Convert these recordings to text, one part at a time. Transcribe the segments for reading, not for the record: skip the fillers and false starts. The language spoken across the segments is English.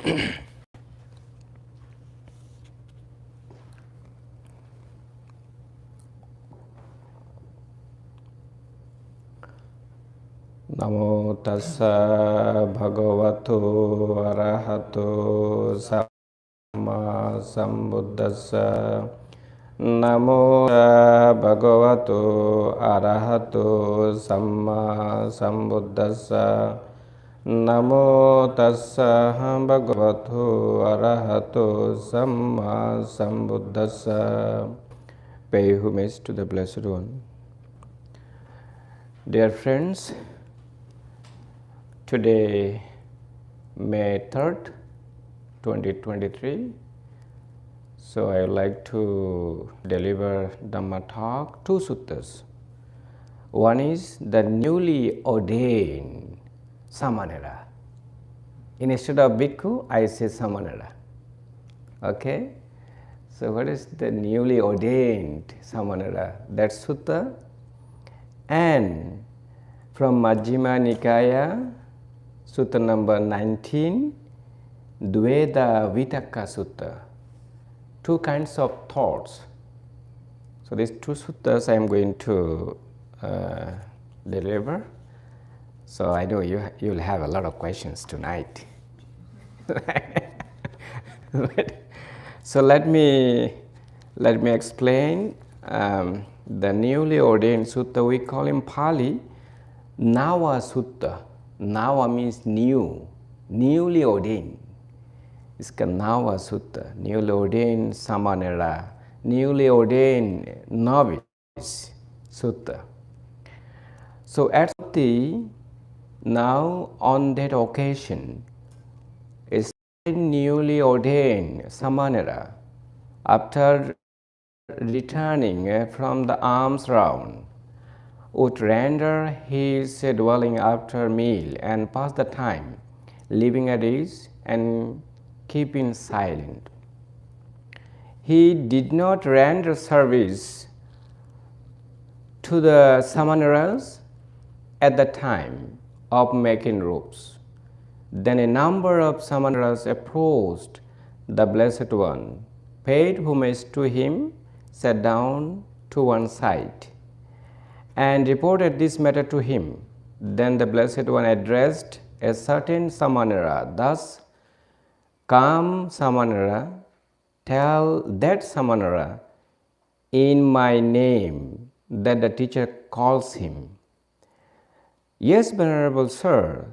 Namo tassa bhagavato arahato samma sambuddhassa. Namo tassa bhagavato arahato samma sambuddhassa. Namo tassa bhagavato arahato samma sambuddhassa. Pay homage to the Blessed One. Dear friends, today, May 3rd, 2023, so I would like to deliver Dhamma talk, two suttas. One is the newly ordained Samanera. Instead of Bhikkhu, I say Samanera. Okay? So what is the newly ordained Samanera? That sutta. And from Majjhima Nikaya, Sutta number 19, Dveda Vitakka Sutta, two kinds of thoughts. So these two suttas I am going to deliver. So I know you will have a lot of questions tonight. So let me explain the newly ordained sutta. We call in Pali Nava Sutta. Nava means new, newly ordained. It's called Nava Sutta, newly ordained Samanera, newly ordained novice Sutta. So at the now on that occasion is newly ordained Samanera after returning from the alms round would render his dwelling after meal and pass the time, living at ease and keeping silent. He did not render service to the Samaneras at the time of making robes. Then a number of Samaneras approached the Blessed One, paid homage to him, sat down to one side, and reported this matter to him. Then the Blessed One addressed a certain Samanera thus, "Come, Samanera, tell that Samanera in my name that the teacher calls him." "Yes, Venerable Sir,"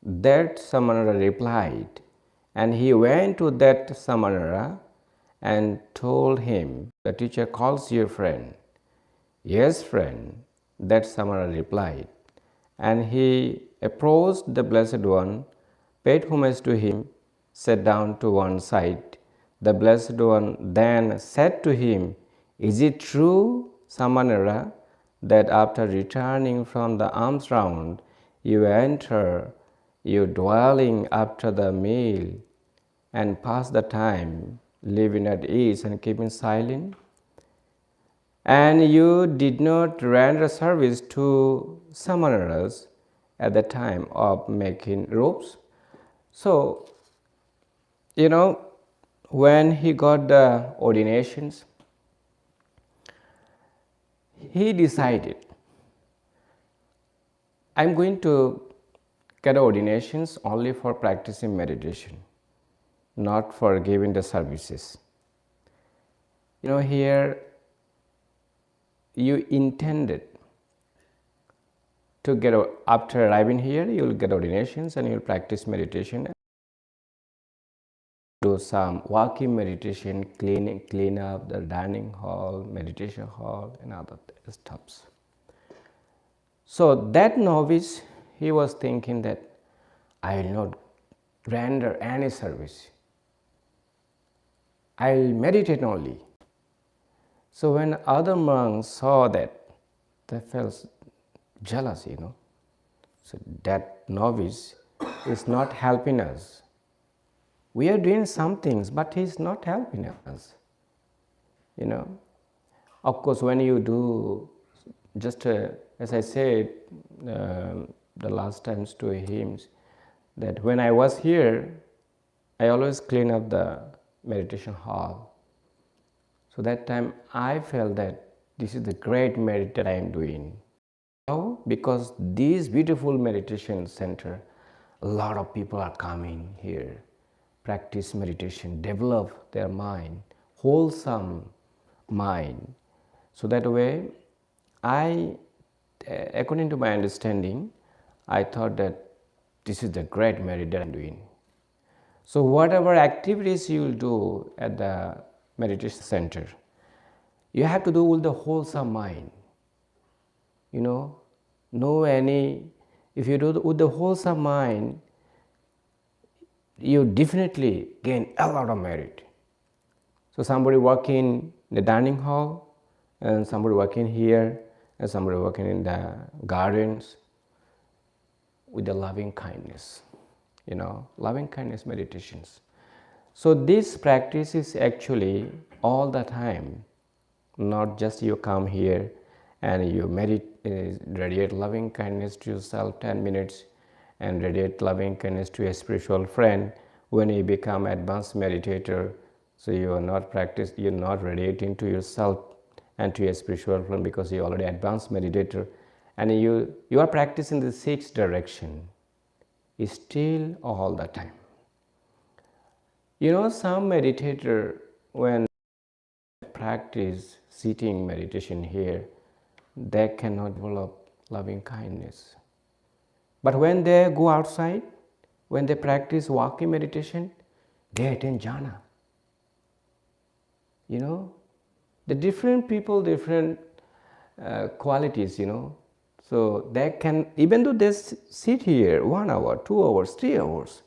that Samanera replied, and he went to that Samanera and told him, "The teacher calls you, friend." "Yes, friend," that Samanera replied, and he approached the Blessed One, paid homage to him, sat down to one side. The Blessed One then said to him, "Is it true, Samanera, that after returning from the alms round, you enter your dwelling after the meal and pass the time, living at ease and keeping silent? And you did not render service to Samaneras at the time of making robes?" So, when he got the ordinations, he decided, I'm going to get ordinations only for practicing meditation, not for giving the services. Here you intended to get, after arriving here, you will get ordinations and you will practice meditation, do some walking meditation, clean up the dining hall, meditation hall, and other stuffs. So that novice, he was thinking that I will not render any service. I will meditate only. So when other monks saw that, they felt jealous, So that novice is not helping us. We are doing some things, but he is not helping us. Of course, when you do, just as I said the last times to hymns, that when I was here, I always clean up the meditation hall. So that time I felt that this is the great merit that I am doing. How? Because this beautiful meditation center, a lot of people are coming here, practice meditation, develop their mind, wholesome mind. So that way, according to my understanding, I thought that this is the great merit that I'm doing. So whatever activities you will do at the meditation center, you have to do with the wholesome mind. You know, if you do with the wholesome mind, you definitely gain a lot of merit. So somebody working in the dining hall, and somebody working here, and somebody working in the gardens with the loving kindness, loving kindness meditations. So this practice is actually all the time, not just you come here and you radiate loving kindness to yourself 10 minutes and radiate loving kindness to a spiritual friend. When you become advanced meditator, so you are not you're not radiating to yourself and to a spiritual friend because you're already advanced meditator, and you are practicing the sixth direction is still all the time. Some meditator, when practice sitting meditation here, they cannot develop loving kindness. But when they go outside, when they practice walking meditation, they attain jhana. The different people, different qualities, So they can, even though they sit here 1 hour, 2 hours, 3 hours,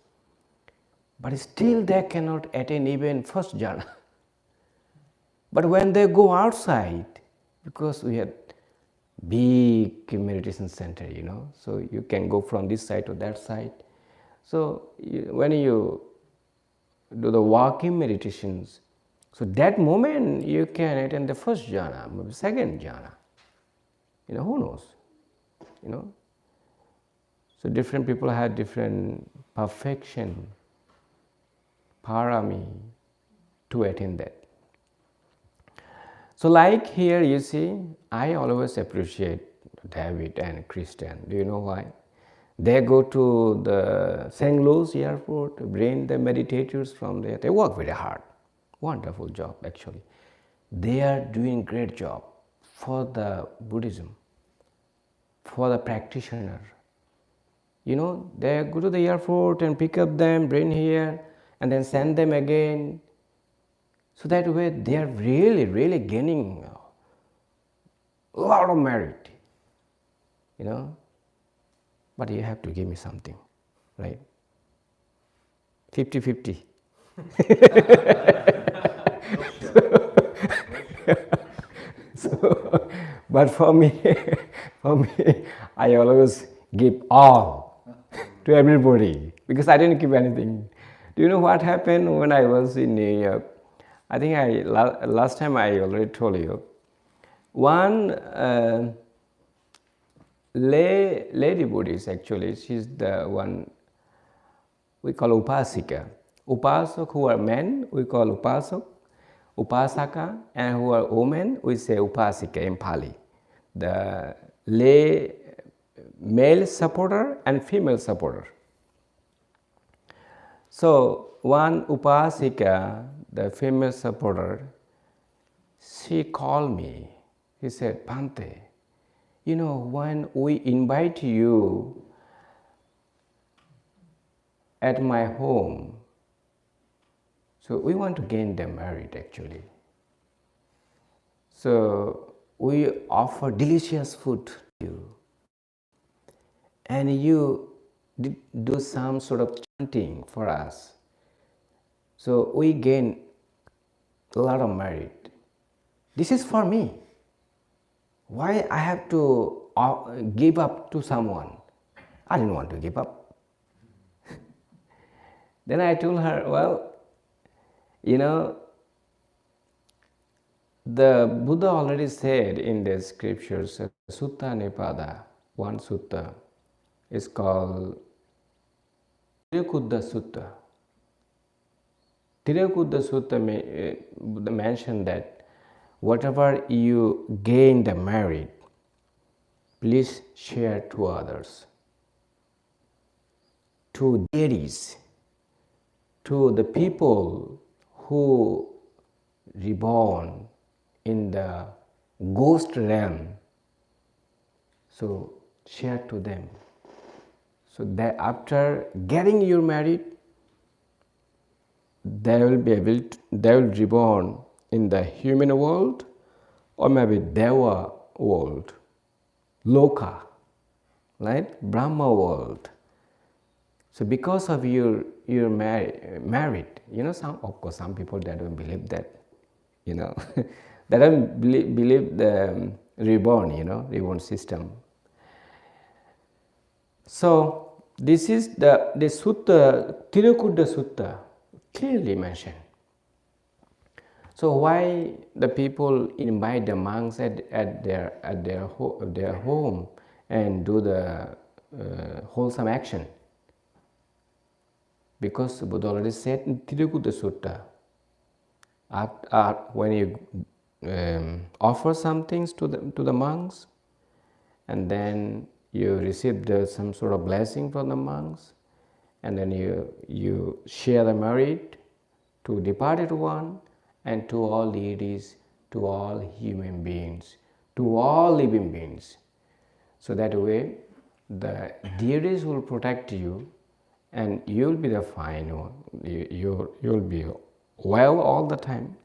but still they cannot attain even first jhana. But when they go outside, because we have big meditation center, so you can go from this side to that side. So when you do the walking meditations, so that moment you can attain the first jhana, maybe second jhana. Who knows? So different people have different perfection, parami, to attain that. So like here, you see, I always appreciate David and Christian. Do you know why? They go to the St. Louis airport, bring the meditators from there. They work very hard. Wonderful job, actually. They are doing great job for the Buddhism, for the practitioner. They go to the airport and pick up them, bring here, and then send them again. So that way they are really, really gaining a lot of merit, But you have to give me something, right? 50-50. But for me, I always give all to everybody because I didn't give anything. Do you know what happened when I was in New York? I think last time I already told you. One lady Buddhist, actually, she's the one we call upasika. Upasak who are men, we call upasak, upasaka, and who are women, we say upasika in Pali. The male supporter and female supporter. So one upasika, the female supporter, she called me. He said, Bhante, when we invite you at my home, so we want to gain the merit, actually. So we offer delicious food to you, and you do some sort of chanting for us. So we gain a lot of merit. This is for me. Why I have to give up to someone? I didn't want to give up. Then I told her, well, the Buddha already said in the scriptures, Sutta Nipada, one sutta is called Nirkuddha Sutta. Tirukutta Sutta mentioned that whatever you gain the merit, please share to others, to deities, to the people who reborn in the ghost realm. So share to them. So that after getting your merit, they will reborn in the human world or maybe Deva world, Loka, right? Brahma world. So because of your merit, some people they don't believe that, they don't believe the reborn, reborn system. So this is the sutta, Tirukutta Sutta, clearly mentioned. So why the people invite the monks at their home and do the wholesome action? Because Buddha already said in Tirukutta Sutta, when you offer some things to the monks, and then you receive some sort of blessing from the monks, and then you share the merit to departed one and to all deities, to all human beings, to all living beings. So that way the deities will protect you and you'll be the fine one. You'll be well all the time,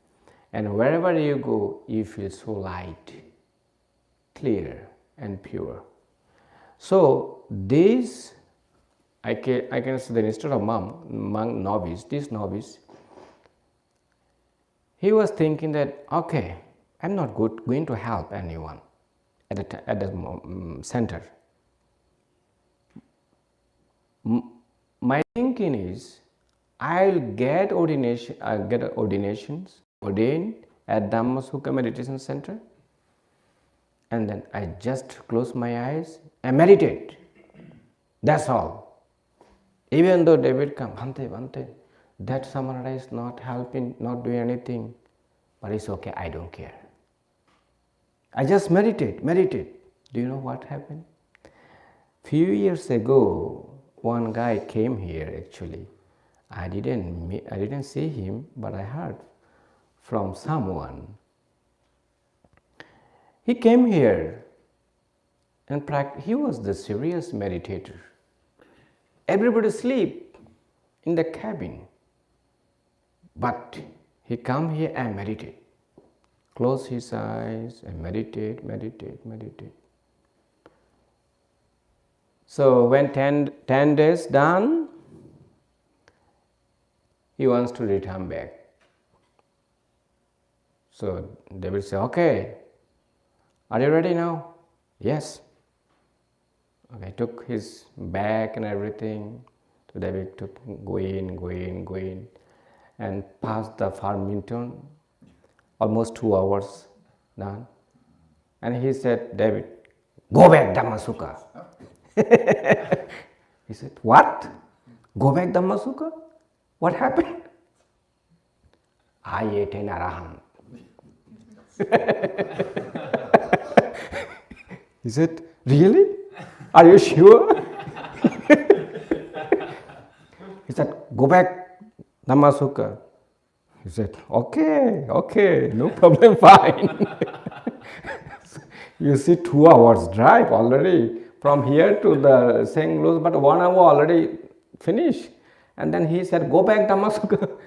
and wherever you go you feel so light, clear and pure. So this I can say that instead of monk novice, this novice, he was thinking that, okay, I'm not going to help anyone at the center. My thinking is, I'll get ordained at Dhamma Sukha Meditation Center, and then I just close my eyes and meditate. That's all. Even though David comes, Bhante, that Samana is not helping, not doing anything, but it's okay, I don't care. I just meditate. Do you know what happened? Few years ago, one guy came here actually. I didn't see him, but I heard from someone. He came here and he was the serious meditator. Everybody sleep in the cabin, but he come here and meditate. Close his eyes and meditate. So when 10 days done, he wants to return back. So David said, okay, are you ready now? Yes. Okay, took his bag and everything. So David took go in, and passed the Farmington, almost 2 hours done. And he said, David, go back Dhamma Sukha. He said, what? Go back Dhamma Sukha? What happened? I ate an arahant. He said, really? Are you sure? He said, go back Dhamma Sukha. He said, okay, no problem, fine. You see, 2 hours drive already from here to the St. Louis, but 1 hour already finished. And then he said, go back Dhamma Sukha.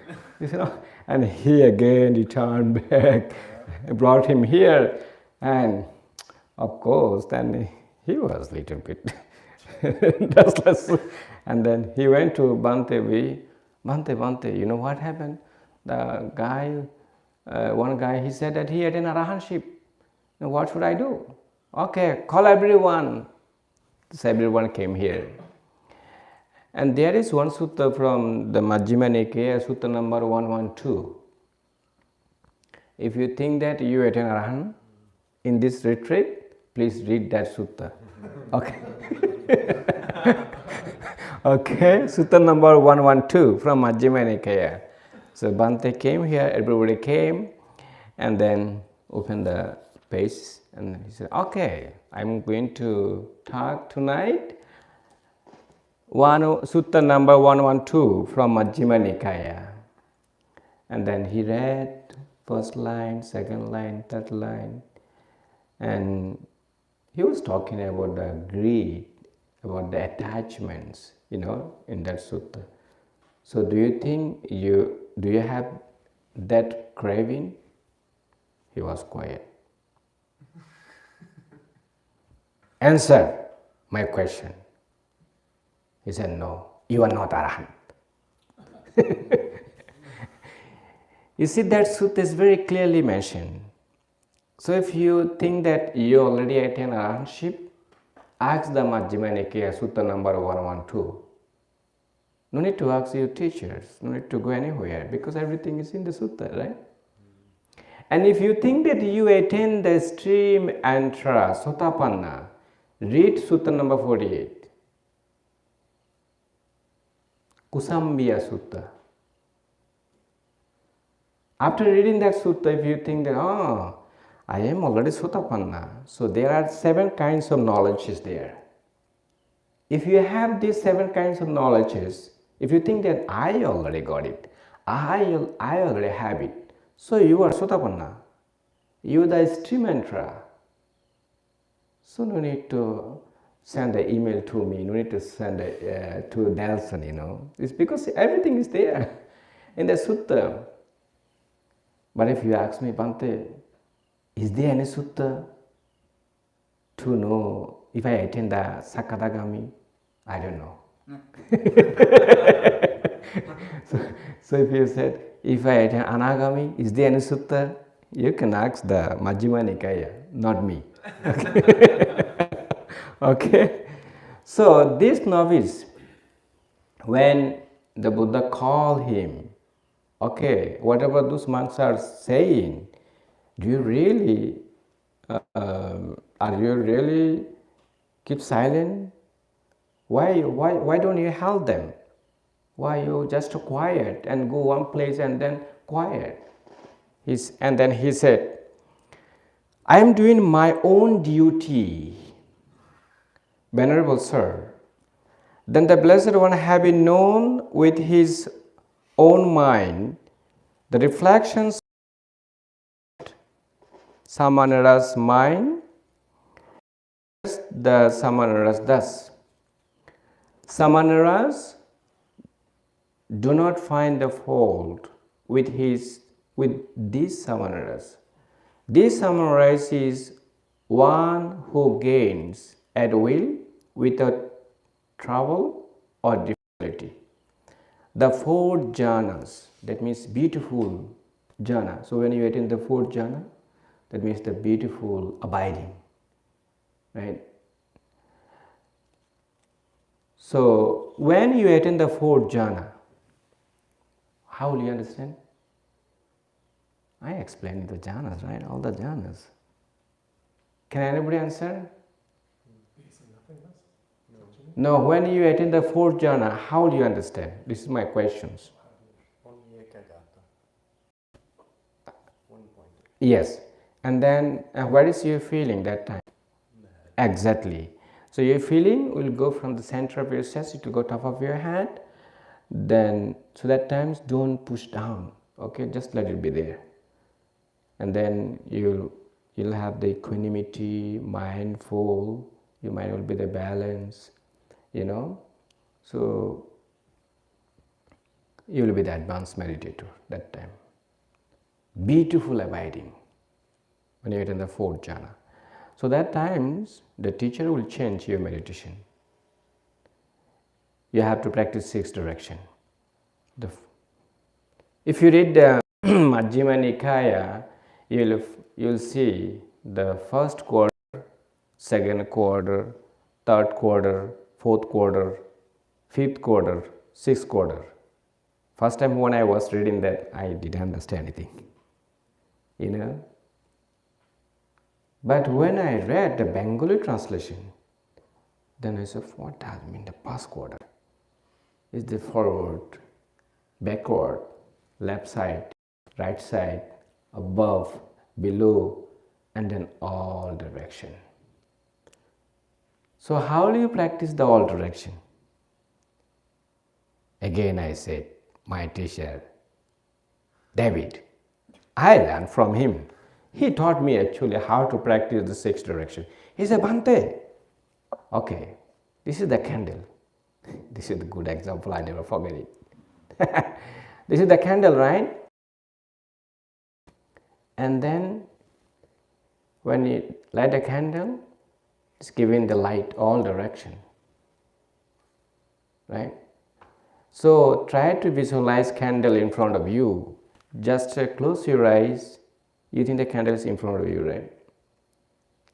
And he again returned back, brought him here. And of course, then he was a little bit restless. And then he went to Bhante, you know what happened? The guy, one guy, he said that he had an arahantship. Now what should I do? Okay, call everyone. So everyone came here. And there is one sutta from the Majjhima Nikaya, sutta number 112. If you think that you are an arahant in this retreat, please read that sutta. Okay. Okay, sutta number 112 from Majjhima Nikaya. So Bhante came here, everybody came, and then opened the page, and he said, okay, I'm going to talk tonight. Sutta number 112 from Majjhima Nikaya. And then he read first line, second line, third line, and he was talking about the greed, about the attachments, in that sutta. So do you think do you have that craving? He was quiet. Answer my question. He said, no, you are not Arahant. You see, that sutta is very clearly mentioned. So if you think that you already attain Arahantship, ask the Majjhima Nikaya Sutta number 112. No need to ask your teachers, no need to go anywhere, because everything is in the sutta, right? And if you think that you attain the stream entra, Sotapanna, read Sutta number 48. Kusambhiya Sutta. After reading that sutta, if you think that, I am already Sotapanna, so there are 7 kinds of knowledges there. If you have these 7 kinds of knowledges, if you think that I already got it, I already have it, so you are Sotapanna, you are the stream entra. So no need to send an email to me, no need to send to Nelson, It's because everything is there in the sutta. But if you ask me, Bhante, is there any sutta to know if I attain the Sakadagami? I don't know. so if you said, if I attain Anagami, is there any sutta? You can ask the Majjhima Nikaya, not me. Okay? So this novice, when the Buddha called him, okay, whatever those monks are saying, do you really, are you really keep silent? Why don't you help them? Why you just quiet and go one place and then quiet? And then he said, I am doing my own duty, Venerable Sir. Then the Blessed One, having known with his own mind the reflections of Samanera's mind, the Samaneras thus. Samaneras do not find the fault with these Samaneras. This Samaneras is one who gains at will without trouble or difficulty. The 4 jhanas, that means beautiful jhana. So when you attain the 4 jhana, that means the beautiful abiding, right? So when you attain the 4 jhana, how will you understand? I explained the jhanas, right? All the jhanas. Can anybody answer? No, when you attain the 4th jhana, how will you understand? This is my questions. Yes. And then what is your feeling that time? Exactly. So your feeling will go from the center of your chest to go top of your head. Then, so that times don't push down. Okay, just let it be there. And then you'll have the equanimity, mindful. Your mind will be the balance. So you will be the advanced meditator that time. Beautiful abiding when you are in the 4th jhana. So that times the teacher will change your meditation. You have to practice 6 direction. If you read the Majjhima Nikaya, you'll see the 1st quarter, 2nd quarter, 3rd quarter, 4th quarter, 5th quarter, 6th quarter. First time when I was reading that, I didn't understand anything, But when I read the Bengali translation, then I said, what does mean the past quarter? Is the forward, backward, left side, right side, above, below, and then all direction. So how do you practice the all direction? Again I said, my teacher, David, I learned from him. He taught me actually how to practice the six direction. He said, Bhante, okay, this is the candle. This is a good example, I never forget it. This is the candle, right? And then when you light a candle, it's giving the light all direction, right? So try to visualize candle in front of you. Just close your eyes. You think the candle is in front of you, right?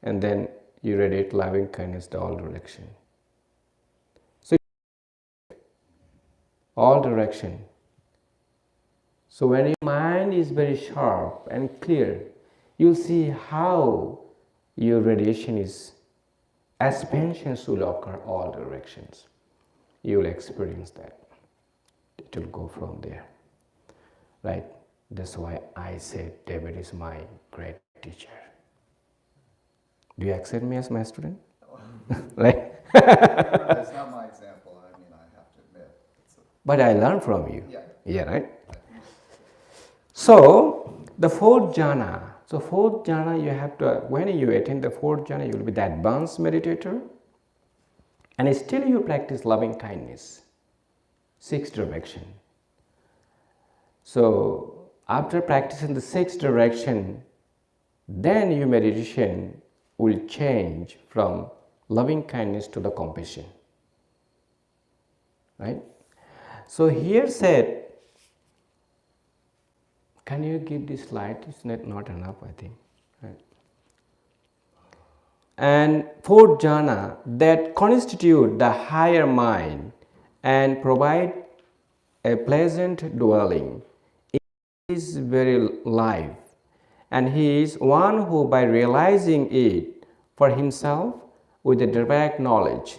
And then you radiate loving kindness to all direction. So all direction. So when your mind is very sharp and clear, you'll see how your radiation is, expansions will occur all directions. You will experience that. It will go from there, right? That's why I said David is my great teacher. Do you accept me as my student? Right? It's not my example, I mean, I have to admit. But I learned from you. Yeah. Yeah, right? So, the fourth jhana. So, fourth jhana, you have to, when you attain the fourth jhana, you will be the advanced meditator. And still you practice loving kindness. Sixth direction. So, after practicing the sixth direction, then your meditation will change from loving kindness to the compassion. Right? So here said, can you give this slide? It's not enough, I think. Right? And fourth jhana that constitute the higher mind and provide a pleasant dwelling in his very life. And he is one who, by realizing it for himself with a direct knowledge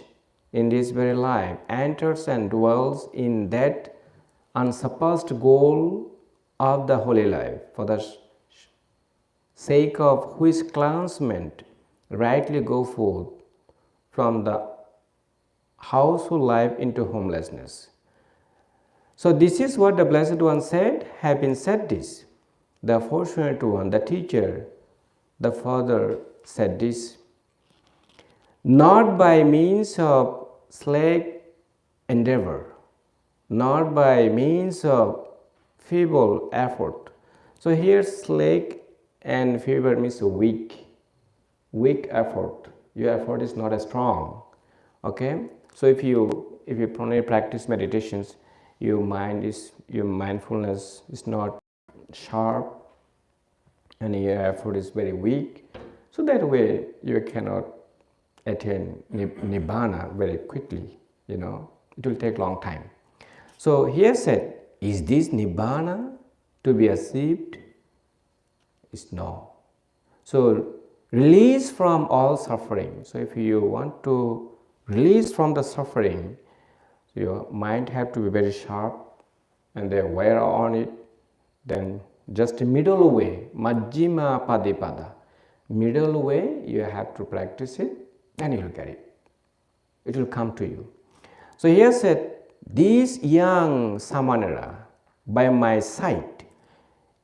in this very life, enters and dwells in that unsurpassed goal of the holy life, for the sake of which clansmen rightly go forth from the household life into homelessness. So this is what the Blessed One said, having said this. The fortunate one, the teacher, the Father said this, not by means of slack endeavor, not by means of feeble effort. So here slack and feeble means weak effort. Your effort is not as strong. Okay? So if you practice meditations, your mindfulness is not sharp and your effort is very weak, so that way you cannot attain nibbana very quickly. It will take long time. So here said, is this nibbana to be achieved? Is no. So release from all suffering. So if you want to release from the suffering, your mind have to be very sharp and they aware on it. Then just middle way, majjhima padipada, middle way you have to practice it, and you will get it. It will come to you. So here said, this young Samanera by my sight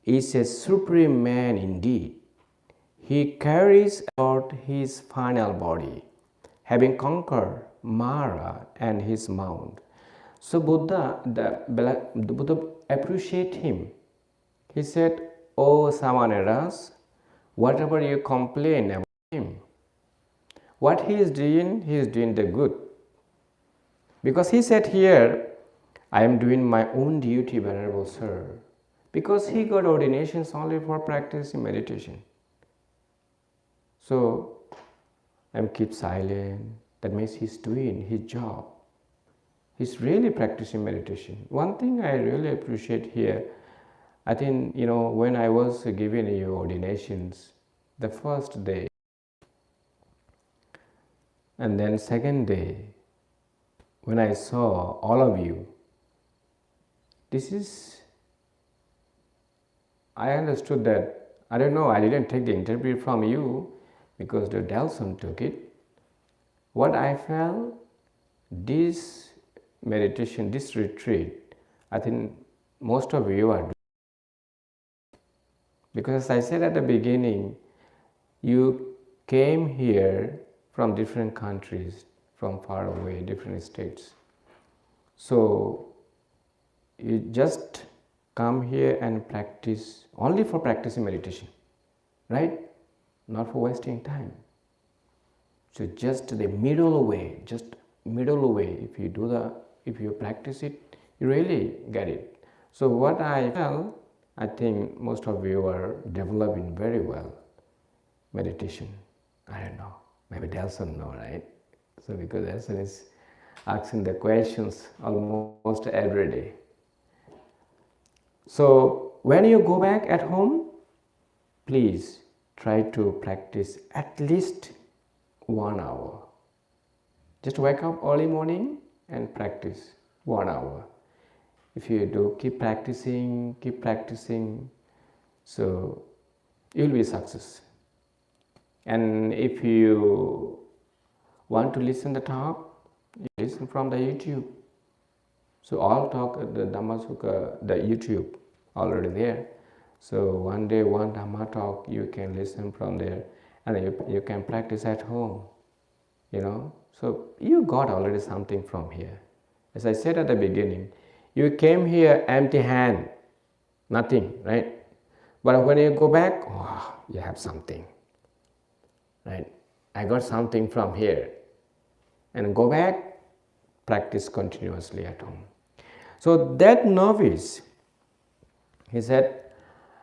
is a supreme man indeed. He carries out his final body, having conquered Mara and his mount. So the Buddha appreciate him. He said, "Oh Samaneras, whatever you complain about him, what he is doing the good." Because he said here, I am doing my own duty, Venerable Sir. Because he got ordinations only for practicing meditation. So, I am keep silent. That means he's doing his job. He's really practicing meditation. One thing I really appreciate here, I think, when I was giving you ordinations, the first day, and then second day, when I saw all of you, this is I understood that, I don't know, I didn't take the interview from you because the Delson took it. What I felt, this meditation, this retreat, I think most of you are doing. Because as I said at the beginning, you came here from different countries, from far away, different states. So you just come here and practice only for practicing meditation, right? Not for wasting time. So just the middle way, if you practice it, you really get it. So what I felt, I think most of you are developing very well meditation. I don't know, maybe Delson know, right? So because Delson is asking the questions almost every day. So when you go back at home, please try to practice at least 1 hour. Just wake up early morning and practice 1 hour. If you do keep practicing, so you'll be success. And if you want to listen the talk, you listen from the YouTube. So all talk, the Dhamma Sukha, the YouTube already there. So one day, one Dhamma talk, you can listen from there, and you can practice at home, you know. So you got already something from here. As I said at the beginning, you came here empty hand, nothing, right? But when you go back, oh, you have something, right? I got something from here. And go back, practice continuously at home. So that novice, he said,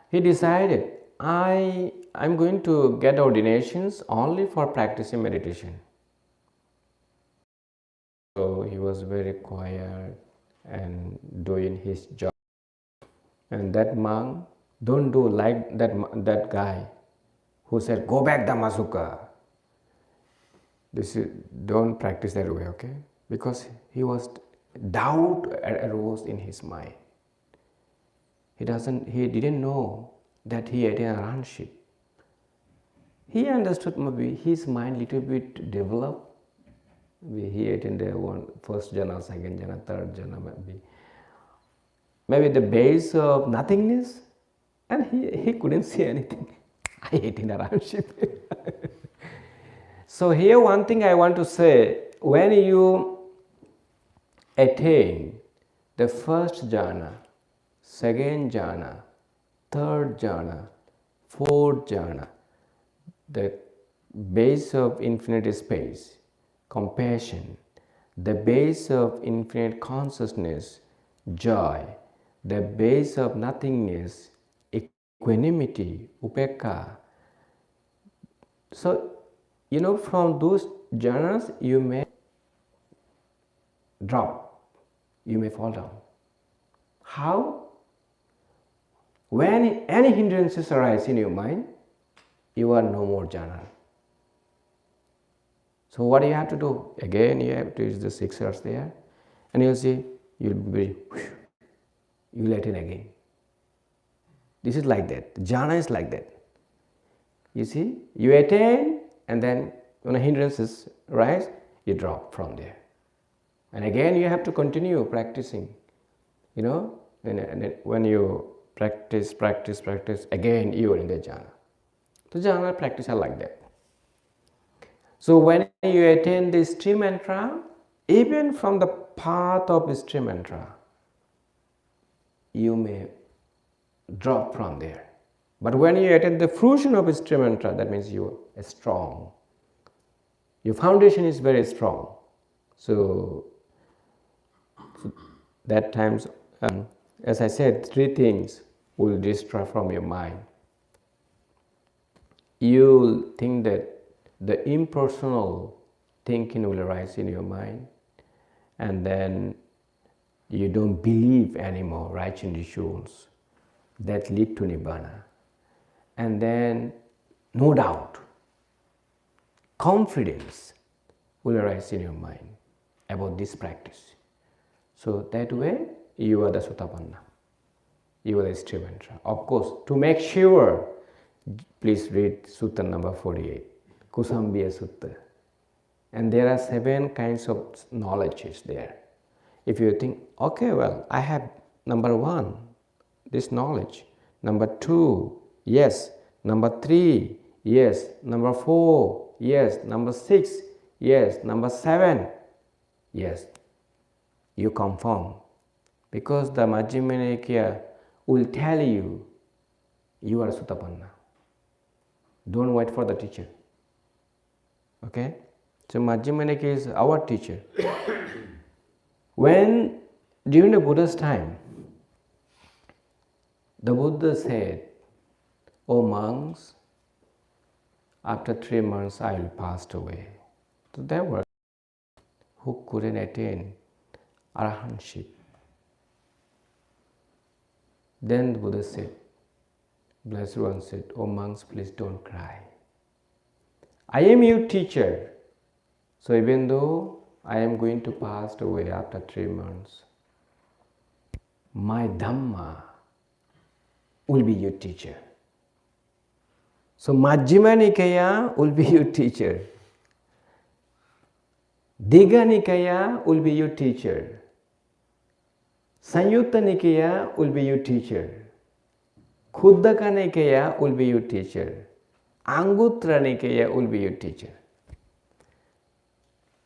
he decided, I'm going to get ordinations only for practicing meditation. So he was very quiet and doing his job. And that monk don't do like that guy who said, go back Dhamma Sukha. Don't practice that way, okay? Because doubt arose in his mind. He didn't know that he had a ranship. He understood maybe his mind little bit developed. He attended first jhana, second jhana, third jhana, maybe the base of nothingness, and he couldn't see anything. I ate in a ranship. So here one thing I want to say, when you attain the first jhana, second jhana, third jhana, fourth jhana, the base of infinite space, compassion, the base of infinite consciousness, joy, the base of nothingness, equanimity, upekkha. So, you know, from those jhanas you may drop, you may fall down. How? When any hindrances arise in your mind, you are no more jhana. So what do you have to do? Again, you have to use the 6 hours there, and you'll see, you'll be, you let in again. This is like that. Jhana is like that. You see, you attain, and then when the hindrances rise, you drop from there. And again, you have to continue practicing. You know, and when you practice, again you are in the jhana. The jhana practice are like that. So when you attain the stream mantra, even from the path of stream mantra, you may drop from there. But when you attain the fruition of stream mantra, that means you are strong. Your foundation is very strong. So that times, as I said, 3 things will destroy from your mind. You'll think that the impersonal thinking will arise in your mind, and then you don't believe anymore, right in the shoals. That lead to Nibbana. And then, no doubt, confidence will arise in your mind about this practice. So that way, you are the Sotapanna. you will strive and try. Of course, to make sure, please read Sutta number 48, Kusambhya Sutta. And there are 7 kinds of knowledges there. If you think, okay, well, I have number 1, this knowledge. Number 2, yes. Number 3, yes. Number 4, yes. Number 6, yes. Number 7, yes. You confirm. Because the Majjhima Nikaya will tell you, you are Suttapanna. Don't wait for the teacher. Okay? So Majjhima Nikaya is our teacher. When, during the Buddha's time, the Buddha said, "O monks, after 3 months I will pass away." So there were who couldn't attain arahantship. Then the Buddha said, Blessed One said, "O monks, please don't cry. I am your teacher. So even though I am going to pass away after 3 months, my Dhamma will be your teacher." So Majjhima Nikaya will be your teacher. Digha Nikaya will be your teacher. Sanyutta Nikaya will be your teacher. Khuddaka Nikaya will be your teacher. Anguttara Nikaya will be your teacher.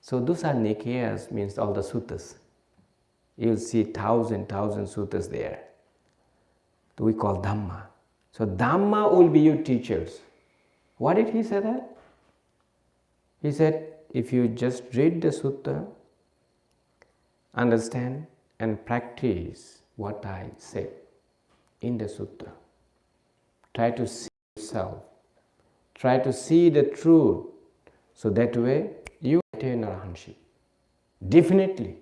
So those are Nikayas, means all the suttas. You'll see thousand suttas there. We call Dhamma. So Dhamma will be your teachers. Why did he say that? He said, if you just read the sutta, understand and practice what I said in the sutta, try to see yourself, try to see the truth, so that way you attain arahantship. Definitely.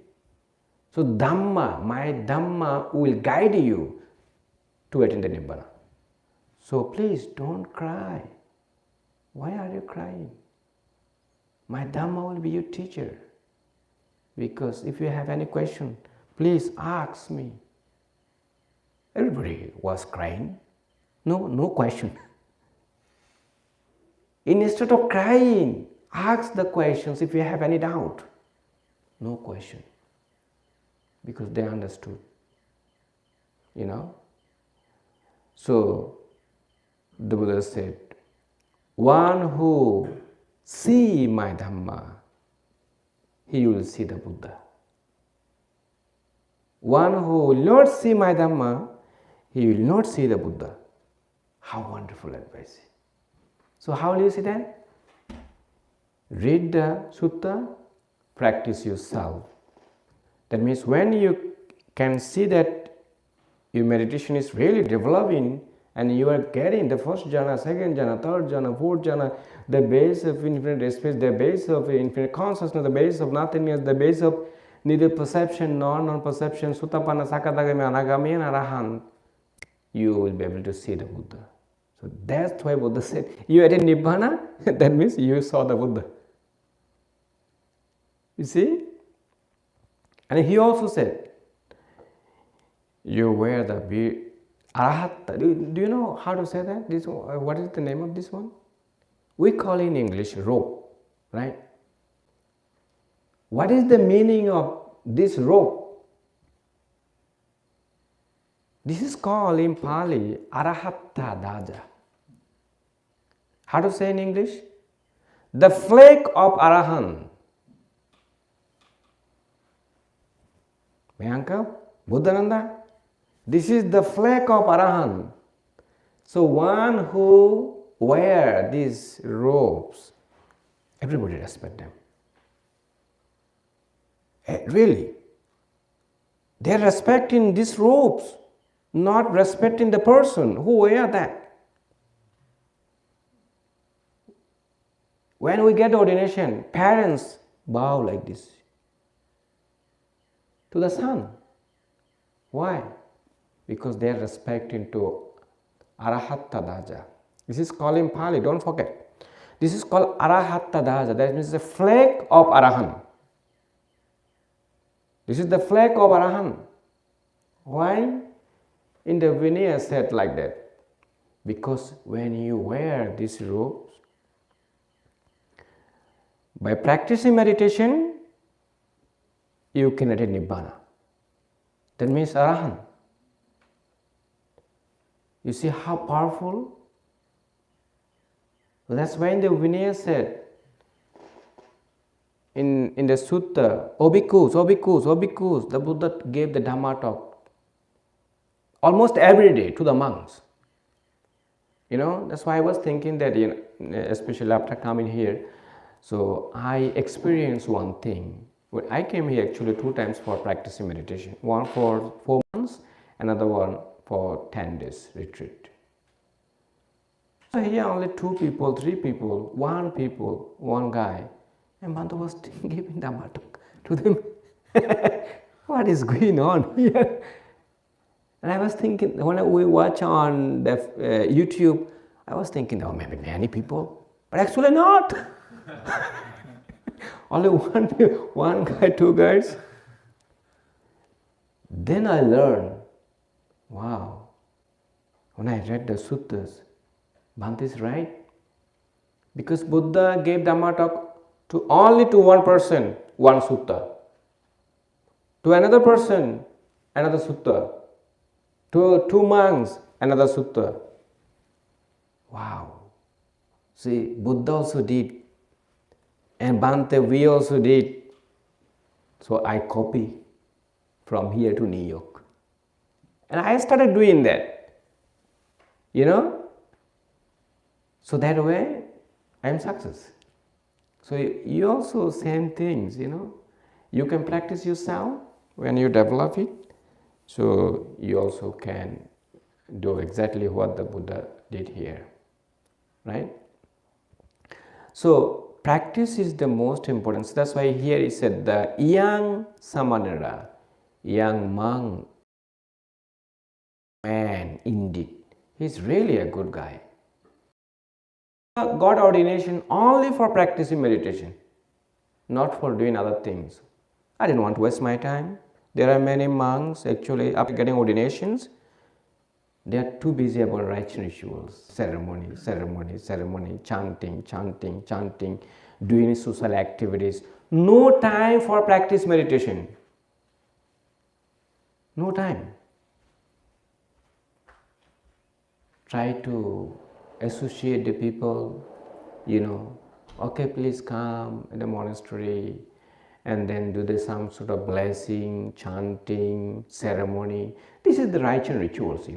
So Dhamma, my Dhamma will guide you to attain the Nibbana. So please don't cry. Why are you crying? My Dhamma will be your teacher. Because if you have any question, please ask me. Everybody was crying. No question. Instead of crying, ask the questions if you have any doubt. No question. Because they understood. You know? So, the Buddha said, one who see my Dhamma, he will see the Buddha. One who will not see my Dhamma, he will not see the Buddha. How wonderful advice. So how will you see that? Read the sutta, practice yourself. That means when you can see that your meditation is really developing and you are getting the first jhana, second jhana, third jhana, fourth jhana, the base of infinite space, the base of infinite consciousness, the base of nothingness, the base of neither perception nor non-perception, Sotapanna, Sakadagami, Anagami and Arahant, you will be able to see the Buddha. So that's why Buddha said, you attain Nibbana, that means you saw the Buddha. You see? And he also said, you wear the beard. Arahata. Do you know how to say that? This, what is the name of this one? We call in English robe, right? What is the meaning of this robe? This is called in Pali Arahata Daja. How to say in English? The flag of Arahant. My uncle, Buddhananda, this is the flag of Arahant. So one who wear these robes, everybody respect them. Really. They are respecting these robes, not respecting the person who wear that. When we get ordination, parents bow like this to the son. Why? Because they are respecting to Arahata Daja. This is called in Pali, don't forget. This is called Arahata Daja, that means the flag of Arahant. This is the flag of Arahant. Why? in the Vinaya said like that, because when you wear these robes, by practicing meditation, you can attain Nibbana. That means Arahant. You see how powerful? That's why the Vinaya said in the sutta, O bhikkhus, O bhikkhus, O bhikkhus, the Buddha gave the Dhamma talk almost every day to the monks. That's why I was thinking that, especially after coming here, so I experienced one thing. When I came here actually 2 times for practicing meditation, one for 4 months, another one for 10 days retreat. So here only 2 people, 3 people, 1 guy, and Bhante was giving Dhamma talk to them. What is going on here? And I was thinking, when we watch on the YouTube, I was thinking, oh, maybe many people, but actually not. Only one guy, 2 guys. Then I learned, wow, when I read the suttas, Bhante is right. Because Buddha gave Dhamma talk only to one person, one sutta. To another person, another sutta. To 2 monks, another sutta. Wow. See, Buddha also did. And Bhante, we also did. So I copy from here to New York. And I started doing that. So that way, I am success. So you also same things, You can practice yourself when you develop it. So you also can do exactly what the Buddha did here, right? So practice is the most important. So that's why here he said the young samanera, young monk, man indeed. He's really a good guy. Got ordination only for practicing meditation, not for doing other things. I didn't want to waste my time. There are many monks actually after getting ordinations, they are too busy about rite rituals, ceremony, chanting, doing social activities. No time for practice meditation. No time. Try to associate the people, okay, please come in the monastery, and then do some sort of blessing, chanting, ceremony. This is the rites and rituals,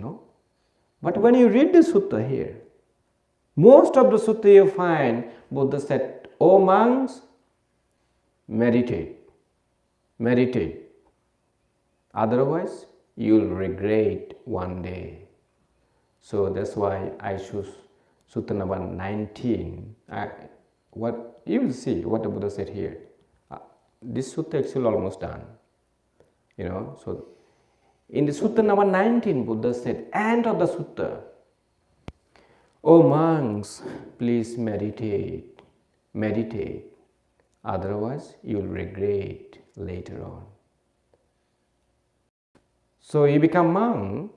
But when you read the sutta here, most of the sutta you find, Buddha said, O monks, meditate. Otherwise, you'll regret one day. So that's why I choose Sutta number 19. What you will see what the Buddha said here. This sutta actually almost done. So in the Sutta number 19, Buddha said, end of the sutta, O monks, please meditate. Otherwise, you'll regret later on. So you become monk,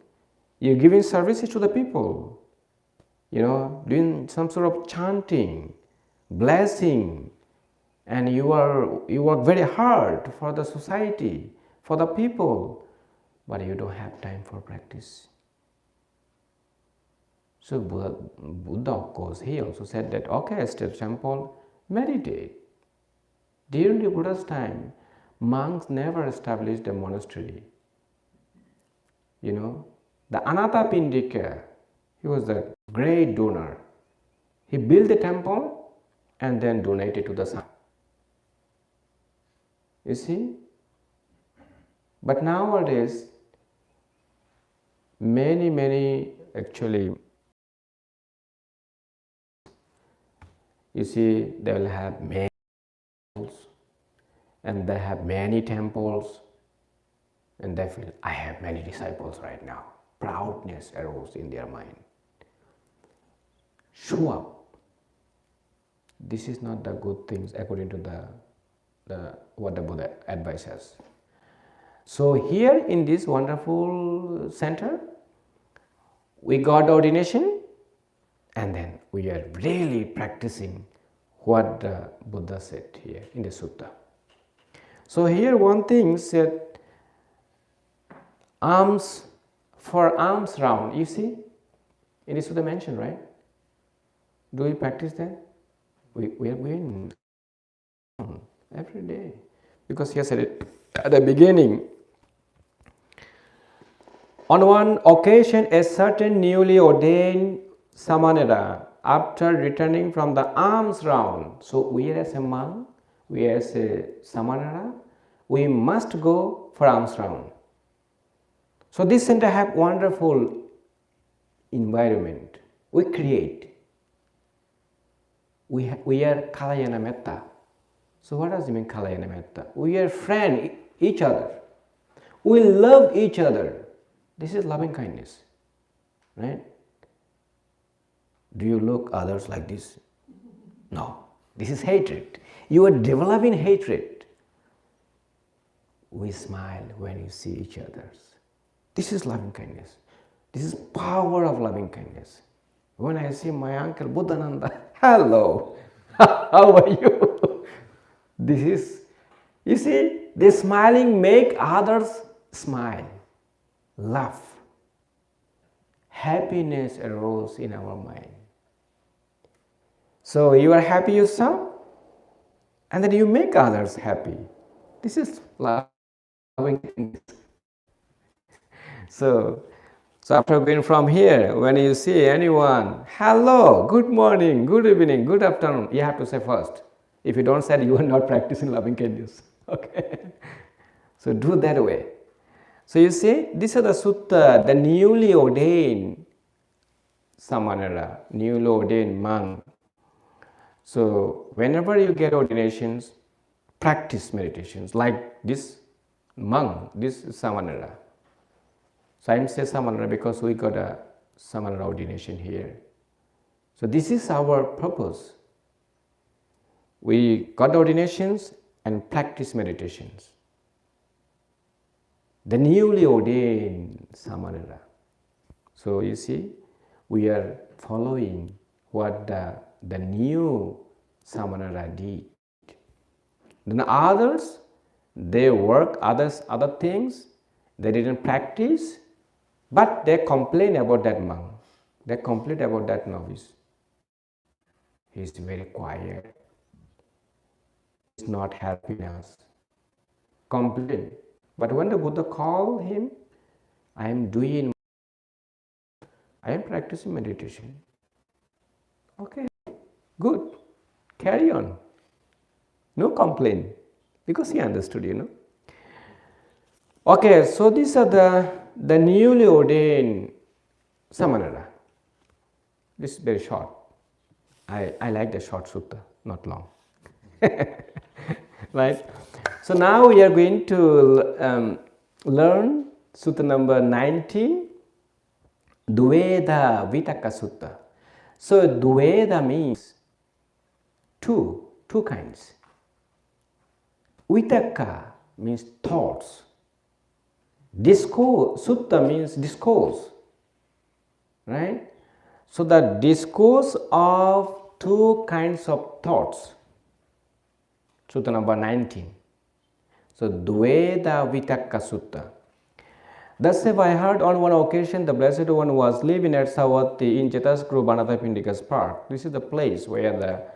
you're giving services to the people, doing some sort of chanting, blessing, and you work very hard for the society, for the people, but you don't have time for practice. So Buddha, of course, he also said that, okay, stay temple, meditate. During the Buddha's time, monks never established a monastery. The Anathapindika, he was a great donor. He built the temple and then donated to the Sangha. You see? But nowadays, many actually, you see, they will have many temples, and they have many temples, and they feel, I have many disciples right now. Proudness arose in their mind. Show up. This is not the good things according to what the Buddha advises. So here in this wonderful center, we got ordination, and then we are really practicing what the Buddha said here in the sutta. So here one thing said, arms round, you see, in the sutta mentioned, right? Do we practice that? We are doing every day. Because he said it at the beginning. On one occasion, a certain newly ordained Samanera, after returning from the alms round, so we as a monk, we as a Samanera, we must go for alms round. So this center have wonderful environment. We create. We are Kalayana Metta. So what does it mean, Kalayana Metta? We are friend each other. We love each other. This is loving kindness, right? Do you look others like this? No. This is hatred. You are developing hatred. We smile when you see each other. This is loving kindness. This is power of loving kindness. When I see my uncle Buddhananda, hello, how are you? This is, you see, the smiling make others smile, laugh. Happiness arose in our mind. So you are happy yourself, and then you make others happy. This is loving kindness. So after going from here, when you see anyone, hello, good morning, good evening, good afternoon, you have to say first. If you don't say it, you are not practicing loving kindness. Okay? So do that way. So you see, this is the sutta, the newly ordained Samanera, newly ordained monk. So whenever you get ordinations, practice meditations like this monk, this Samanera. So I'm saying Samanera because we got a Samanera ordination here. So this is our purpose. We got ordinations and practice meditations. The newly ordained Samanera. So you see, we are following what the new Samanera did. Then others, they work other things, they didn't practice, but they complain about that monk. They complain about that novice. He is very quiet. He is not helping us. Complain. But when the Buddha called him, I am practicing meditation. Okay, good. Carry on. No complaint. Because he understood, you know. Okay, so these are the newly ordained Samanera. This is very short. I like the short sutta, not long. Right? So now we are going to learn sutta number 19, Dveda Vitaka Sutta. So Dveda means two kinds. Vitaka means thoughts. Discourse, sutta means discourse, right? So the discourse of two kinds of thoughts. Sutta number 19. So Dveda Vitaka Sutta. Thus have I heard on one occasion the Blessed One was living at Savatthi in Chetasguru Banathapindika's park. This is the place where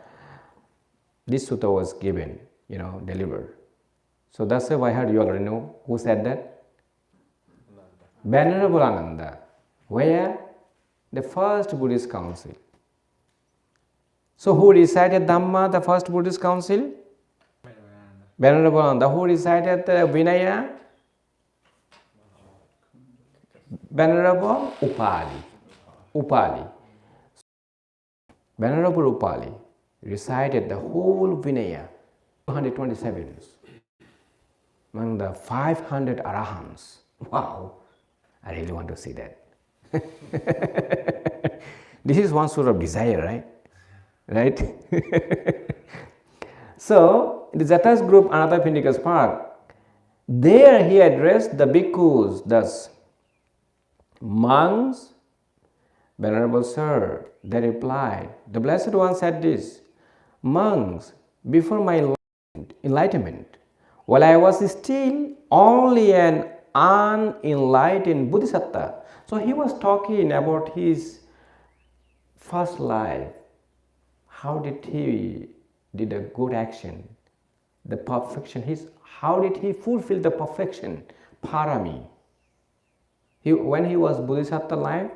this sutta was given, delivered. So thus have I heard, you already know who said that? Venerable Ananda. Where? The first Buddhist council. So who recited Dhamma, the first Buddhist council? Venerable Ananda. Who recited Vinaya? Venerable Upali. Venerable Upali recited the whole Vinaya, 227, among the 500 Arahants. Wow, I really want to see that. This is one sort of desire, right? So, in the Jatas group, Anathapindika's park, there he addressed the bhikkhus thus: monks, Venerable Sir, they replied, the Blessed One said this, monks, before my enlightenment, while I was still only an unenlightened Bodhisattva. So he was talking about his first life. How did he did a good action, the perfection, how did he fulfill the perfection, parami. When he was Bodhisattva life,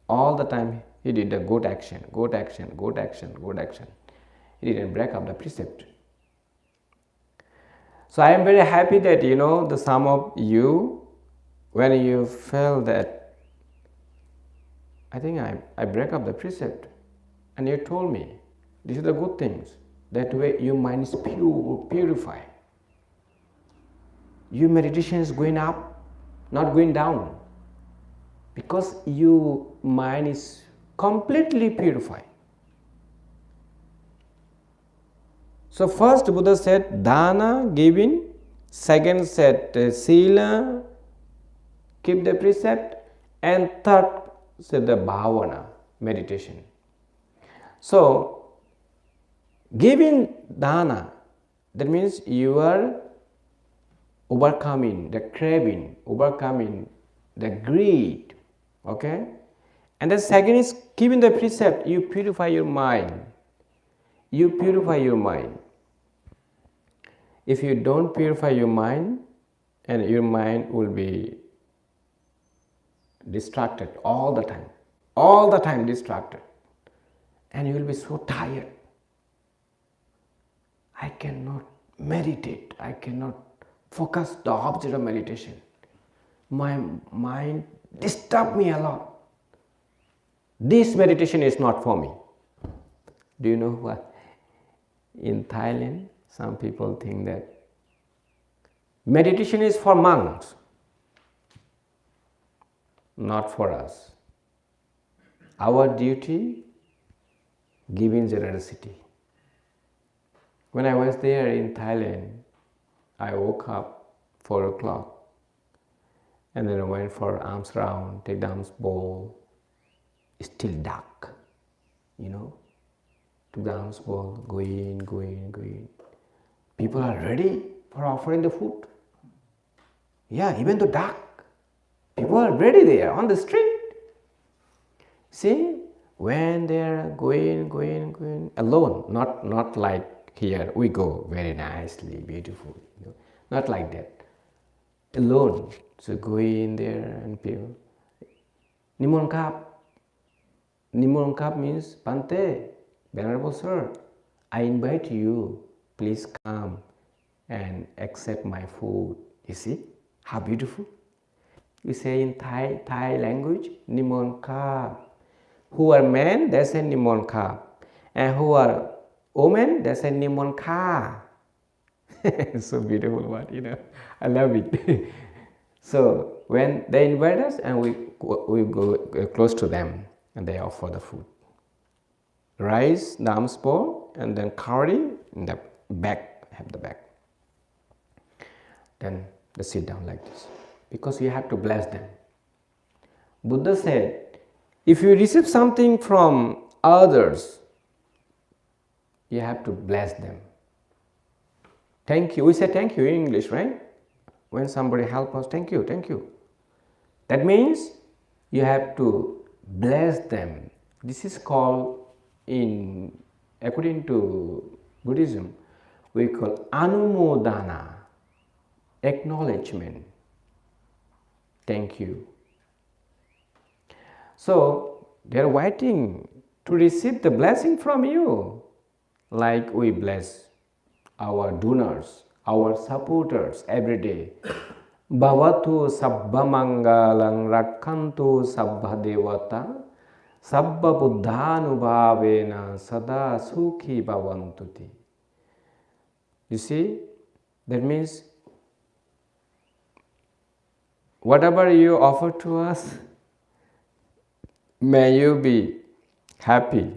all the time he did a good action, good action, good action, good action. He didn't break up the precept. So I am very happy that the some of you, when you feel that I think I break up the precept, and you told me these are the good things. That way your mind is purified. Your meditation is going up, not going down. Because your mind is completely purified. So first Buddha said dana, giving. Second said sila, keep the precept. And third said the bhavana, meditation. So giving dana, that means you are overcoming the craving, overcoming the greed. Okay? And the second is keeping the precept, you purify your mind. You purify your mind. If you don't purify your mind, and your mind will be distracted all the time distracted. And you will be so tired. I cannot meditate, I cannot focus the object of meditation. My mind disturbs me a lot. This meditation is not for me. Do you know what? In Thailand, some people think that meditation is for monks, not for us. Our duty, giving generosity. When I was there in Thailand, I woke up 4 o'clock and then I went for alms round, take the alms bowl. It's still dark, took the alms bowl, going. People are ready for offering the food. Yeah, even though dark, people are ready there on the street. See, when they are going alone, not like here we go very nicely, beautiful, not like that. Alone, so go in there and people. Nimon Kap means Pante, Venerable Sir, I invite you, please come and accept my food. You see how beautiful? We say in Thai language, Nimon Kap. Who are men, they say Nimon Kap. And who are women, they say Nimon Ka. So beautiful word, I love it. So when they invite us and we go close to them and they offer the food. Rice, the alms bowl, and then curry in the back, have the back. Then they sit down like this. Because you have to bless them. Buddha said, if you receive something from others, you have to bless them. Thank you. We say thank you in English, right? When somebody helps us, thank you, thank you. That means you have to bless them. This is called, according to Buddhism, we call anumodana, acknowledgement. Thank you. So they are waiting to receive the blessing from you, like we bless our donors, our supporters every day. Bhavatu sabba mangalang rakkantu sabba devata sabba buddhanubhavena sada sukhi bhavantuti. You see, that means whatever you offer to us, may you be happy.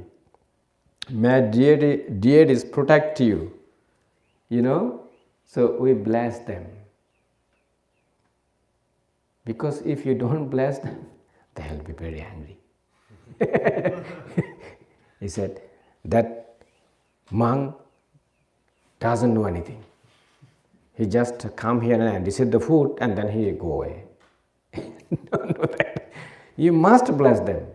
May deities protect you. So we bless them. Because if you don't bless them, they'll be very angry. He said, that monk doesn't know anything. He just come here and receive the food and then he go away. Don't do that. You must bless them.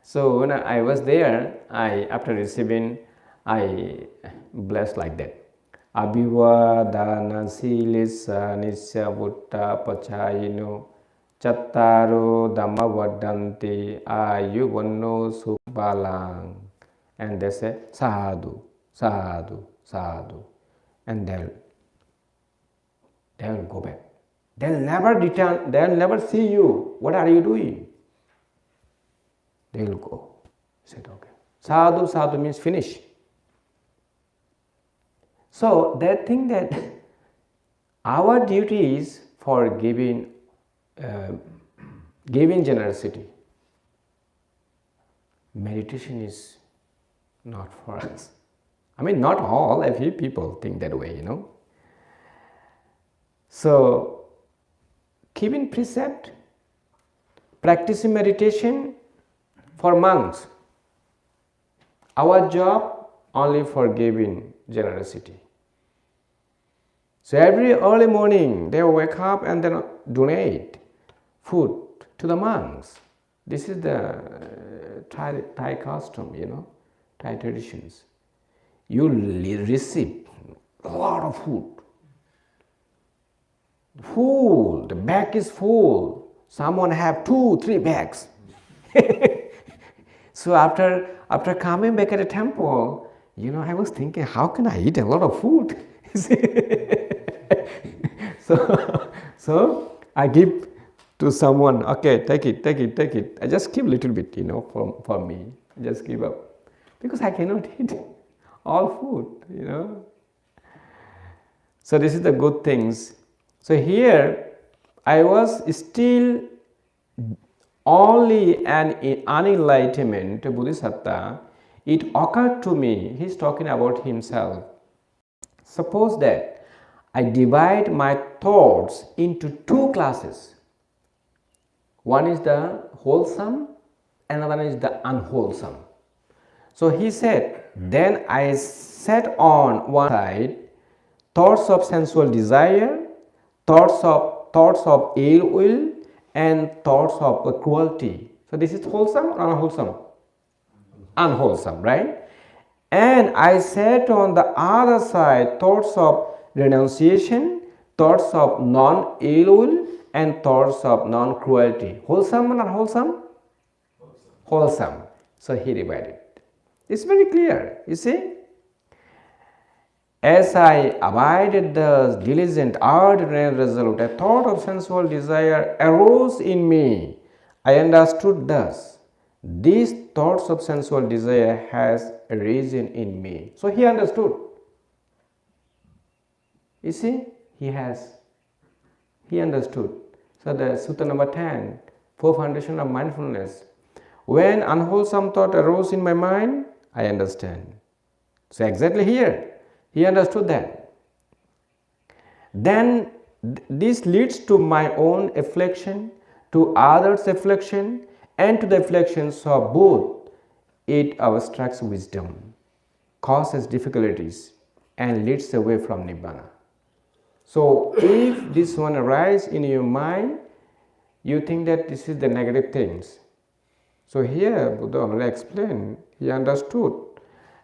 So when I was there, after receiving, I blessed like that. Abhivadana silisa nisya vutta pachayino chattaro dhamma vadanti ayuvanno subhalang. And they say, sadhu, sadhu, sadhu. And they'll go back. They'll never return, they'll never see you. What are you doing? They'll go. Said, okay. Sadhu, sadhu means finish. So they think that our duty is for giving generosity. Meditation is not for us. I mean, not all, a few people think that way, So, keeping precept, practicing meditation for monks. Our job only for giving generosity. So every early morning they wake up and then donate food to the monks. This is the Thai custom, Thai traditions. You receive a lot of food. Full, the bag is full. Someone have 2-3 bags. So after coming back at the temple, I was thinking, how can I eat a lot of food? So I give to someone, okay, take it. I just keep a little bit, for me. I just give up. Because I cannot eat all food, So this is the good things. So here, I was still only an unenlightenment bodhisattva. It occurred to me, he's talking about himself. Suppose that I divide my thoughts into 2 classes. One is the wholesome, another is the unwholesome. So he said, then I set on one side thoughts of sensual desire, thoughts of ill will, and thoughts of cruelty. So this is wholesome or unwholesome? Unwholesome, right? And I set on the other side thoughts of renunciation, thoughts of non-ill will, and thoughts of non-cruelty. Wholesome or unwholesome? Wholesome. So he divided. It's very clear, you see. As I abided thus diligent, ordinary result, a thought of sensual desire arose in me. I understood thus, these thoughts of sensual desire has arisen in me. So he understood. You see, he understood. So the sutta number 10, 4 foundation of mindfulness. When unwholesome thought arose in my mind, I understand. So exactly here, he understood that. Then this leads to my own affliction, to others' affliction, and to the afflictions of both. It obstructs wisdom, causes difficulties, and leads away from Nibbana. So if this one arises in your mind, you think that this is the negative things. So here Buddha already explained, he understood,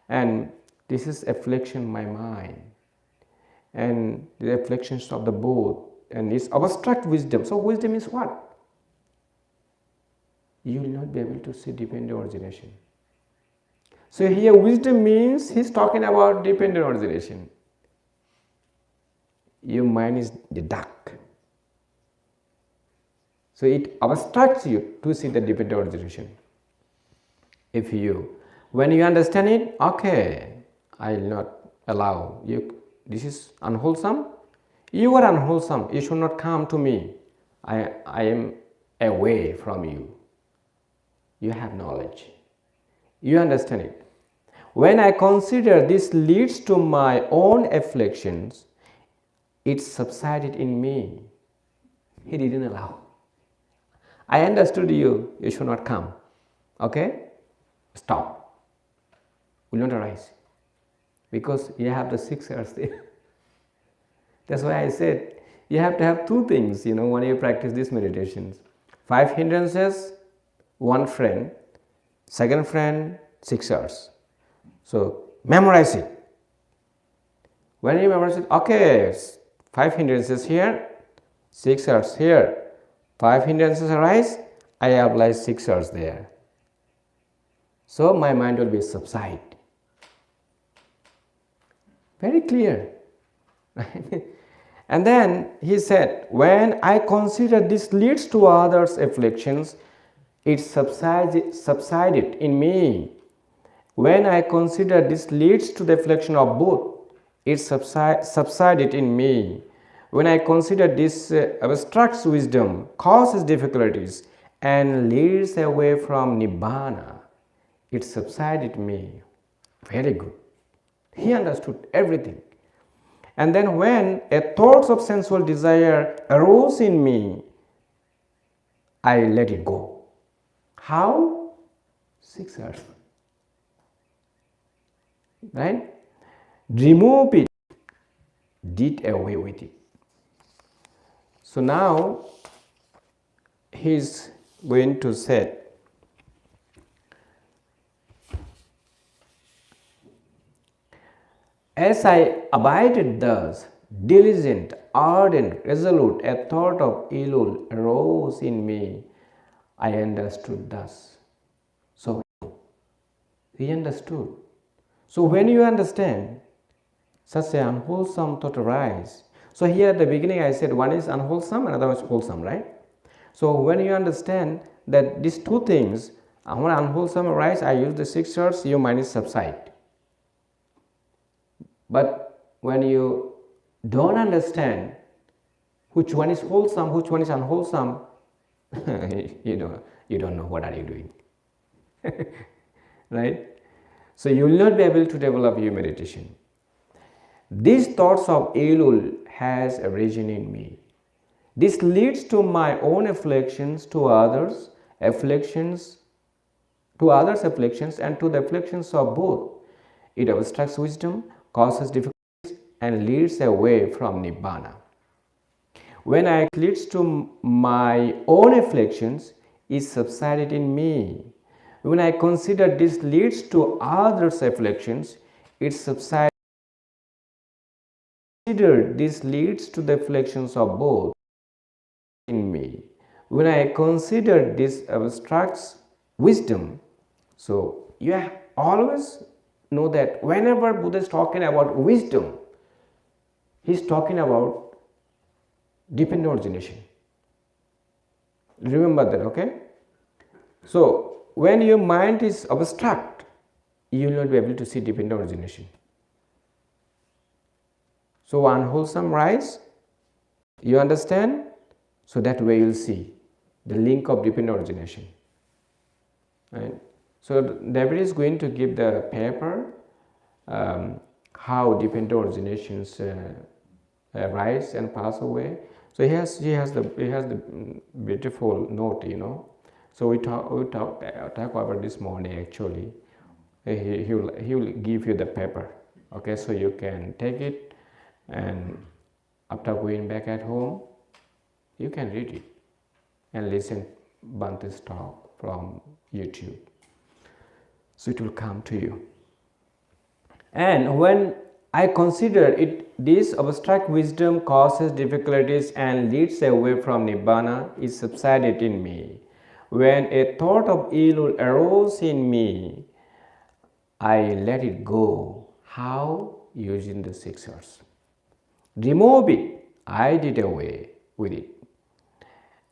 and this is affliction my mind, and the afflictions of the both, and it's obstruct wisdom. So wisdom is what? You will not be able to see dependent origination. So here wisdom means he's talking about dependent origination. Your mind is the dark. So it obstructs you to see the dependent origination. When you understand it, okay, I will not allow you. This is unwholesome. You are unwholesome. You should not come to me. I am away from you. You have knowledge. You understand it. When I consider this leads to my own afflictions, it subsided in me. He didn't allow. I understood you should not come. Okay? stop, will not arise, because you have the 6 R's there. That's why I said you have to have 2 things, when you practice these meditations. 5 hindrances, 1 friend, second friend, 6 R's. So memorize it. When you memorize it, okay, 5 hindrances here, 6 R's here. 5 hindrances arise, I apply 6 R's there. So my mind will be subside. Very clear. And then he said, when I consider this leads to others' afflictions, it subsided in me. When I consider this leads to the affliction of both, it subsided in me. When I consider this abstracts wisdom, causes difficulties, and leads away from Nibbana, it subsided in me. Very good. He understood everything. And then when a thought of sensual desire arose in me, I let it go. How? 6 R's. Right? Remove it, did away with it. So now he's going to say, as I abided thus, diligent, ardent, resolute, a thought of ill arose in me. I understood thus. So he understood. So when you understand, such an unwholesome thought arises. So here at the beginning I said one is unwholesome, another is wholesome, right? So when you understand that these 2 things, when unwholesome arises, I use the 6 R's, your mind is subside. But when you don't understand which one is wholesome, which one is unwholesome, you don't know what are you doing. Right? So you will not be able to develop your meditation. These thoughts of Elul has arisen in me. This leads to my own afflictions, to others' afflictions, and to the afflictions of both. It obstructs wisdom, causes difficulties, and leads away from Nibbana. When it leads to my own afflictions, it subsided in me. When I consider this leads to others' afflictions, it subsides. Consider this leads to the afflictions of both in me. When I consider this obstructs wisdom, so you always know that whenever Buddha is talking about wisdom, he is talking about dependent origination. Remember that, okay? So when your mind is abstract, you will not be able to see dependent origination. So unwholesome rise, you understand? So that way you will see the link of dependent origination. Right? So David is going to give the paper how dependent originations rise and pass away. So he has the beautiful note, So we talk about this morning actually. He will give you the paper, okay? So you can take it, and after going back at home, you can read it and listen Bhante's talk from YouTube. So it will come to you. And when I consider it, this abstract wisdom causes difficulties and leads away from Nibbana, it subsided in me. When a thought of ill arose in me, I let it go. How? Using the 6 R's. Remove it, I did away with it.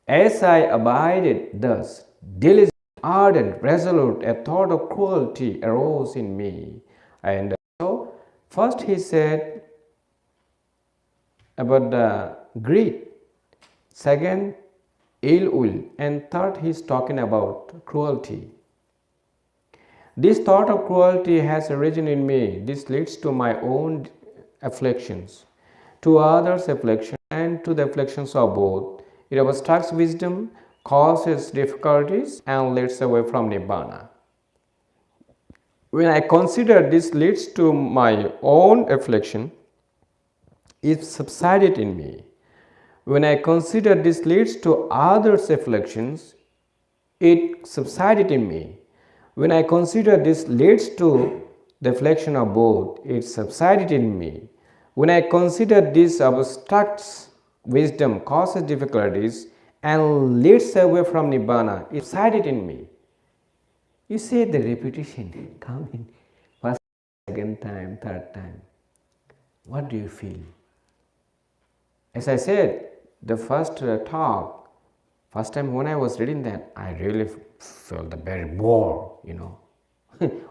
As I abided thus, diligent, ardent, resolute, a thought of cruelty arose in me. And so, first he said about the greed, second, ill will, and third he is talking about cruelty. This thought of cruelty has arisen in me. This leads to my own afflictions, to others' affliction, and to the afflictions of both. It obstructs wisdom, causes difficulties, and leads away from Nibbana. when I consider this leads to my own affliction, it subsided in me. When I consider this leads to others' afflictions, it subsided in me. When I consider this leads to the affliction of both, it subsided in me. When I consider this obstructs wisdom, causes difficulties, and leads away from Nibbana, it subsided in me. You say the repetition come in first, second time, third time. What do you feel? As I said, the first talk, first time when I was reading that, I really felt very bored,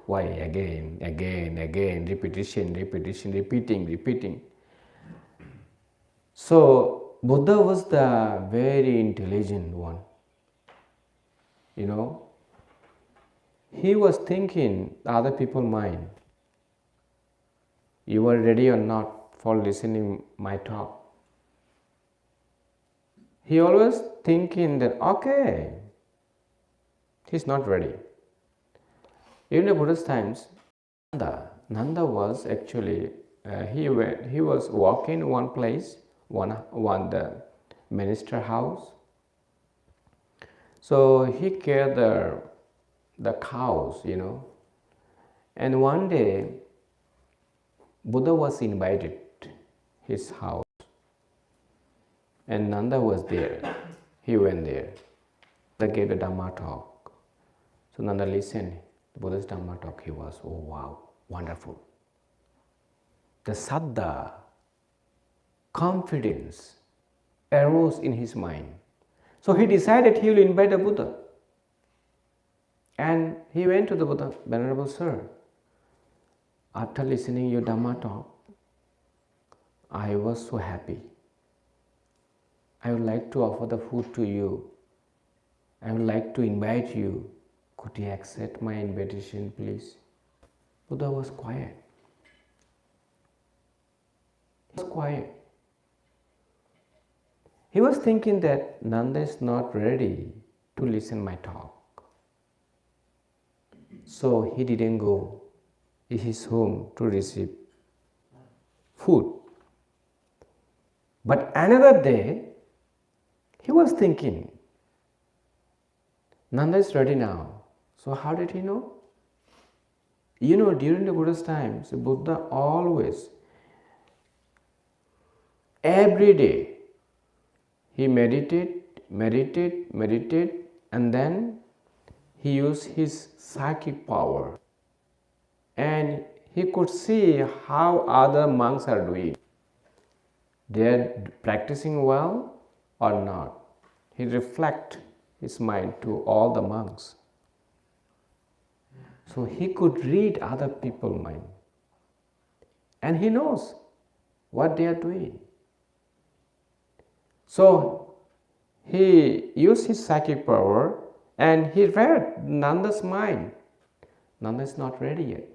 Why again, repetition, repeating. So, Buddha was the very intelligent one, He was thinking the other people's mind. You are ready or not for listening my talk. He always thinking that, okay, he's not ready. Even in Buddha's times, Nanda was actually, he was walking one place, the minister house. So he cared the cows, And one day, Buddha was invited his house. And Nanda was there. He went there. They gave a Dhamma talk. So Nanda listened. The Buddha's Dhamma talk, he was, oh wow, wonderful. The saddha, confidence, arose in his mind. So he decided he will invite the Buddha. And he went to the Buddha, Venerable Sir, after listening your Dhamma talk, I was so happy. I would like to offer the food to you. I would like to invite you. Could you accept my invitation, please? Buddha was quiet. He was quiet. He was thinking that Nanda is not ready to listen my talk. So he didn't go to his home to receive food. But another day, he was thinking, Nanda is ready now. So how did he know? During the Buddha's times, Buddha always, every day, he meditated, and then he used his psychic power. And he could see how other monks are doing. They are practicing well or not. He reflects his mind to all the monks. So he could read other people's mind. And he knows what they are doing. So he used his psychic power and he read Nanda's mind. Nanda is not ready yet.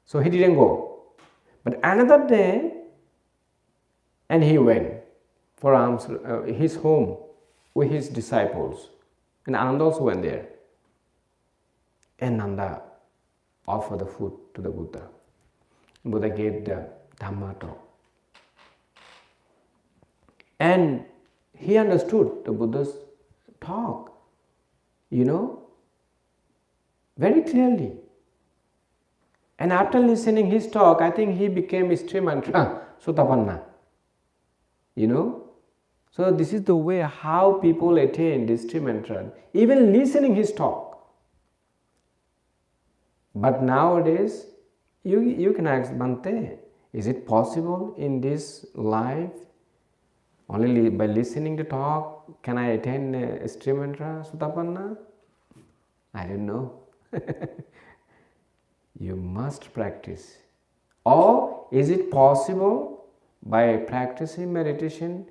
So he didn't go. But another day, and he went for his home with his disciples. And Ananda also went there. And Nanda offered the food to the Buddha. Buddha gave the Dhamma talk. And he understood the Buddha's talk, very clearly. And after listening his talk, I think he became his three mantra, Sutapanna. So this is the way how people attain this three mantra, even listening his talk. But nowadays, you can ask Bhante, is it possible in this life, only by listening to talk, can I attain a three mantra, Sutapanna? I don't know. You must practice. Or is it possible by practicing meditation,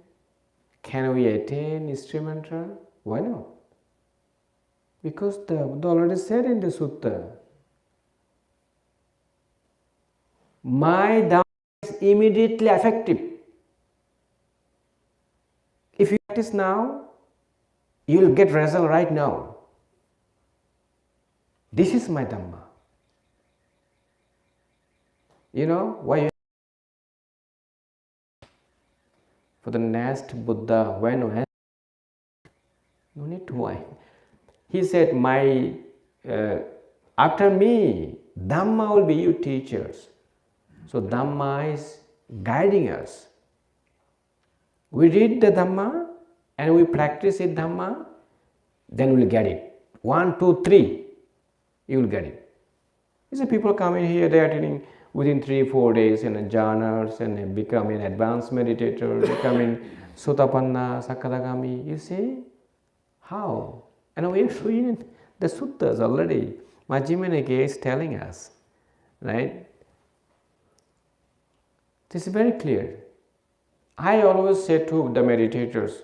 can we attain Istri mantra? Why not? Because the Buddha already said in the sutta, my Dhamma is immediately effective. If you practice now, you will get result right now. This is my Dhamma. You know why? For the next Buddha, when no need to why. He said, after me, Dhamma will be you teachers. So Dhamma is guiding us. We read the Dhamma and we practice it Dhamma, then we'll get it. 1, 2, 3, you will get it. You see, people come in here, they are attending within 3-4 days in jhanas and becoming advanced meditator, becoming Sotapanna, Sakadagami. You see? How? And we are showing the suttas already. Majjhima Nikaya is telling us, right? This is very clear. I always say to the meditators,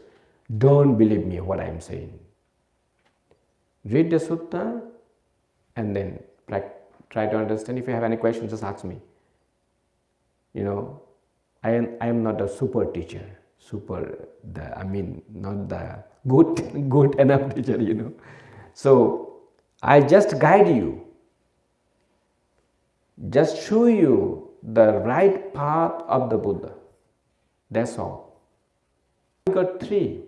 don't believe me what I am saying. Read the sutta and then try to understand. If you have any questions, just ask me. You know, I am not a super teacher. Not the good enough teacher, you know. So I just guide you, just show you the right path of the Buddha. That's all. We got 3.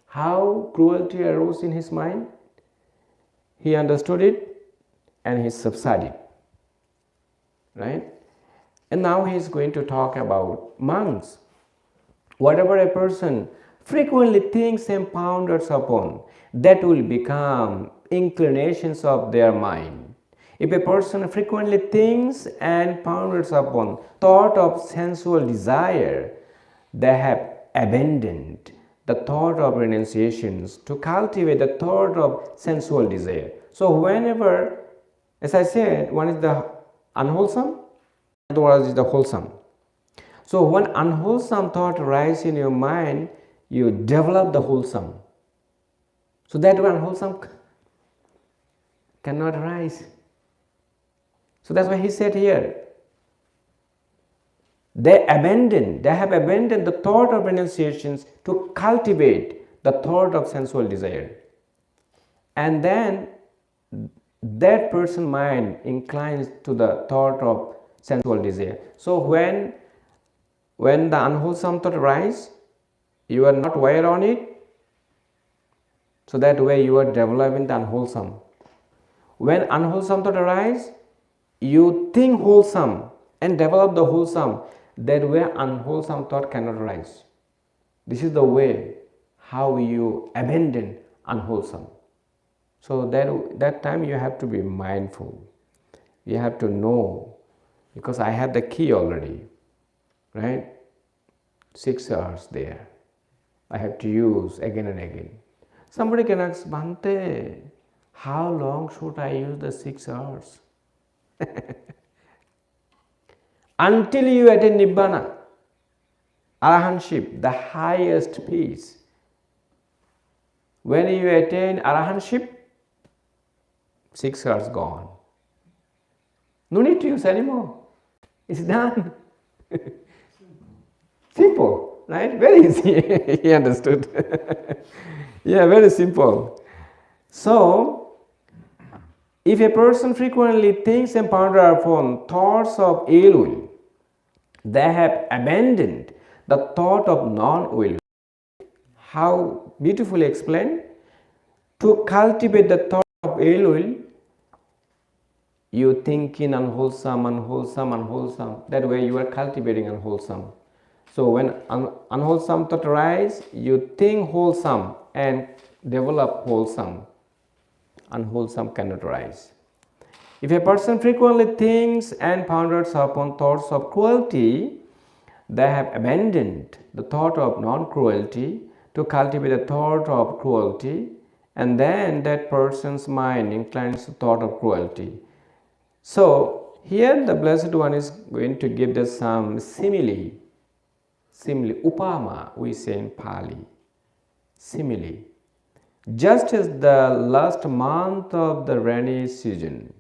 How cruelty arose in his mind, he understood it and he subsided. Right? And now he is going to talk about monks. Whatever a person frequently thinks and ponders upon, that will become inclinations of their mind. If a person frequently thinks and ponders upon thought of sensual desire, they have abandoned the thought of renunciations to cultivate the thought of sensual desire. So whenever, as I said, one is the unwholesome, the other is the wholesome. So when unwholesome thought arises in your mind, you develop the wholesome. So that way unwholesome cannot arise. So that's why he said here, they have abandoned the thought of renunciations to cultivate the thought of sensual desire. And then that person's mind inclines to the thought of sensual desire. So when the unwholesome thought arises, you are not aware on it, so that way you are developing the unwholesome. When unwholesome thought arises, you think wholesome and develop the wholesome. That way unwholesome thought cannot arise. This is the way how you abandon unwholesome. So that time you have to be mindful. You have to know, because I have the key already, right? 6 hours there. I have to use again and again. Somebody can ask, Bhante, how long should I use the 6 hours? Until you attain Nibbana, Arahantship, the highest peace. When you attain Arahantship, 6 hours gone. No need to use anymore. It's done. Simple, right? Very easy. He understood. Yeah, very simple. So, if a person frequently thinks and ponders upon thoughts of ill will, they have abandoned the thought of non-will. How beautifully explained. To cultivate the thought of ill will, you think in unwholesome. That way you are cultivating unwholesome. So when unwholesome thought arises, you think wholesome and develop wholesome. Unwholesome cannot arise. If a person frequently thinks and ponders upon thoughts of cruelty, they have abandoned the thought of non-cruelty to cultivate the thought of cruelty, and then that person's mind inclines to thought of cruelty. So here the Blessed One is going to give us some simile, upama we say in Pali, simile. Just as the last month of the rainy season,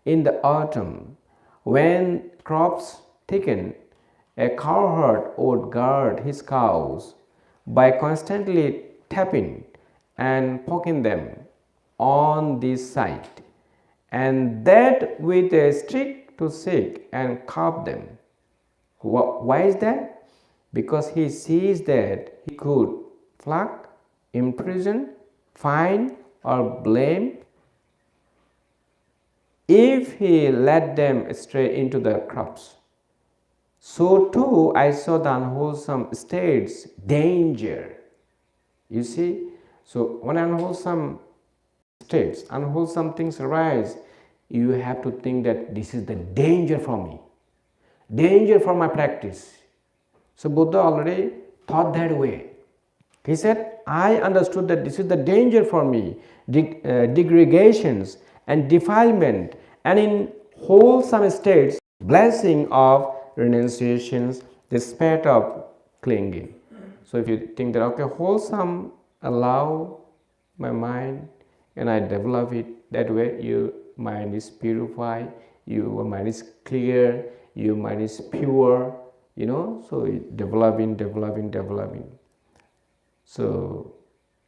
in the autumn, when crops thicken, a cowherd would guard his cows by constantly tapping and poking them on this side and that with a stick to seek and carve them. Why is that? Because he sees that he could flog, imprison, fine, or blame if he led them stray into the crops. So too I saw the unwholesome states danger. You see, so when unwholesome states, unwholesome things arise, you have to think that this is the danger for me, danger for my practice. So Buddha already thought that way. He said, I understood that this is the danger for me, degradations and defilement, and in wholesome states, blessing of renunciations, despite of clinging. So if you think that, okay, wholesome, allow my mind and I develop it, that way your mind is purified, your mind is clear, your mind is pure, so developing. So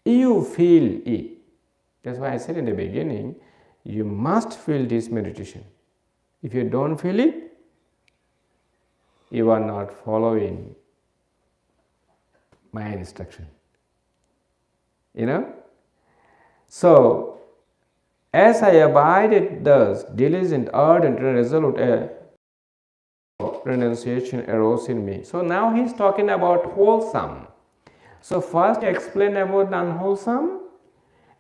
you feel it. That's why I said in the beginning, you must feel this meditation. If you don't feel it, you are not following my instruction. So, as I abided thus, diligent, ardent, and resolute, a renunciation arose in me. So now he is talking about wholesome. So first he explained about the unwholesome,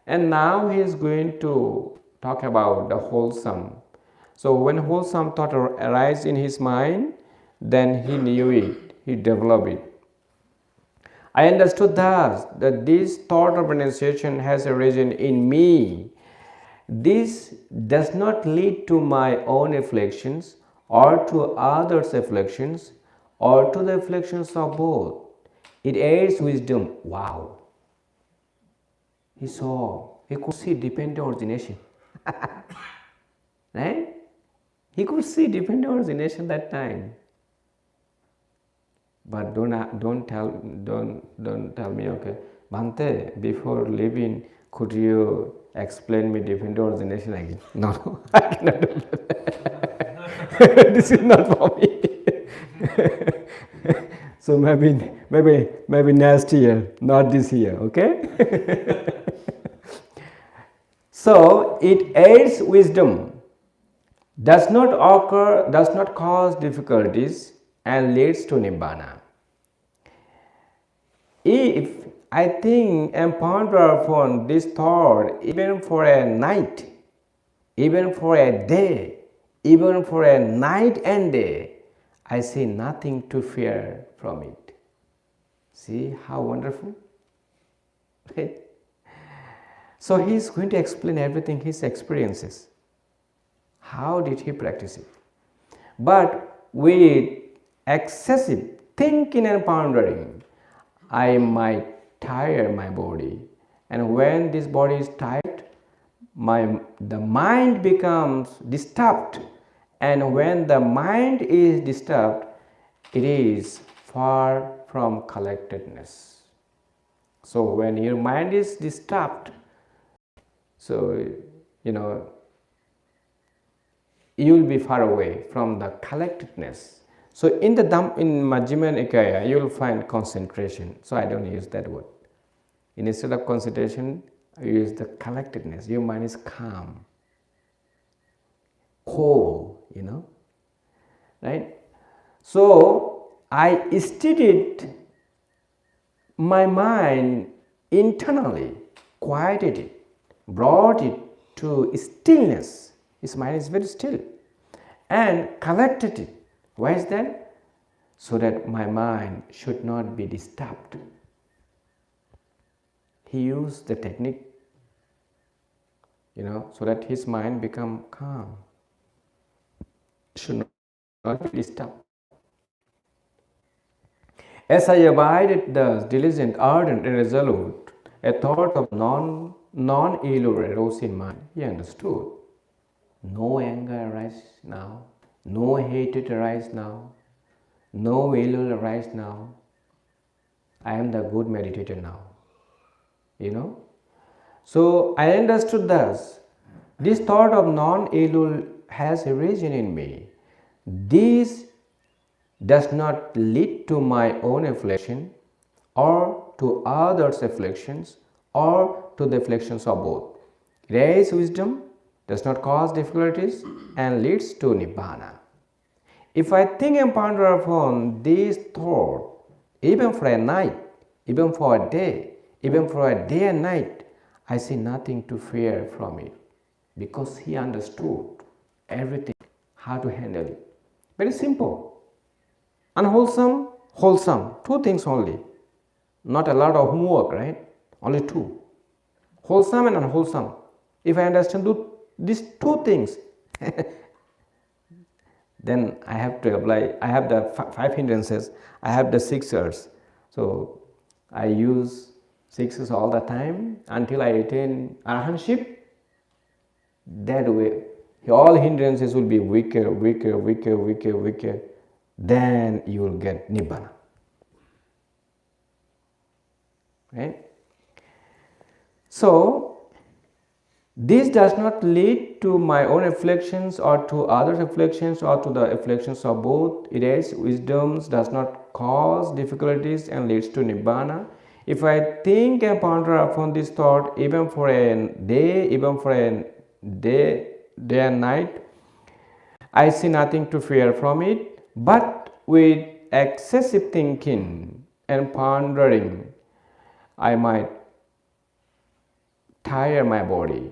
and now he is going to talk about the wholesome. So when wholesome thought arise in his mind, then he knew it, he developed it. I understood thus that this thought of renunciation has arisen in me. This does not lead to my own afflictions or to others' afflictions or to the afflictions of both. It aids wisdom. Wow. He could see dependent origination. Right? He could see dependent origination that time. But don't tell me, okay, Bhante, before leaving, could you explain me dependent origination again? No, I cannot do that. This is not for me. So maybe next year, not this year, okay? So it aids wisdom, does not cause difficulties, and leads to Nibbana. If I think and ponder upon this thought, even for a night, even for a day, even for a night and day, I see nothing to fear from it. See how wonderful? Right? So he is going to explain everything, his experiences. How did he practice it? But with excessive thinking and pondering, I might tire my body. And when this body is tired, the mind becomes disturbed. And when the mind is disturbed, it is far from collectedness. So when your mind is disturbed, so you will be far away from the collectedness. So in Majjhima Nikaya, you will find concentration. So I don't use that word. Instead of concentration, I use the collectedness. Your mind is calm, cool, right? So I steadied my mind internally, quieted it, brought it to stillness. His mind is very still, and collected it. Why is that? So that my mind should not be disturbed. He used the technique, so that his mind become calm. Should not be disturbed. As I abided thus, diligent, ardent, and resolute, a thought of non-ill arose in mind. He understood. No anger arises now. No hatred arises now. No ill arises now. I am the good meditator now. So I understood thus This thought of non-elul has arisen in me. This does not lead to my own affliction or to others' afflictions or to the afflictions of both. Raise wisdom, does not cause difficulties and leads to Nibbana. If I think and ponder upon this thought, even for a night, even for a day, even for a day and night, I see nothing to fear from it, because he understood everything, how to handle it. Very simple. Unwholesome, wholesome, two things only. Not a lot of homework, right? Only two. Wholesome and unwholesome. If I understand these two things, then I have to apply. I have the five hindrances, I have the sixers. So I use sixes all the time until I attain arahantship. That way, all hindrances will be weaker. Then you will get Nibbana. Right? So, this does not lead to my own afflictions or to others' afflictions or to the afflictions of both. It is wisdom does not cause difficulties and leads to Nibbana. If I think and ponder upon this thought, even for a day, even for a day and night, I see nothing to fear from it. But with excessive thinking and pondering, I might tire my body.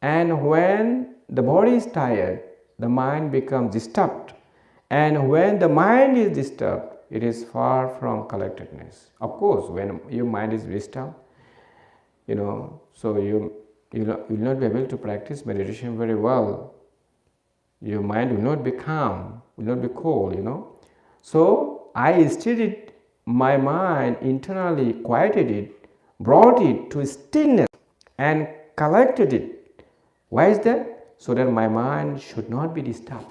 And when the body is tired, the mind becomes disturbed. And when the mind is disturbed, it is far from collectedness. Of course, when your mind is disturbed, so you will not be able to practice meditation very well. Your mind will not be calm, will not be cold, So I steadied my mind internally, quieted it, brought it to stillness and collected it. Why is that? So that my mind should not be disturbed.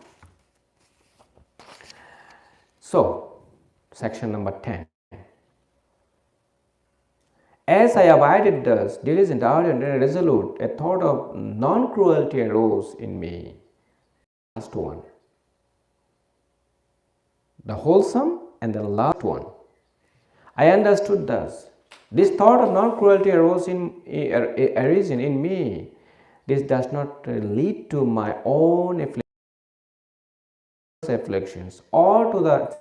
So, section number 10. As I abided thus, diligent, ardent, and resolute, a thought of non-cruelty arose in me. Last one. The wholesome and the last one. I understood thus. This thought of non-cruelty arisen in me. This does not lead to my own afflictions or to the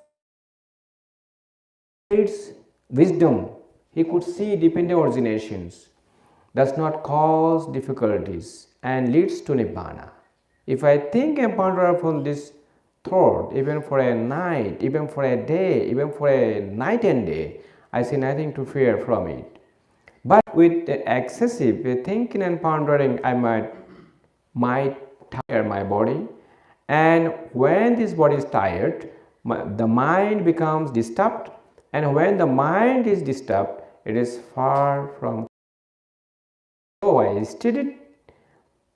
its wisdom. He could see dependent originations, does not cause difficulties and leads to Nibbana. If I think and ponder upon this thought, even for a night, even for a day, even for a night and day, I see nothing to fear from it. But with excessive thinking and pondering, I might tire my body. And when this body is tired, the mind becomes disturbed. And when the mind is disturbed, it is far from. So I steadied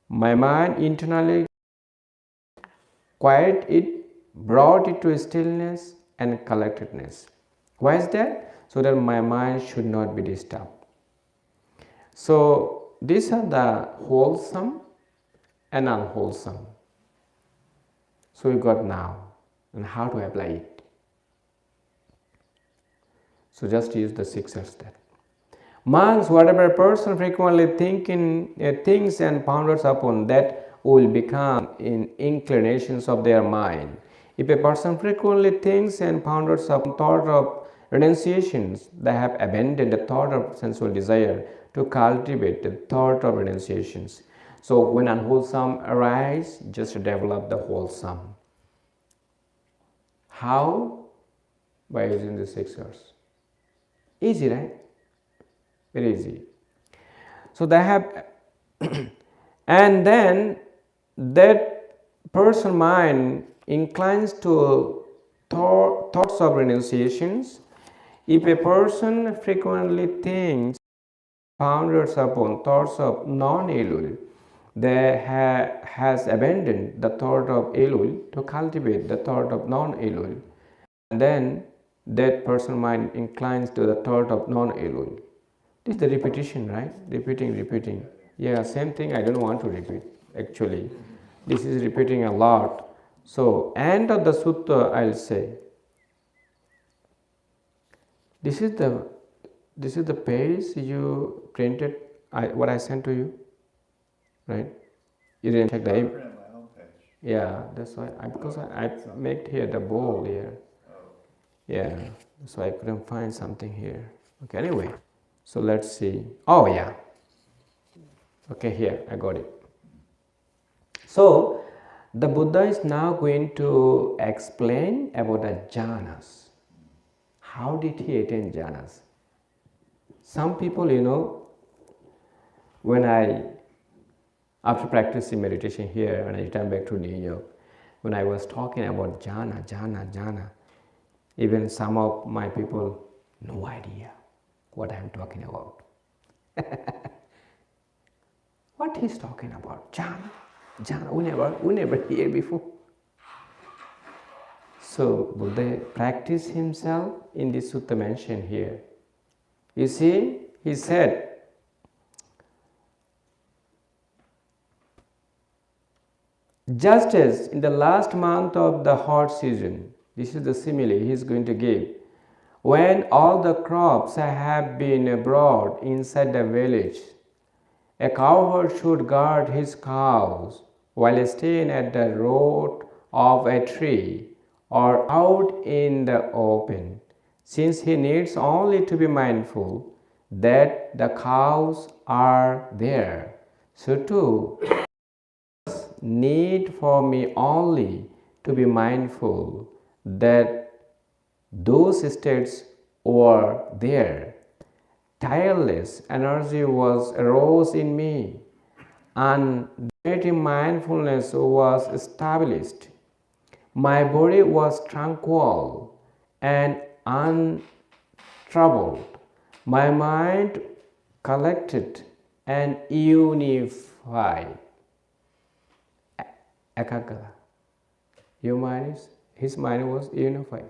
my mind internally, quiet it, brought it to stillness and collectedness. Why is that? So that my mind should not be disturbed. So these are the wholesome and unwholesome. So we got now, and how to apply it. So just use the sixers there. Monks, whatever a person frequently thinks and ponders upon, that will become in inclinations of their mind. If a person frequently thinks and ponders upon thought of renunciations, they have abandoned the thought of sensual desire to cultivate the thought of renunciations. So when unwholesome arise, just develop the wholesome. How? By using the sixers. Easy, right? Very easy. So they have and then that person mind inclines to thoughts of renunciations. If a person frequently thinks, ponders upon thoughts of non-elul, they has abandoned the thought of elul to cultivate the thought of non-elul. And then that person mind inclines to the thought of non-elul. This is the repetition, right? Repeating. Yeah, same thing I don't want to repeat. actually. This is repeating a lot. So, end of the sutta, I'll say. This is the page you printed. What I sent to you, right? You didn't check the I image. printed my own page. Yeah, that's why. Because I made here the bowl here. Oh. Yeah, so I couldn't find something here. Okay, anyway, so let's see. Oh yeah. Okay, here I got it. So the Buddha is now going to explain about the jhanas. How did he attain jhanas? Some people, when after practicing meditation here, when I returned back to New York, when I was talking about jhana, even some of my people, no idea what I am talking about. What he's talking about? Jhana, we never hear before. So Buddha practiced himself in this sutta mentioned here. You see, he said, just as in the last month of the hot season, this is the simile he is going to give, when all the crops have been brought inside the village, a cowherd should guard his cows while staying at the root of a tree or out in the open, since he needs only to be mindful that the cows are there. So too, need for me only to be mindful that those states were there. Tireless energy arose in me, and deity mindfulness was established. My body was tranquil and untroubled. My mind collected and unified. Ekagara. His mind was unified.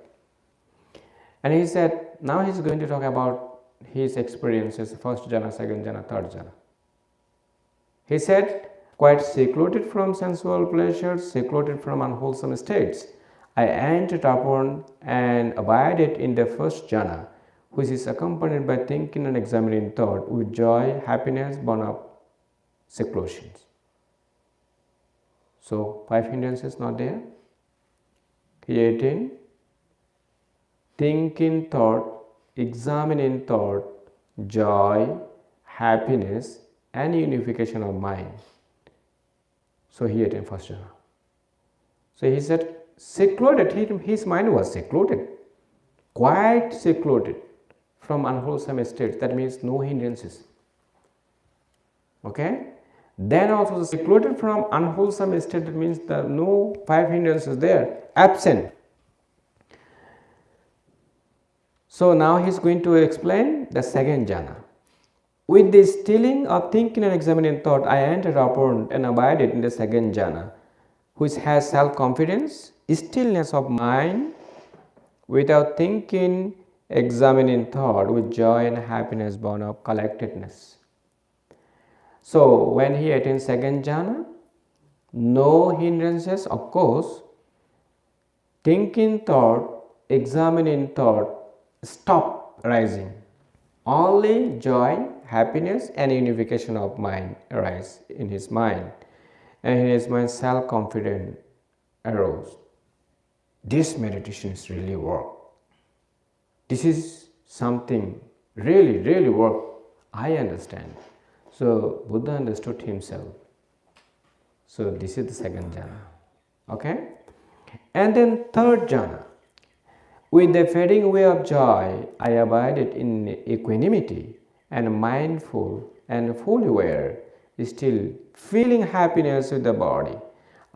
And he said, now he's going to talk about his experiences, first jhana, second jhana, third jhana. He said, quite secluded from sensual pleasures, secluded from unwholesome states, I entered upon and abided in the first jhana, which is accompanied by thinking and examining thought with joy, happiness, born of seclusions. So, 5 hindrances not there. He attained thinking thought, examining thought, joy, happiness, and unification of mind. So he attained first jhana. So he said, secluded, his mind was secluded, quite secluded from unwholesome states. That means no hindrances. Okay? Then also secluded from unwholesome state, that means the no 5 hindrances there, absent. So now he is going to explain the second jhana. With the stilling of thinking and examining thought, I entered upon and abided in the second jhana, which has self-confidence, stillness of mind, without thinking, examining thought, with joy and happiness born of collectedness. So when he attains second jhana, no hindrances, of course, thinking thought, examining thought, stop rising. Only joy, happiness and unification of mind arise in his mind, and in his mind self-confidence arose. This meditation is really work. This is something really work. I understand. So Buddha understood himself. So this is the second jhana. Okay? And then third jhana. With the fading away of joy, I abided in equanimity and mindful and fully aware, still feeling happiness with the body.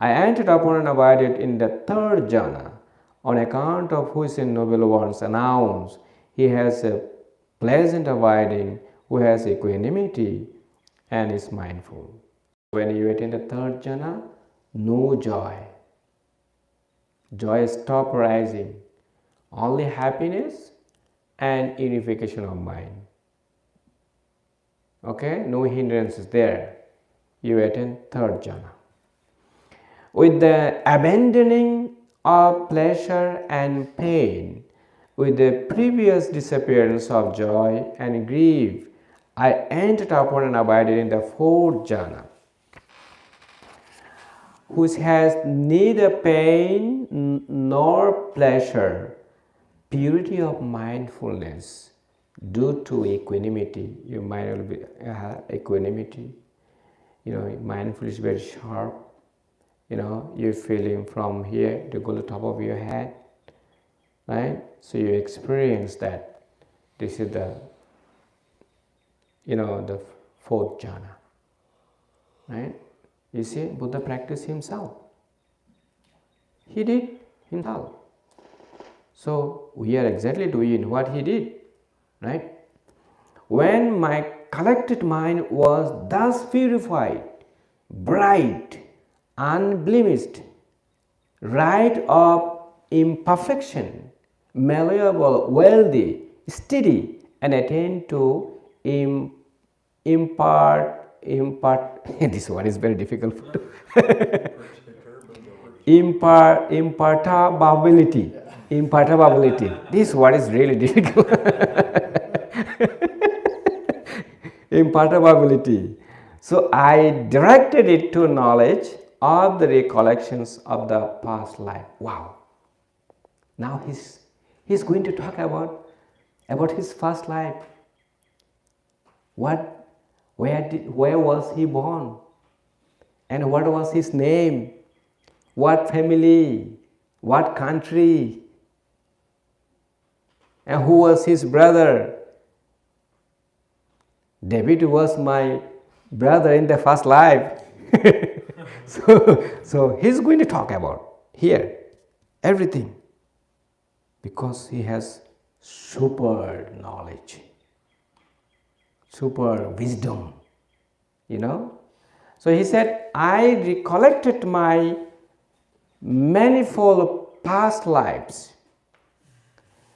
I entered upon and abided in the third jhana, on account of which in noble ones announce he has a pleasant abiding, who has equanimity and is mindful. When you attain the third jhana, no joy. Joy stops rising. Only happiness and unification of mind. Okay, no hindrances there. You attain third jhana. with the abandoning of pleasure and pain, with the previous disappearance of joy and grief, I entered upon and abided in the fourth jhana, which has neither pain nor pleasure, purity of mindfulness, due to equanimity. Your mind will be equanimity. Mindfulness is very sharp. You're feeling from here to go to the top of your head, right? So you experience that. This is the fourth jhana, right? You see, Buddha practiced himself. He did himself. So we are exactly doing what he did, right? When my collected mind was thus purified, bright, unblemished, right of imperfection, malleable, wealthy, steady, and attained to this one is very difficult. Impartability. This word is really difficult. Impartability. So I directed it to knowledge of the recollections of the past life. Wow. Now he's going to talk about his past life. Where was he born? And what was his name? What family? What country? And who was his brother? David was my brother in the first life. So he's going to talk about here everything, because he has super knowledge, super wisdom, So he said, I recollected my manifold past lives.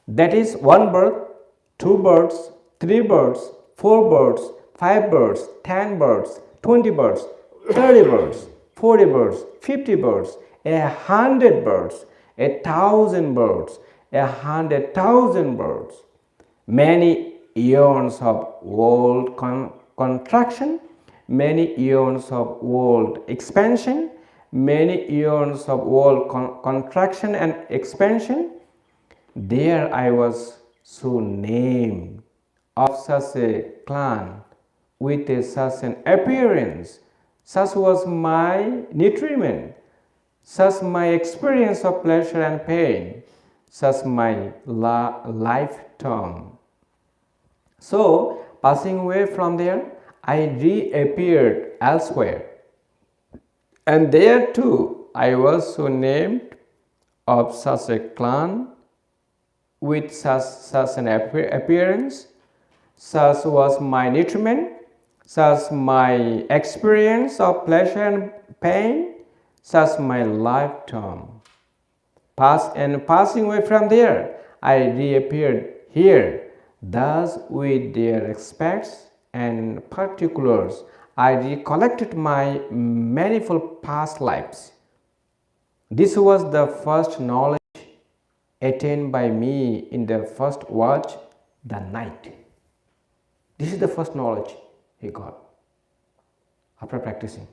That is 1 birth, 2 births, 3 births, 4 births, 5 births, 10 births, 20 births, 30 births, 40 births, 50 births, 100 births, 1,000 births, 100,000 births, many eons of world contraction, many eons of world expansion, many eons of world contraction and expansion. There I was so named of such a clan with such an appearance. Such was my nutriment, such my experience of pleasure and pain, such my life term. So, passing away from there, I reappeared elsewhere. And there too, I was so named of such a clan with such an appearance, such was my nutriment, such my experience of pleasure and pain, such my life term. Passing away from there, I reappeared here. Thus, with their aspects and particulars, I recollected my manifold past lives. This was the first knowledge attained by me in the first watch, the night. This is the first knowledge he got after practicing.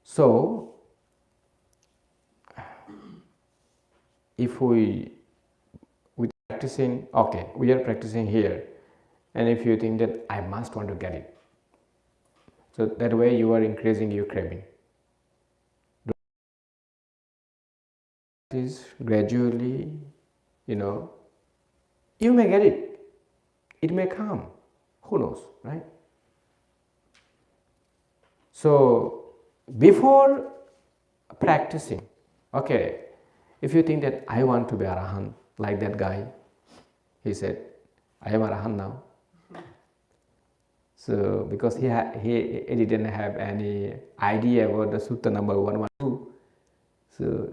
So, if we practicing, okay, we are practicing here, and if you think that I must want to get it, so that way you are increasing your craving. Is gradually, you may get it, it may come, who knows, right? So before practicing, okay, if you think that I want to be Arahant, like that guy, he said, I am Arahant now. So because he didn't have any idea about the Sutta number 112, so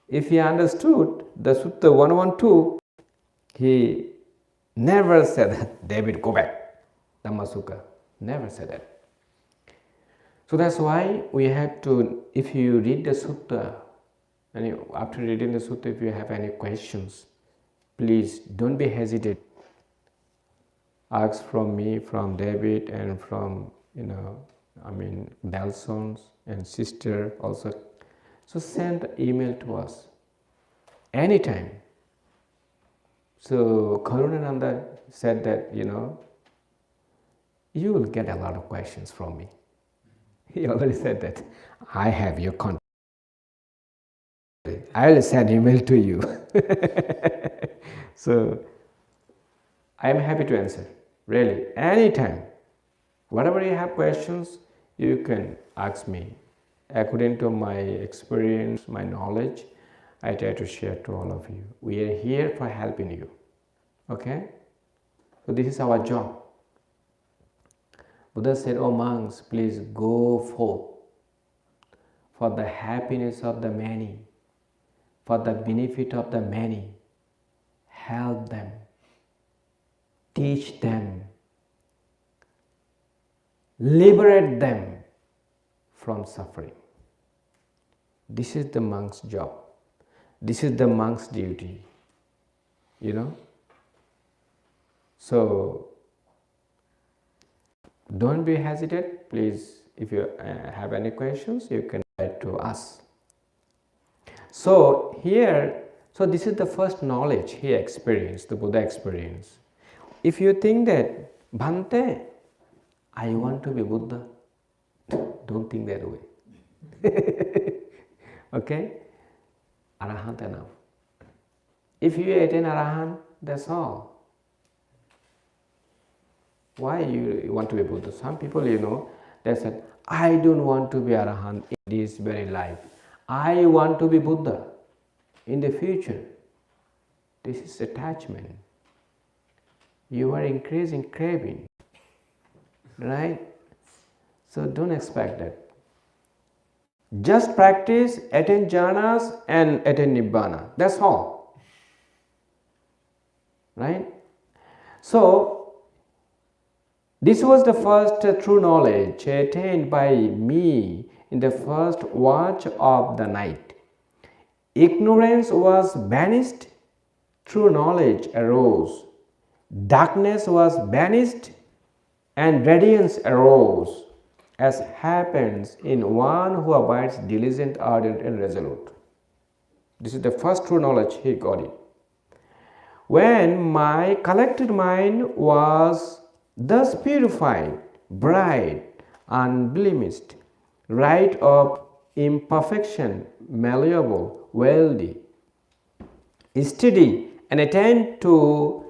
if he understood the Sutta 112, he never said that, David, go back, Dhamma Sukha, never said that. So that's why we have to, if you read the sutta, and after reading the sutta, if you have any questions, please don't be hesitant. Ask from me, from David, and from, Belsons and sister also. So send email to us anytime. So Karunananda said that, you will get a lot of questions from me. He already said that. I have your contact. I will send email to you. So I am happy to answer, really, anytime. Whatever you have questions, you can ask me. According to my experience, my knowledge, I try to share to all of you. We are here for helping you. Okay? So this is our job. Buddha said, "Oh monks, please go forth for the happiness of the many, for the benefit of the many. Help them, teach them, liberate them from suffering." This is the monk's job. This is the monk's duty. So don't be hesitant. Please, if you have any questions, you can write to us. So this is the first knowledge he experienced, the Buddha experienced. If you think that, Bhante, I want to be Buddha, don't think that way. Okay? Arahant enough. If you attain Arahant, that's all. Why you want to be Buddha? Some people, they said, I don't want to be Arahant in this very life. I want to be Buddha in the future. This is attachment. You are increasing craving. Right? So don't expect that. Just practice, attain jhanas and attain nibbana. That's all. Right? So, this was the first true knowledge attained by me in the first watch of the night. Ignorance was banished, true knowledge arose. Darkness was banished, and radiance arose, as happens in one who abides diligent, ardent, and resolute. This is the first true knowledge he got it. When my collected mind was thus purified, bright, unblemished, right of imperfection, malleable, wealthy, steady, and attained to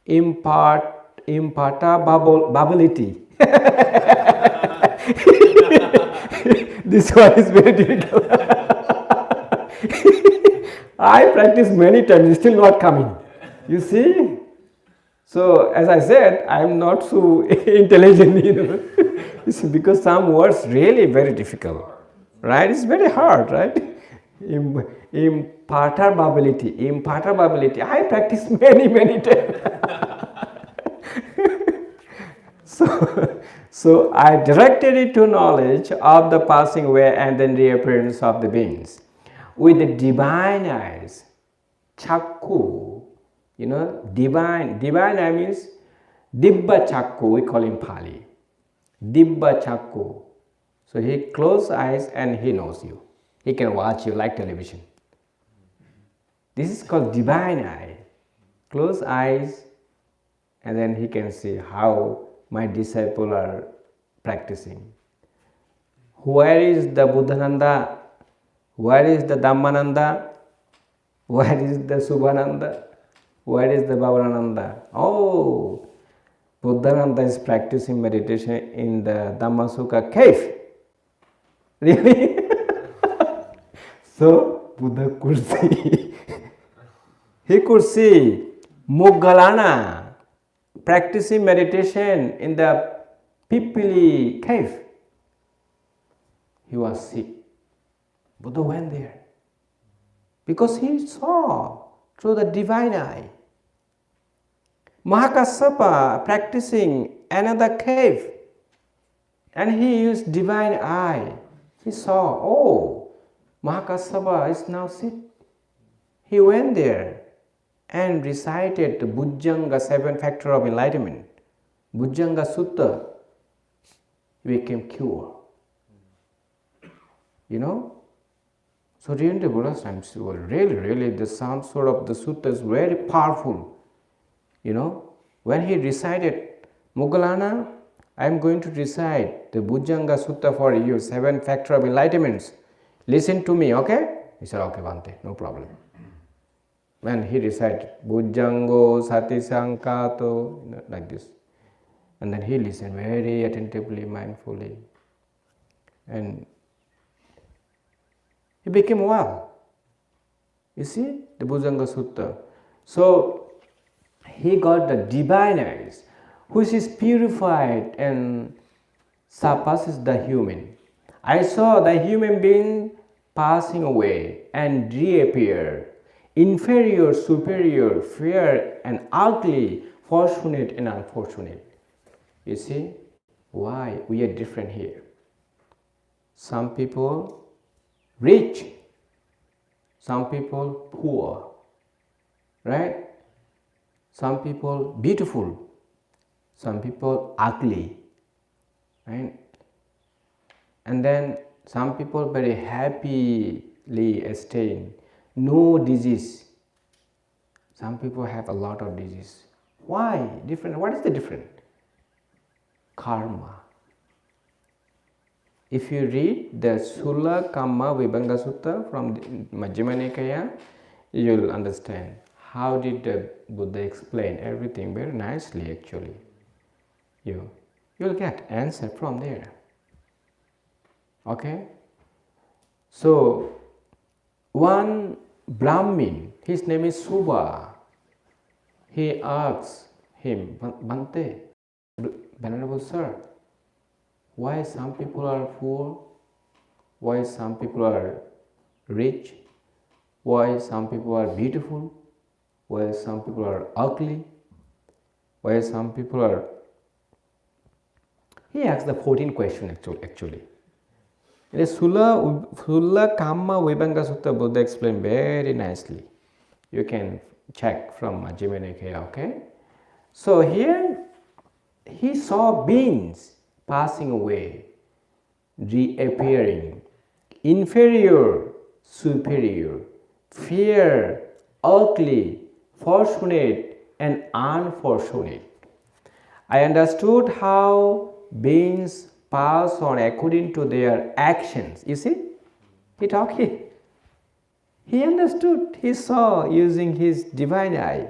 impartability. This one is very difficult. I practice many times, it's still not coming. You see? So, as I said, I am not so intelligent, It's because some words really very difficult, right? It's very hard, right? Impartability. I practice many times. So I directed it to knowledge of the passing away and then reappearance of the beings. With the divine eyes, chakku, divine eye means Dibba Chakku, we call him Pali. Dibba Chakku. So he closes eyes and he knows you. He can watch you like television. This is called divine eye. Close eyes and then he can see how my disciples are practicing. Where is the Buddhananda? Where is the Dhammananda? Where is the Subhananda? Where is the Bhavananda? Oh, Buddhananda is practicing meditation in the Dhamma Sukha cave. Really? So, Buddha could see. He could see Moggallana practicing meditation in the Pipili cave. He was sick. Buddha went there because he saw through the divine eye. Mahakassapa practicing another cave, And he used divine eye. He saw, oh, Mahakassapa is now sick. He went there and recited the Bujjanga 7 factor of enlightenment. Bujjanga Sutta. He became cured. You know? So during the Buddha's time, really, the sound sort of the sutta is very powerful. You know? When he recited, Moggallana, I am going to recite the Bujjanga Sutta for you, 7 factor of enlightenments. Listen to me, okay? He said, okay, Bhante, no problem. When he recited Bujjango Sati Sankato, like this. And then he listened very attentively, mindfully. And he became well. You see, the Bujjanga Sutta. So, he got the divine eyes, which is purified and surpasses the human. I saw the human being passing away and reappear, inferior, superior, fair and ugly, fortunate and unfortunate. You see, why we are different here? Some people rich, some people poor, right? Some people beautiful, some people ugly, right? And then some people very happily staying, no disease. Some people have a lot of disease. Why? Different. What is the difference? Karma. If you read the Sula Kamma Vibhanga Sutta from Majjhima Nikaya, you will understand how did the Buddha explain everything very nicely actually. You'll get answer from there. Okay? So, one Brahmin, his name is Subha, he asks him, Bhante, Venerable Sir, why some people are poor? Why some people are rich? Why some people are beautiful? Why some people are ugly? Why some people are... He asked the 14th question actually. In the Sula Kamma Vibhanga Sutta, Buddha explained very nicely. You can check from Majjhima Nikaya, okay? So here, he saw beings passing away, reappearing, inferior, superior, fair, ugly, fortunate and unfortunate. I understood how beings pass on according to their actions. You see, he talked. He understood, he saw using his divine eye,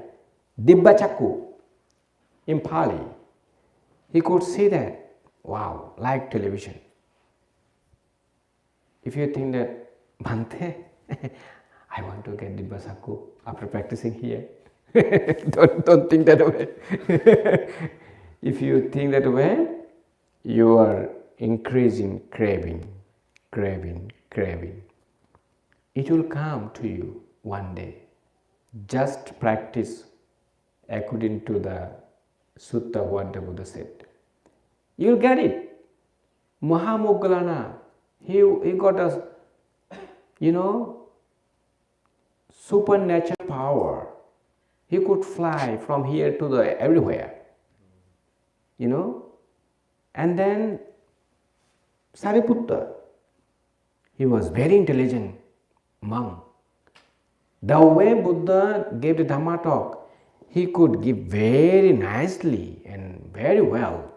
Dibba Chakku, in Pali. He could see that. Wow, like television. If you think that, Bhante, I want to get Dibba Chakku after practicing here, don't think that way. If you think that way, you are increasing craving. It will come to you one day. Just practice according to the sutta what the Buddha said. You'll get it. Moggallana, he got a, supernatural power. He could fly from here to the everywhere. And then Sariputta, he was very intelligent monk. The way Buddha gave the Dhamma talk, he could give very nicely and very well.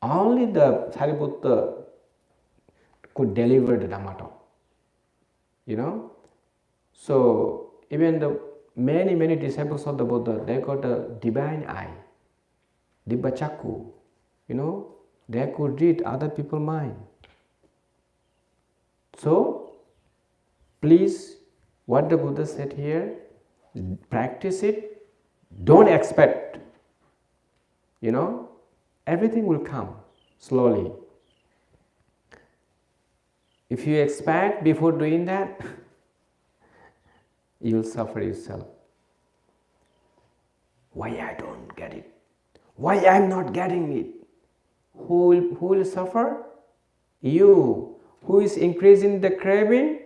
Only the Sariputta could deliver the Dhamma talk. So even the many disciples of the Buddha, they got a divine eye, Dibba Chakku. They could read other people's mind. So, please, what the Buddha said here, practice it, don't expect, everything will come slowly. If you expect before doing that, you will suffer yourself. Why I don't get it? Why I am not getting it? Who will suffer? You. Who is increasing the craving?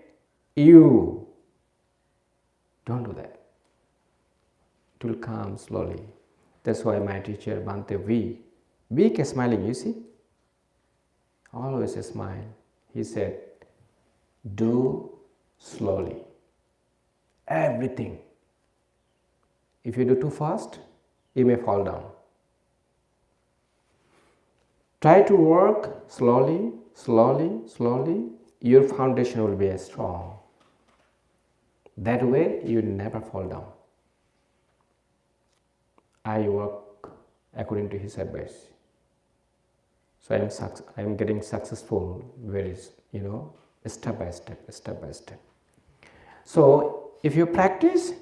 You. Don't do that. It will come slowly. That's why my teacher Bhante V kept smiling, you see? Always a smile. He said, do slowly. Everything. If you do too fast, you may fall down. Try to work slowly, slowly, slowly. Your foundation will be strong. That way, you never fall down. I work according to his advice. So I am getting successful very, step by step. So if you practice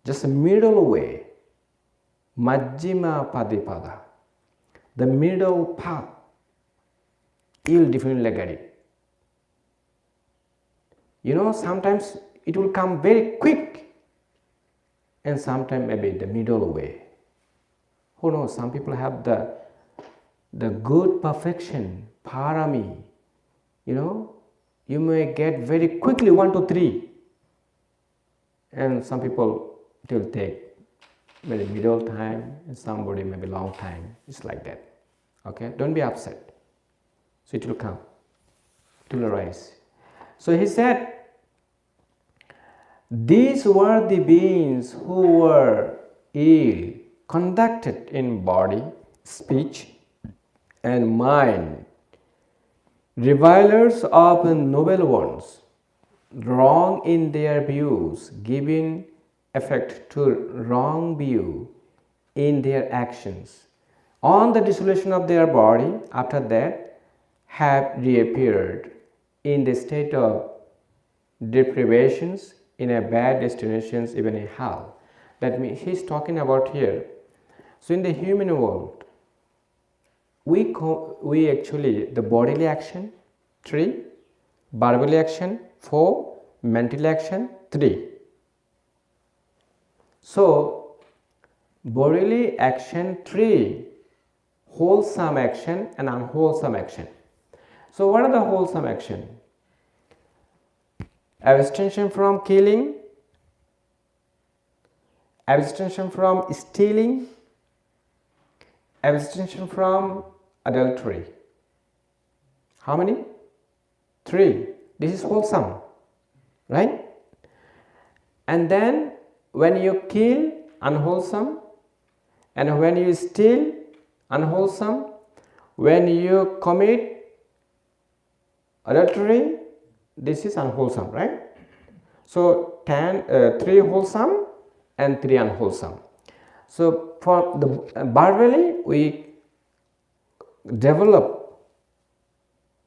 just a middle way, Majjhima Padipada, the middle path, you will definitely get it. Sometimes it will come very quick, and sometimes maybe the middle way. Who knows? Some people have the good perfection, parami. You may get very quickly 1 to 3, and some people it will take very middle time, and somebody maybe long time. It's like that. Okay, don't be upset. So it will come, it will arise. So he said, these were the beings who were ill conducted in body, speech, and mind, revilers of noble ones, wrong in their views, giving effect to wrong view in their actions. On the dissolution of their body, after that, have reappeared in the state of deprivations, in a bad destinations, even in hell. That means he's talking about here. So in the human world, we actually, the bodily action, 3, verbal action, 4, mental action, 3. So, bodily action, 3, wholesome action and unwholesome action. So, what are the wholesome action? Abstention from killing, abstention from stealing, abstention from adultery. How many? 3. This is wholesome, right? And then when you kill, unwholesome, and when you steal, unwholesome, when you commit adultery, this is unwholesome, right? So 3 wholesome and 3 unwholesome. So for the verbally, we develop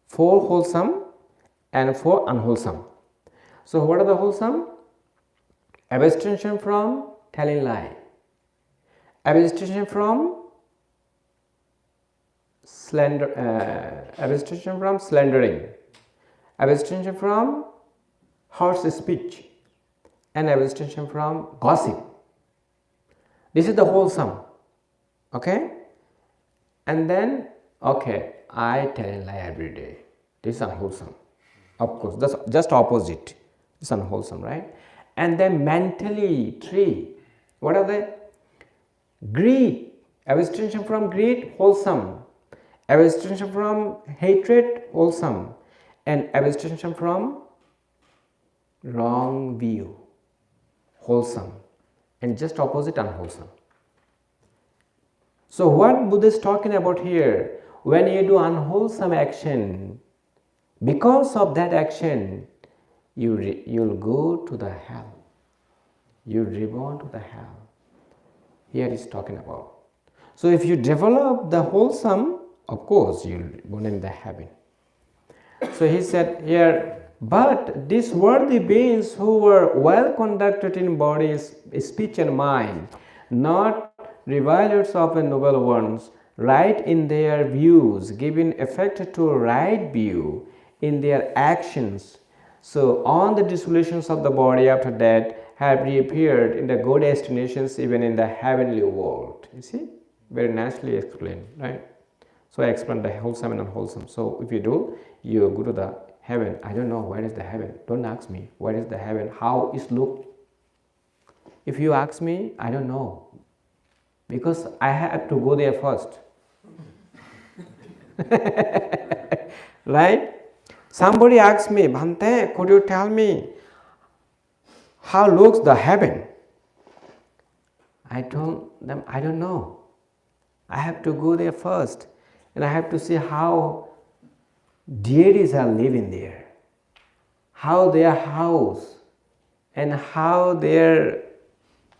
4 wholesome and 4 unwholesome. So what are the wholesome? Abstention from telling lie, abstention from abstention from slandering, abstention from harsh speech, and abstention from gossip. This is the wholesome. Okay? And then, okay, I tell a lie every day. This is unwholesome. Of course, that's just opposite. It's unwholesome, right? And then mentally, 3. What are they? Greed. Abstention from greed, wholesome. Abstention from hatred, wholesome. And abstention from wrong view, wholesome. And just opposite, unwholesome. So what Buddha is talking about here, when you do unwholesome action, because of that action, you'll go to the hell. You'll reborn to the hell. Here he's talking about. So if you develop the wholesome, of course you'll born in the heaven. So he said here, but these worthy beings who were well conducted in body, speech and mind, not revilers of the noble ones, right in their views, giving effect to right view in their actions. So on the dissolutions of the body after death have reappeared in the good destinations, even in the heavenly world. You see, very nicely explained, right? So I explained the wholesome and unwholesome. So if you do, you go to the heaven. I don't know where is the heaven. Don't ask me where is the heaven, how it look. If you ask me, I don't know, because I have to go there first. Right? Somebody asked me, Bhante, could you tell me how looks the heaven? I told them, I don't know. I have to go there first, and I have to see how deities are living there, how their house, and how their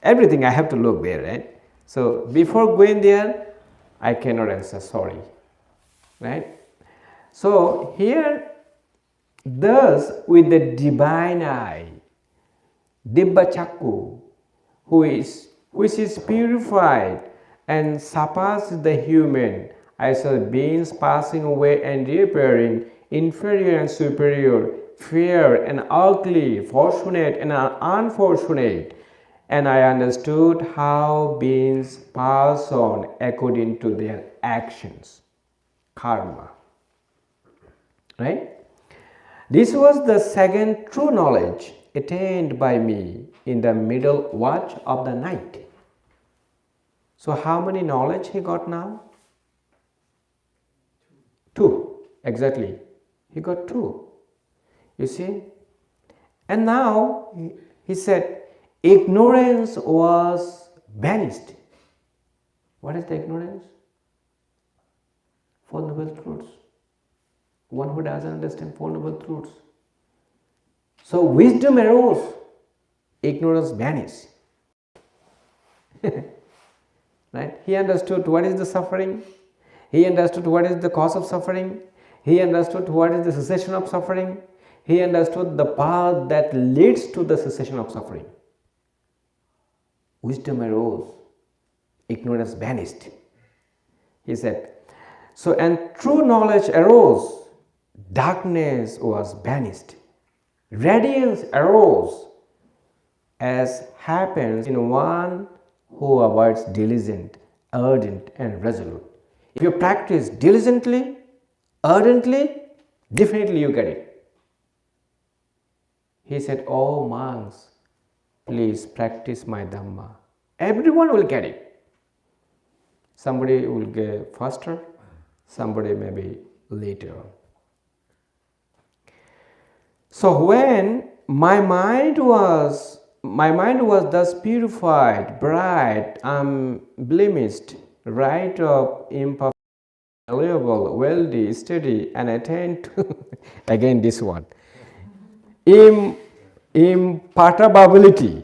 everything. I have to look there, right? So before going there, I cannot answer, sorry, right? So here, thus with the divine eye, Dibba Chakku, which is purified and surpasses the human, I saw beings passing away and reappearing, inferior and superior, fair and ugly, fortunate and unfortunate, and I understood how beings pass on according to their actions, karma. Right? This was the second true knowledge attained by me in the middle watch of the night. So how many knowledge he got now? 2. Exactly. He got 2. You see? And now he said, ignorance was banished. What is the ignorance? Four Noble Truths. One who doesn't understand Four Noble Truths. So wisdom arose, ignorance vanished. Right? He understood what is the suffering. He understood what is the cause of suffering. He understood what is the cessation of suffering. He understood the path that leads to the cessation of suffering. Wisdom arose, ignorance vanished. He said, so and true knowledge arose, darkness was banished. Radiance arose, as happens in one who avoids diligent, ardent and resolute. If you practice diligently, ardently, definitely you get it. He said, oh monks, please practice my Dhamma. Everyone will get it. Somebody will get faster, somebody maybe later on. So when my mind was thus purified, bright, unblemished, right of imperfect, malleable, wealthy, steady, and attained to again this one, imperturbability.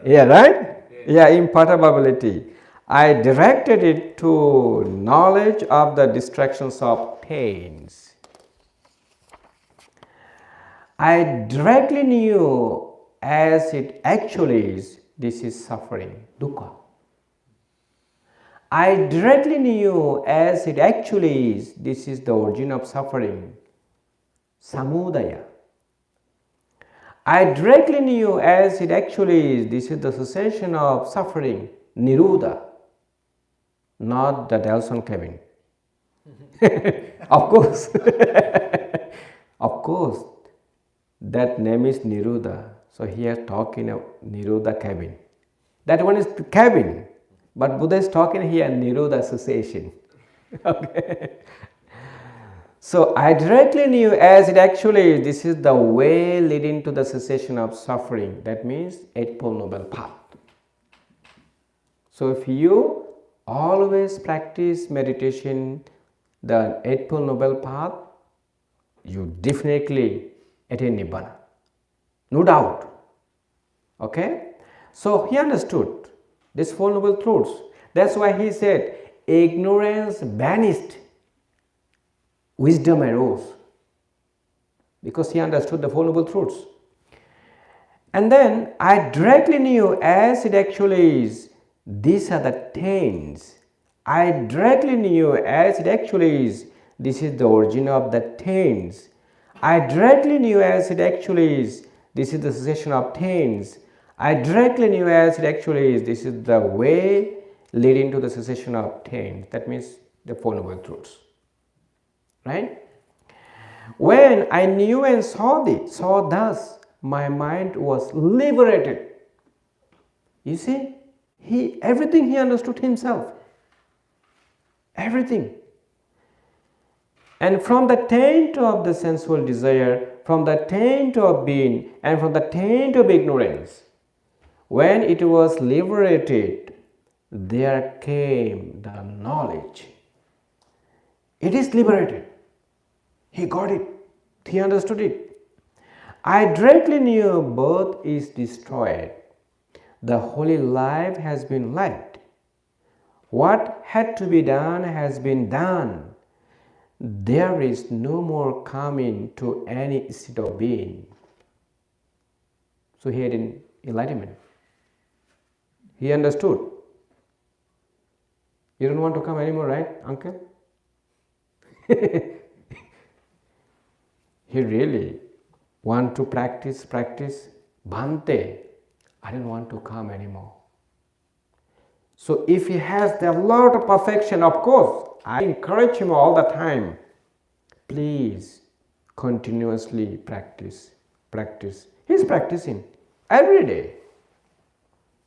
Yeah, right? Yeah, imperturbability. I directed it to knowledge of the distractions of pains. I directly knew as it actually is, this is suffering, dukkha. I directly knew as it actually is, this is the origin of suffering, samudaya. I directly knew as it actually is, this is the cessation of suffering, nirodha, not the Delson cabin. Of course, of course, that name is Nirodha. So he is talking of Nirodha cabin. That one is cabin, but Buddha is talking here Nirodha cessation. Okay. So I directly knew as it actually is, this is the way leading to the cessation of suffering. That means Eightfold Noble Path. So if you always practice meditation, the Eightfold Noble Path, you definitely attain Nibbana. No doubt. Okay? So he understood these Four Noble Truths. That's why he said, ignorance vanished, wisdom arose. Because he understood the Four Noble Truths. And then I directly knew as it actually is, these are the taints. I directly knew as it actually is, this is the origin of the taints. I directly knew as it actually is, this is the cessation of taints. I directly knew as it actually is, this is the way leading to the cessation of taints. That means the Four Noble Truths. Right? When I knew and saw thus, my mind was liberated. You see, everything he understood himself. Everything. And from the taint of the sensual desire, from the taint of being, and from the taint of ignorance, when it was liberated, there came the knowledge. It is liberated. He got it. He understood it. I directly knew birth is destroyed. The holy life has been led. What had to be done has been done. There is no more coming to any state of being. So he had an enlightenment. He understood. You don't want to come anymore, right, uncle? He really want to practice. Bhante, I don't want to come anymore. So if he has the lot of perfection, of course, I encourage him all the time. Please continuously practice. He's practicing every day.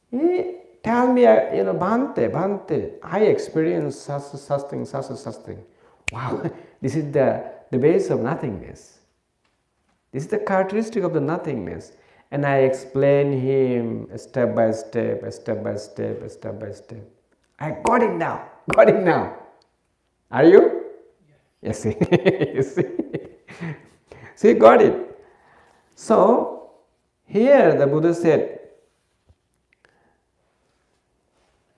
He tell me, Bhante, I experienced such thing. Wow, this is the base of nothingness. This is the characteristic of the nothingness. And I explain him step by step. I got it now. Are you? Yes. You see? So he got it. So here the Buddha said,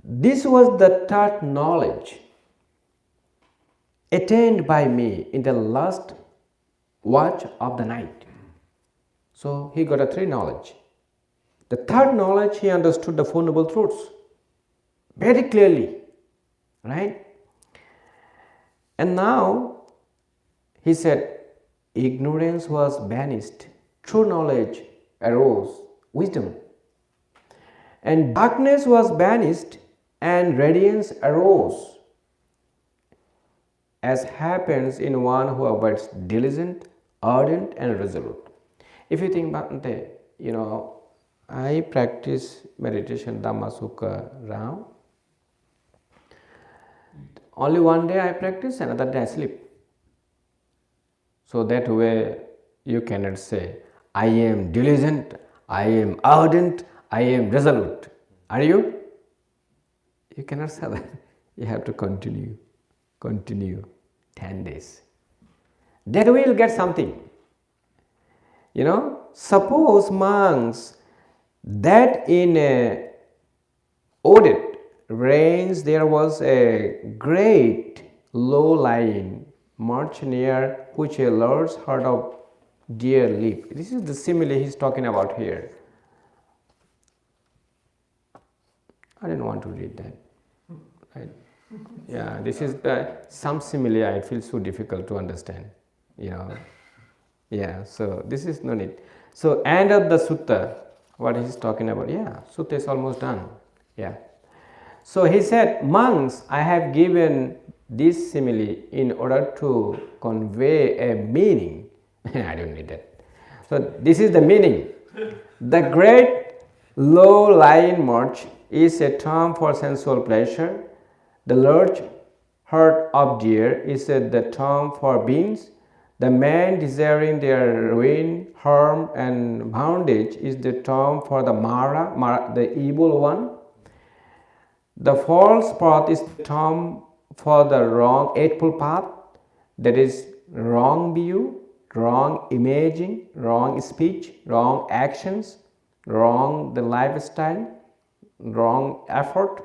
this was the third knowledge attained by me in the last watch of the night. So he got a three knowledge. The third knowledge, he understood the Four Noble Truths very clearly, right? And now he said, ignorance was banished, true knowledge arose, wisdom. And darkness was banished and radiance arose, as happens in one who abides diligent, ardent and resolute. If you think, Bhante, I practice meditation Dhamma Sukha now. Only one day I practice, another day I sleep. So that way you cannot say, I am diligent, I am ardent, I am resolute. Are you? You cannot say that. You have to continue 10 days. Then we will get something. Suppose monks that in a audit range there was a great low-lying march near which a large herd of deer lived. This is the simile he is talking about here. I didn't want to read that. Right? Yeah, this is some simile I feel so difficult to understand. Yeah, so this is no need. So end of the sutta, what he is talking about. Yeah, sutta is almost done. Yeah. So he said, monks, I have given this simile in order to convey a meaning. I don't need that. So this is the meaning. The great low-lying march is a term for sensual pleasure. The large herd of deer is the term for beings. The man desiring their ruin, harm and bondage is the term for the Mara, the evil one. The false path is the term for the wrong eightfold path, that is wrong view, wrong imaging, wrong speech, wrong actions, wrong the lifestyle, wrong effort,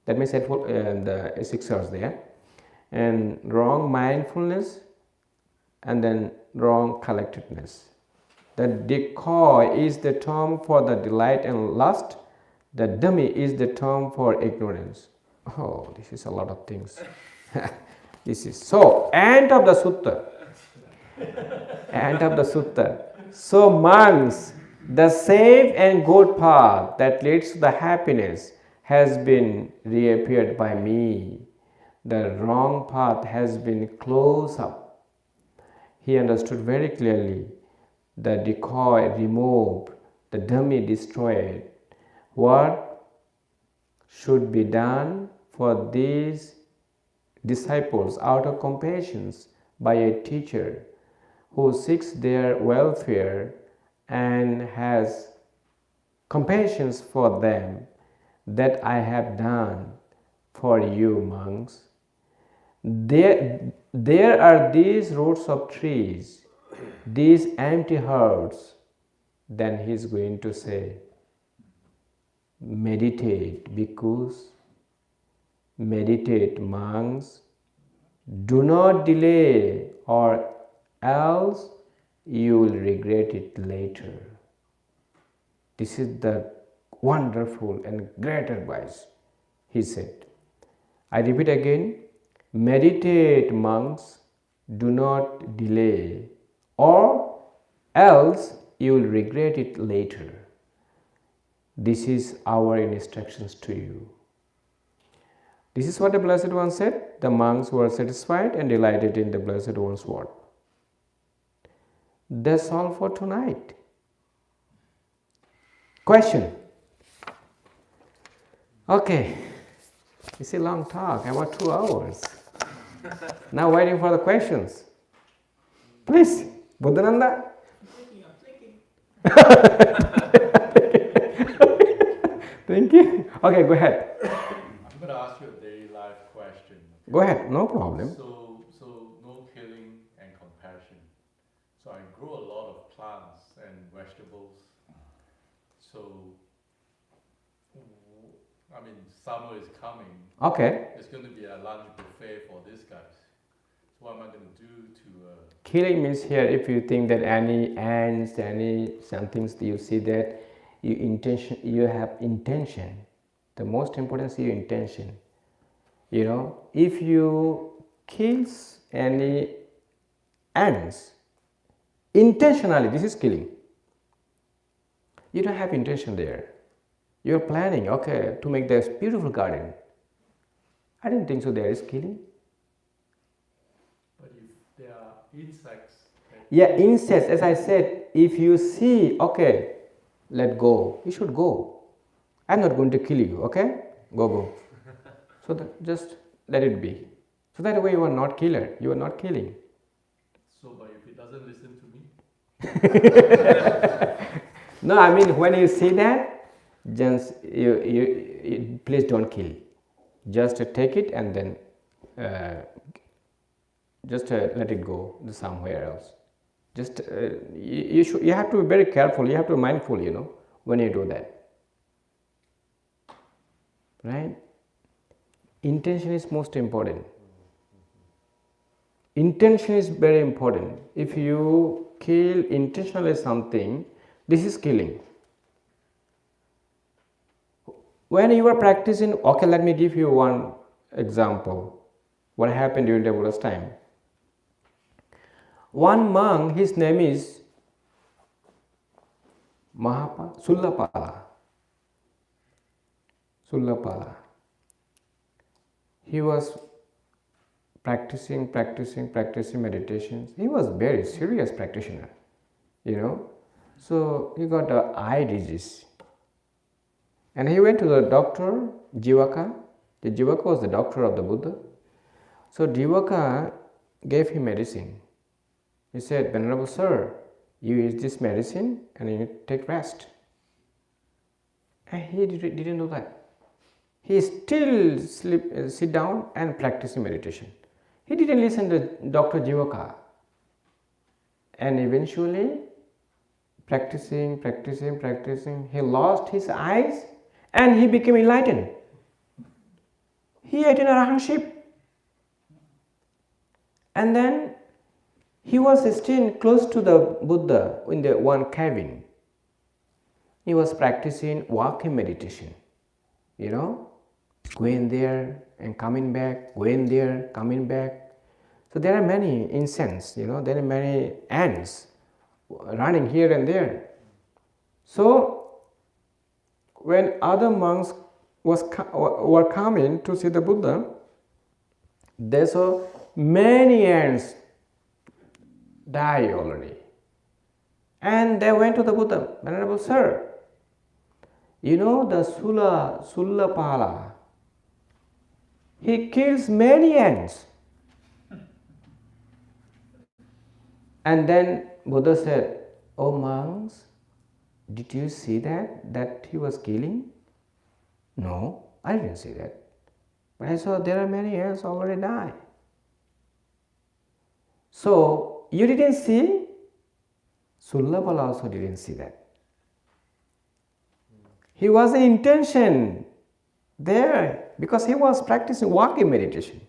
that means the 6 hours there, and wrong mindfulness, and then wrong collectedness. The decoy is the term for the delight and lust. The dummy is the term for ignorance. Oh, this is a lot of things. This is so. End of the sutta. End of the sutta. So monks, the safe and good path that leads to the happiness has been reappeared by me. the wrong path has been closed up. He understood very clearly the decoy removed, the dummy destroyed. What should be done for these disciples out of compassion by a teacher who seeks their welfare and has compassion for them, that I have done for you, monks. There are these roots of trees, these empty hearts. Then he is going to say, meditate, bhikkhus, meditate, monks, do not delay, or else you will regret it later. This is the wonderful and great advice, he said. I repeat again, meditate, monks, do not delay, or else you will regret it later. This is our instructions to you. This is what the Blessed One said. The monks were satisfied and delighted in the Blessed One's word. That's all for tonight. Question? Okay. It's a long talk, about 2 hours. Now waiting for the questions. Please, Buddhananda. Thank you. Okay, go ahead. I'm going to ask you a daily life question. Okay? Go ahead, no problem. So no killing and compassion. So I grow a lot of plants and vegetables. So, I mean, summer is coming. Okay. It's going to be a lunch buffet for these guys. So what am I going to do to... Killing means here, if you think that any ants, some things you see that you have intention. The most important is your intention. You know, if you kill any ants, intentionally, this is killing. You don't have intention there. You're planning, okay, to make this beautiful garden. I don't think so there is killing. But if there are insects... Yeah, insects, as I said, if you see, okay, let go. You should go. I'm not going to kill you, okay? Go. So just let it be. So that way you are not killer. You are not killing. So, but if it doesn't listen to me? No, I mean when you see that, just you please don't kill. Just take it and then just let it go somewhere else. Just you have to be very careful. You have to be mindful, you know, when you do that. Right? Intention is most important. Intention is very important. If you kill intentionally something, this is killing. When you are practicing, okay, let me give you one example. What happened during the Buddha's time? One monk, his name is Sullapala. He was practicing meditations. He was very serious practitioner, you know. So he got an eye disease. And he went to the doctor, Jivaka. The Jivaka was the doctor of the Buddha. So Jivaka gave him medicine. He said, Venerable Sir, you use this medicine and you take rest. And he didn't do that. He still sit down and practicing meditation. He didn't listen to Dr. Jivaka. And eventually, practicing, he lost his eyes and he became enlightened. He attained arahantship. And then he was still close to the Buddha in the one cabin. He was practicing walking meditation, you know, going there and coming back, going there, coming back. So there are many insects, you know, there are many ants running here and there. So when other monks were coming to see the Buddha, They saw many ants die already. And they went to the Buddha, Venerable Sir, you know the Sulapala, he kills many ants. And then Buddha said, oh monks, did you see that he was killing? No, I didn't see that. But I saw there are many ants already die. So you didn't see? Sulapala also didn't see that. He was an intention there because he was practicing walking meditation.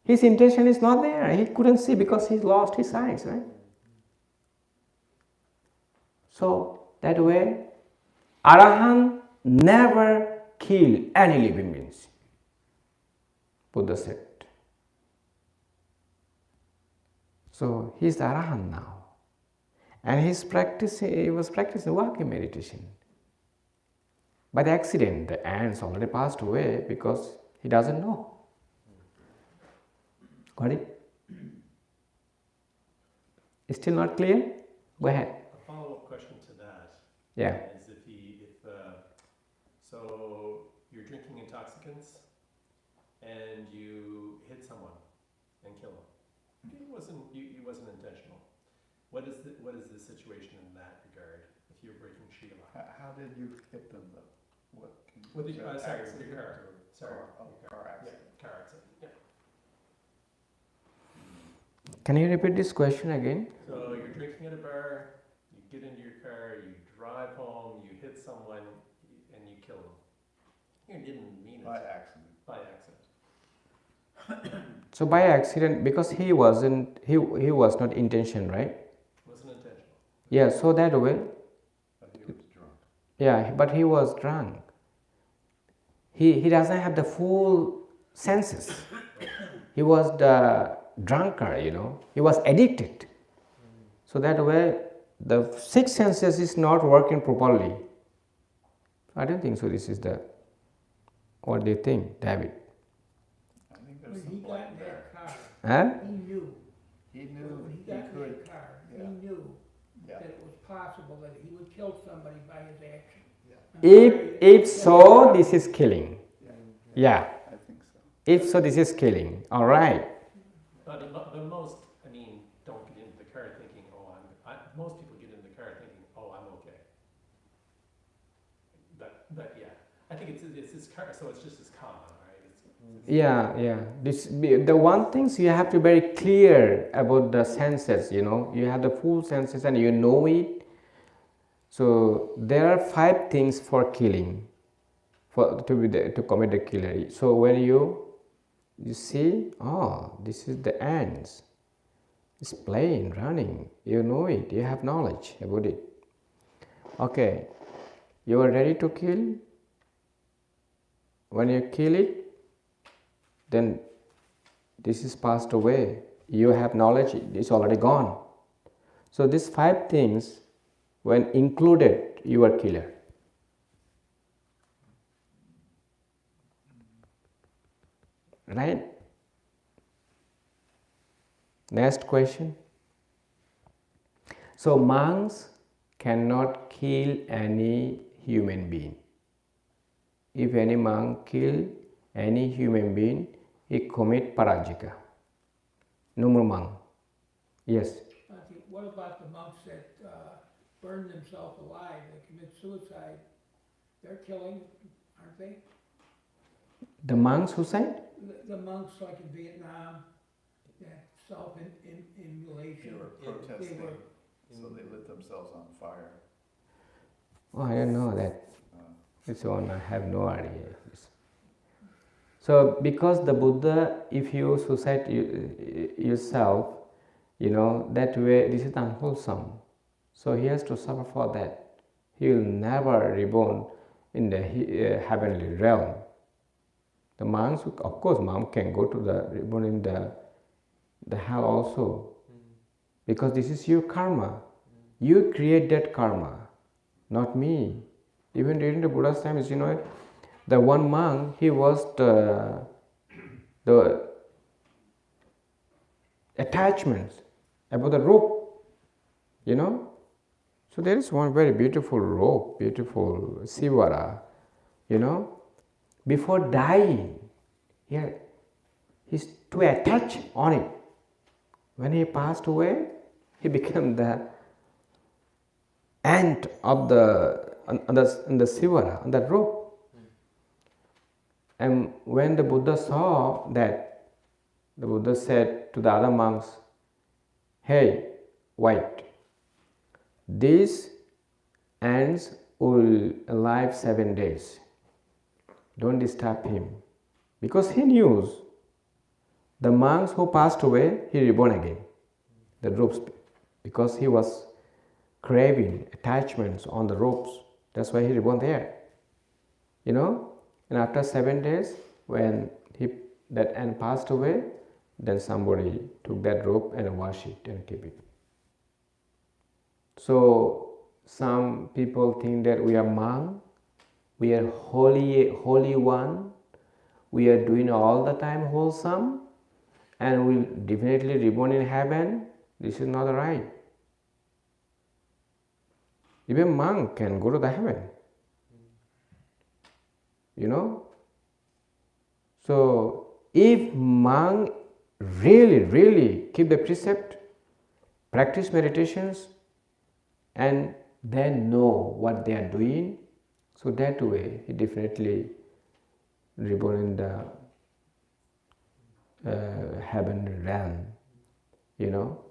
His intention is not there. He couldn't see because he lost his eyes, right? So that way, Arahant never kill any living beings. Buddha said. So he is the Arahant now. And he was practicing walking meditation. By the accident, the ants already passed away because he doesn't know. Got it? It's still not clear? Go ahead. A follow-up question to that. Yeah. Is so you're drinking intoxicants and you hit someone and kill them. It wasn't intentional. What is the situation in that regard? If you're breaking Shila. How did you hit them though? What? With the, was that sorry, accident your car. or- Sorry. Oh, your car accident. Yeah, car accident. Yeah. Can you repeat this question again? So you're drinking at a bar, you get into your car, you drive home, you hit someone, and you kill them. You didn't mean it. By accident. By accident. So by accident, because he was not intention, right? Wasn't intentional. Yeah, so that way, But he was drunk. yeah, but he was drunk. He doesn't have the full senses. He was the drunkard, he was addicted. So that way, the six senses is not working properly. I don't think so. This is what do you think, David? I think When there's he some got blame in there. that car, Huh? he knew. He knew When he he got in could. that car, yeah. he knew Yeah. that it was possible that he would kill somebody by his action. If so, this is killing. Yeah. I think so. If so, this is killing. All right. But most, don't get into the car thinking, most people get in the car thinking, I'm okay. But yeah, I think it's this car, so it's just as common, right? Yeah. The one thing you have to be very clear about the senses. You have the full senses and you know it. So there are 5 things for killing, to commit the killer. So when you see, this is the ants. It's playing, running. You know it. You have knowledge about it. Okay, you are ready to kill. When you kill it, then this is passed away. You have knowledge. It's already gone. So these 5 things, when included, you are killer. Right? Next question. So monks cannot kill any human being. If any monk kill any human being, he commit parajika. No more monk. Yes. What about the monks that burn themselves alive, that commit suicide? They're killing, aren't they? The monks who said? The monks like in Vietnam, that self-immolation. They were protesting, so they lit themselves on fire. Oh, I don't know that. Uh, This one I have no idea. So because the Buddha, if you suicide yourself, that way this is unwholesome. So he has to suffer for that. He will never reborn in the heavenly realm. The monks, of course, monk can go to the reborn in the hell also, because this is your karma. You create that karma, not me. Even during the Buddha's time, the one monk, he was the attachments, about the rope, you know. So there is one very beautiful rope, beautiful sivara, you know. Before dying, he's too attached on it. When he passed away, he became the ant of the sivara, on that rope. And when the Buddha saw that, the Buddha said to the other monks, "Hey, wait, these ants will live 7 days. Don't disturb him." Because he knew the monks who passed away, he reborn again, the ropes, because he was craving attachments on the ropes. That's why he reborn there, you know. And after 7 days, when that ant passed away, then somebody took that rope and washed it and keep it. So some people think that we are monk, we are holy one, we are doing all the time wholesome, and we'll definitely reborn in heaven. This is not right. Even monk can go to the heaven, you know. So if monk really keep the precept, practice meditations, and then know what they are doing, so that way he definitely reborn in the heaven realm, you know.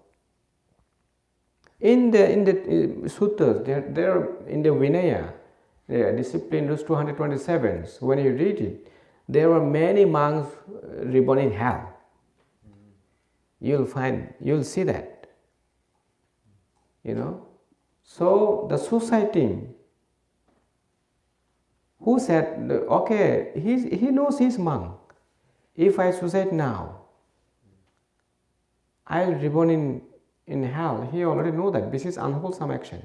In the sutras, there are in the Vinaya, discipline rules 227. So when you read it, there are many monks reborn in hell. You'll see that, you know. So the suiciding, who said, okay, he knows he's monk. If I suicide now, I'll reborn in hell. He already know that this is unwholesome action,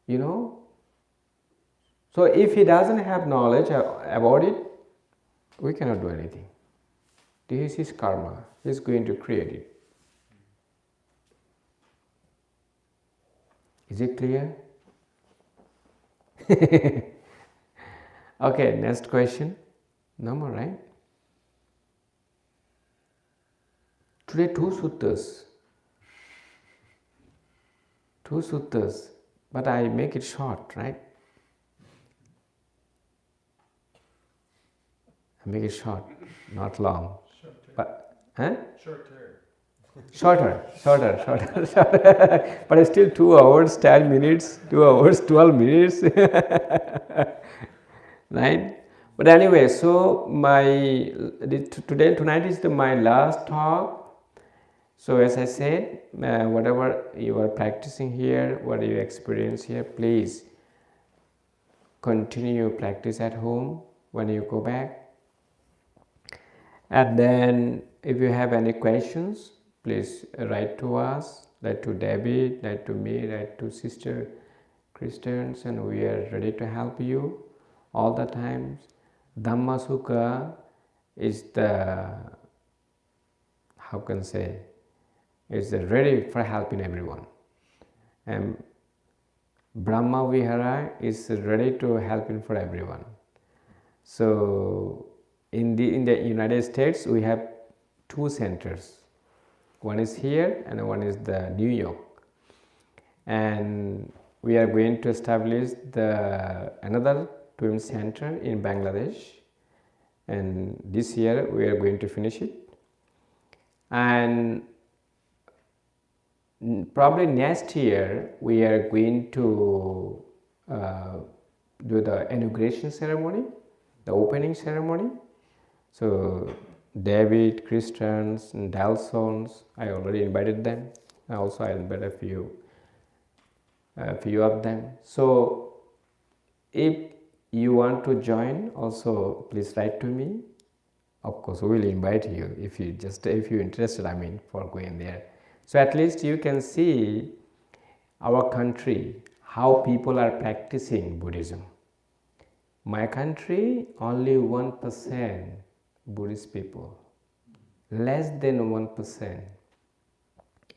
you know. So if he doesn't have knowledge about it, we cannot do anything. This is his karma. He's going to create it. Is it clear? Okay, next question. No more, right? Today two suttas, but I make it short, right? I make it short, not long. Shorter. But it's still 2 hours, 10 minutes, 2 hours, 12 minutes. Right? But anyway, so tonight is my last talk. So as I said, whatever you are practicing here, what you experience here, please continue practice at home when you go back. And then if you have any questions, please write to us, write to David, write to me, write to Sister Christians, and we are ready to help you all the times. Dhamma Sukha is is ready for helping everyone. And Brahma Vihara is ready to help for everyone. So in the United States, we have 2 centers. One is here and one is the New York. And we are going to establish another TWIM center in Bangladesh. And this year we are going to finish it. And probably next year we are going to do the inauguration ceremony, the opening ceremony. So David, Christians, and Dalsons, I already invited them. Also, I invite a few of them. So if you want to join, also please write to me. Of course, we will invite you if you're interested. For going there. So at least you can see our country, how people are practicing Buddhism. My country, only 1% Buddhist people. Less than 1%,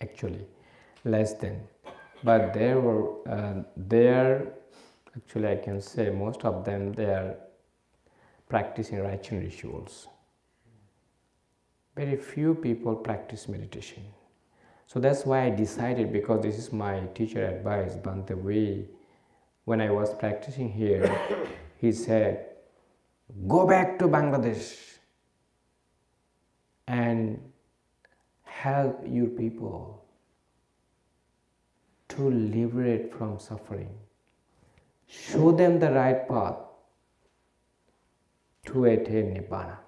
actually, less than. But actually I can say most of them, they are practicing rites and rituals. Very few people practice meditation. So that's why I decided, because this is my teacher advice, Bhante Way. When I was practicing here, he said, go back to Bangladesh and help your people to liberate from suffering. Show them the right path to attain Nibbana.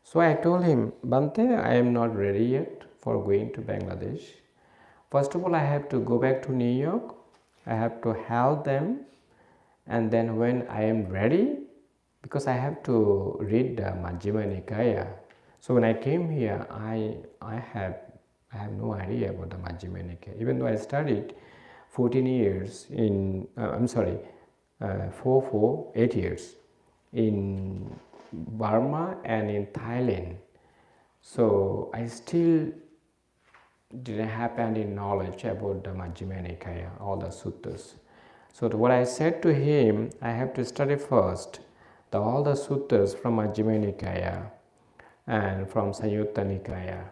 So I told him, Bhante, I am not ready yet for going to Bangladesh. First of all, I have to go back to New York. I have to help them. And then when I am ready, because I have to read the Majjhima Nikaya. So when I came here, I have no idea about the Majjhima Nikaya. Even though I studied 14 years in, 8 years in Burma and in Thailand. So I still didn't have any knowledge about the Majjhima Nikaya, all the suttas. So what I said to him, I have to study first all the suttas from Majjhima Nikaya and from Samyutta Nikaya.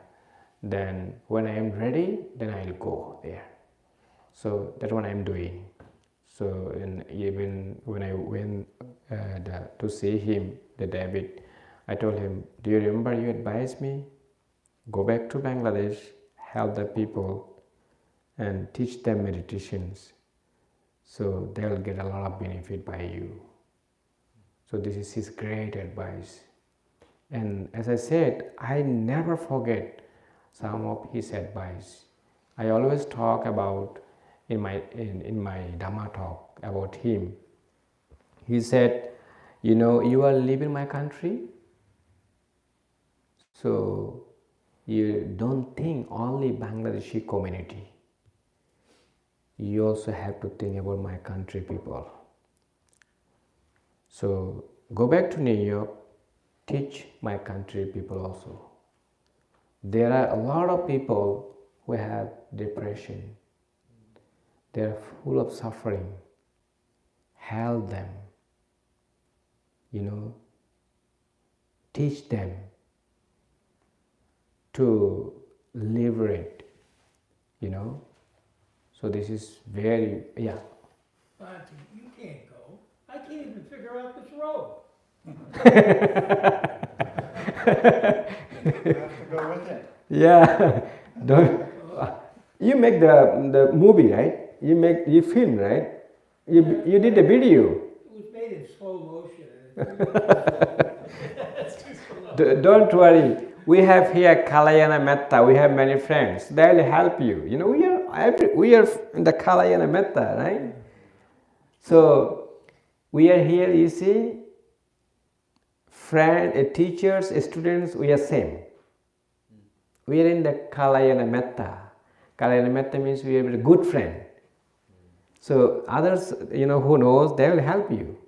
Then when I am ready, then I will go there. So that's what I am doing. So even when I went to see him, the David, I told him, do you remember you advised me? Go back to Bangladesh, help the people and teach them meditations. So they will get a lot of benefit by you. So this is his great advice. And as I said, I never forget some of his advice. I always talk about in my Dhamma talk about him. He said, you are leaving my country, so you don't think only Bangladeshi community. You also have to think about my country people. So go back to New York, teach my country people also. There are a lot of people who have depression. They are full of suffering. Help them. Teach them to liberate. So this is very, Auntie, you can't go. I can't even figure out this road. You have to go with it. Yeah, don't. You make the movie, right? You film, right? You did a video. It was made in slow motion. It's too slow. Don't worry. We have here Kalayana Metta. We have many friends. They will help you. We are in the Kalayana Metta, right? So we are here. You see, teachers, students. We are same. We are in the Kalayana Metta. Kalayana Metta means we are a good friend. So others, who knows, they will help you.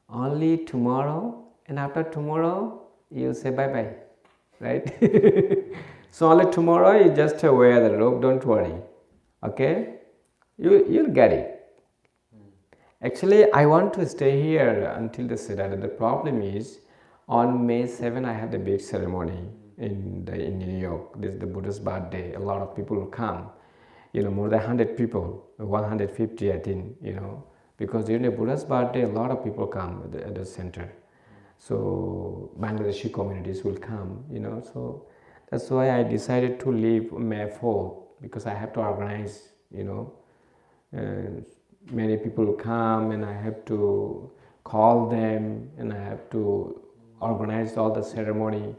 Only tomorrow and after tomorrow, you say bye-bye, right? So only tomorrow you just wear the robe, don't worry. Okay? You'll get it. Actually, I want to stay here until the Siddhartha. The problem is, on May 7, I have the big ceremony in New York. This is the Buddha's birthday. A lot of people will come. More than 100 people, 150 I think, because during the Buddha's birthday, a lot of people come at the center. So Bangladeshi communities will come, so that's why I decided to leave May 4th, because I have to organize, many people will come and I have to call them and I have to organize all the ceremony.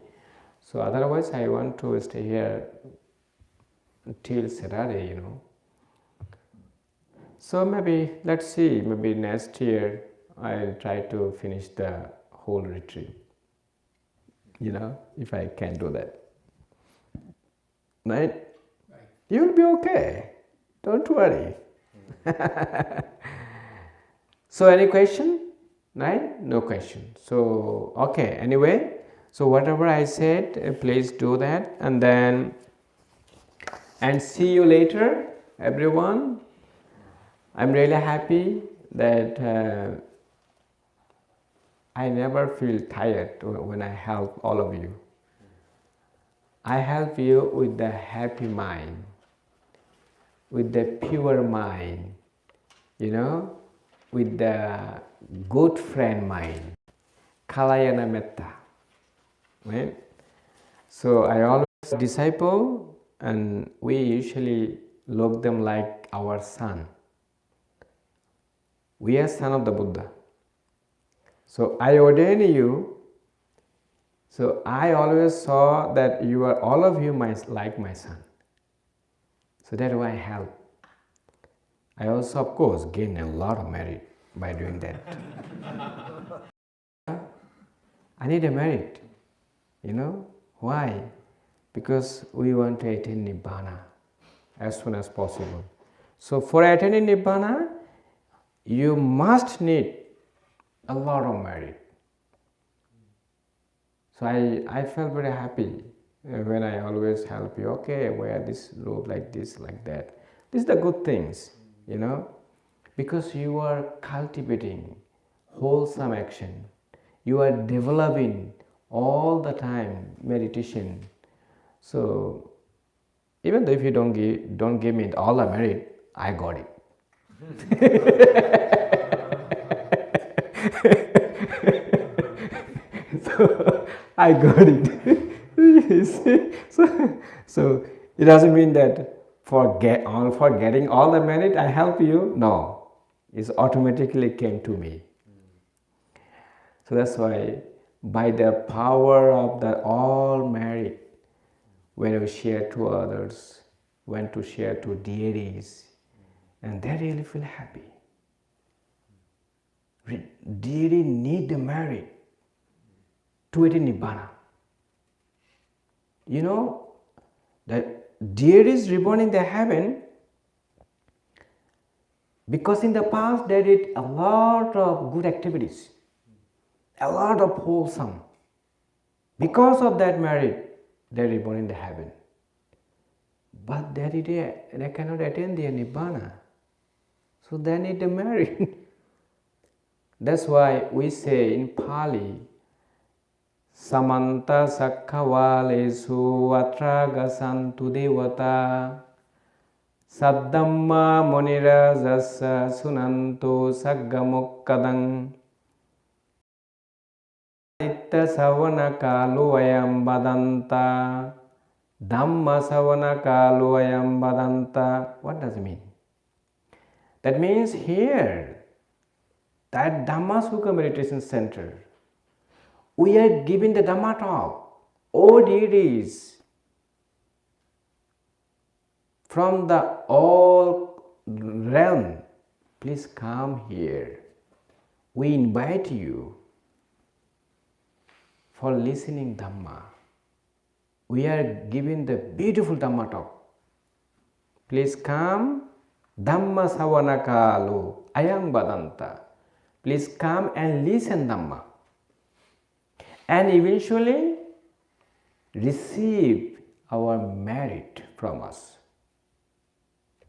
So otherwise I want to stay here until Saturday, So maybe, let's see, maybe next year I'll try to finish the whole retreat, if I can do that. Right? Right. You'll be okay. Don't worry. So any question? right? No question. So, okay, anyway, so whatever I said, please do that, and then, and see you later, everyone. I'm really happy that I never feel tired when I help all of you. I help you with the happy mind, with the pure mind, you know, with the good friend mind, Kalayana Metta, right? So I always disciple, and we usually look them like our son. We are son of the Buddha. So I ordain you. So I always saw that you are, all of you, like my son. So that's why I help. I also, of course, gain a lot of merit by doing that. I need a merit, you know. Why? Because we want to attain Nibbana as soon as possible. So for attaining Nibbana, you must need a lot of merit. So I felt very happy when I always help you. Okay, wear this robe like this, like that. These are the good things, you know, because you are cultivating wholesome action. You are developing all the time meditation. So even though if you don't give me all the merit, I got it. So I got it. You see? So it doesn't mean that for getting all the merit I help you. No, it automatically came to me. So that's why, by the power of the all merit, when we share to others, when to share to deities, and they really feel happy. Deity need the merit to attain Nibbana. You know that deities reborn in the heaven because in the past they did a lot of good activities, a lot of wholesome. Because of that merit, they are reborn in the heaven. But they cannot attain their Nibbana. So they need the merit. That's why we say in Pali, Samanta Sakkhavalesu Atragasantu Devata Saddhamma Munirajasa Sunanto Saggamukkadang Itta Savana Kalu Ayam Badanta Dhamma Savana Kalu Ayam Badanta. What does it mean? That means here, that Dhamma Sukha Meditation Center, we are giving the Dhamma talk. O deities from the all realm, please come here. We invite you for listening Dhamma. We are giving the beautiful Dhamma talk. Please come, Dhamma Savana Kalu Ayam Badanta. Please come and listen Dhamma. And eventually receive our merit from us.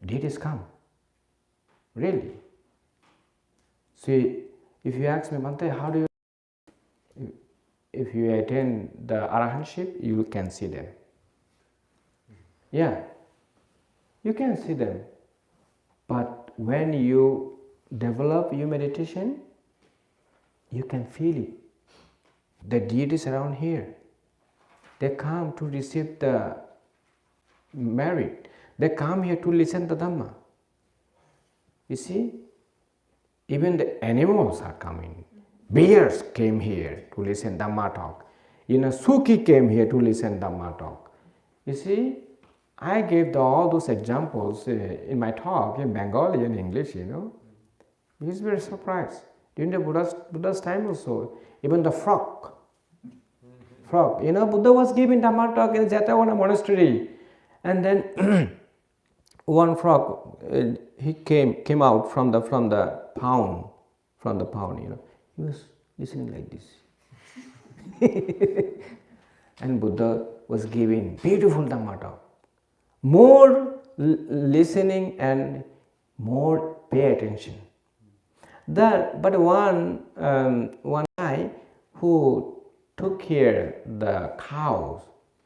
Deities come. Really. See, if you ask me, Bhante, how do you, if you attain the arahantship, you can see them. Yeah, you can see them. But when you develop your meditation, you can feel it. The deities around here, they come to receive the merit. They come here to listen to Dhamma. You see, even the animals are coming. Bears came here to listen Dhamma talk. Suki came here to listen Dhamma talk. You see, I gave all those examples in my talk in Bengali and English, He's very surprised. During the Buddha's time also, even the frog, Buddha was giving Dhamma talk in Jetawana monastery, and then one frog, he came out from the pound, He was listening like this. And Buddha was giving beautiful Dhamma talk. More listening and more pay attention. But one guy who took care the cows,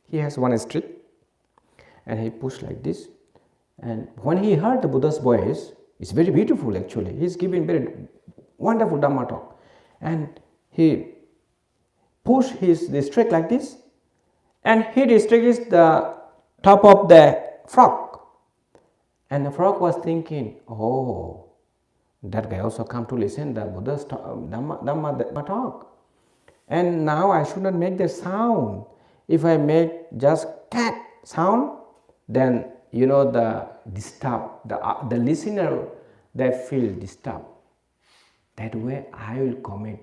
he has one stick and he pushed like this. And when he heard the Buddha's voice, it's very beautiful actually. He's giving very wonderful Dhamma talk. And he pushed the stick like this and hit his stick is the top of the frog. And the frog was thinking, oh, that guy also come to listen the Buddha's Dhamma talk. And now I should not make the sound. If I make just cat sound, then the listener, they feel disturbed. That way I will commit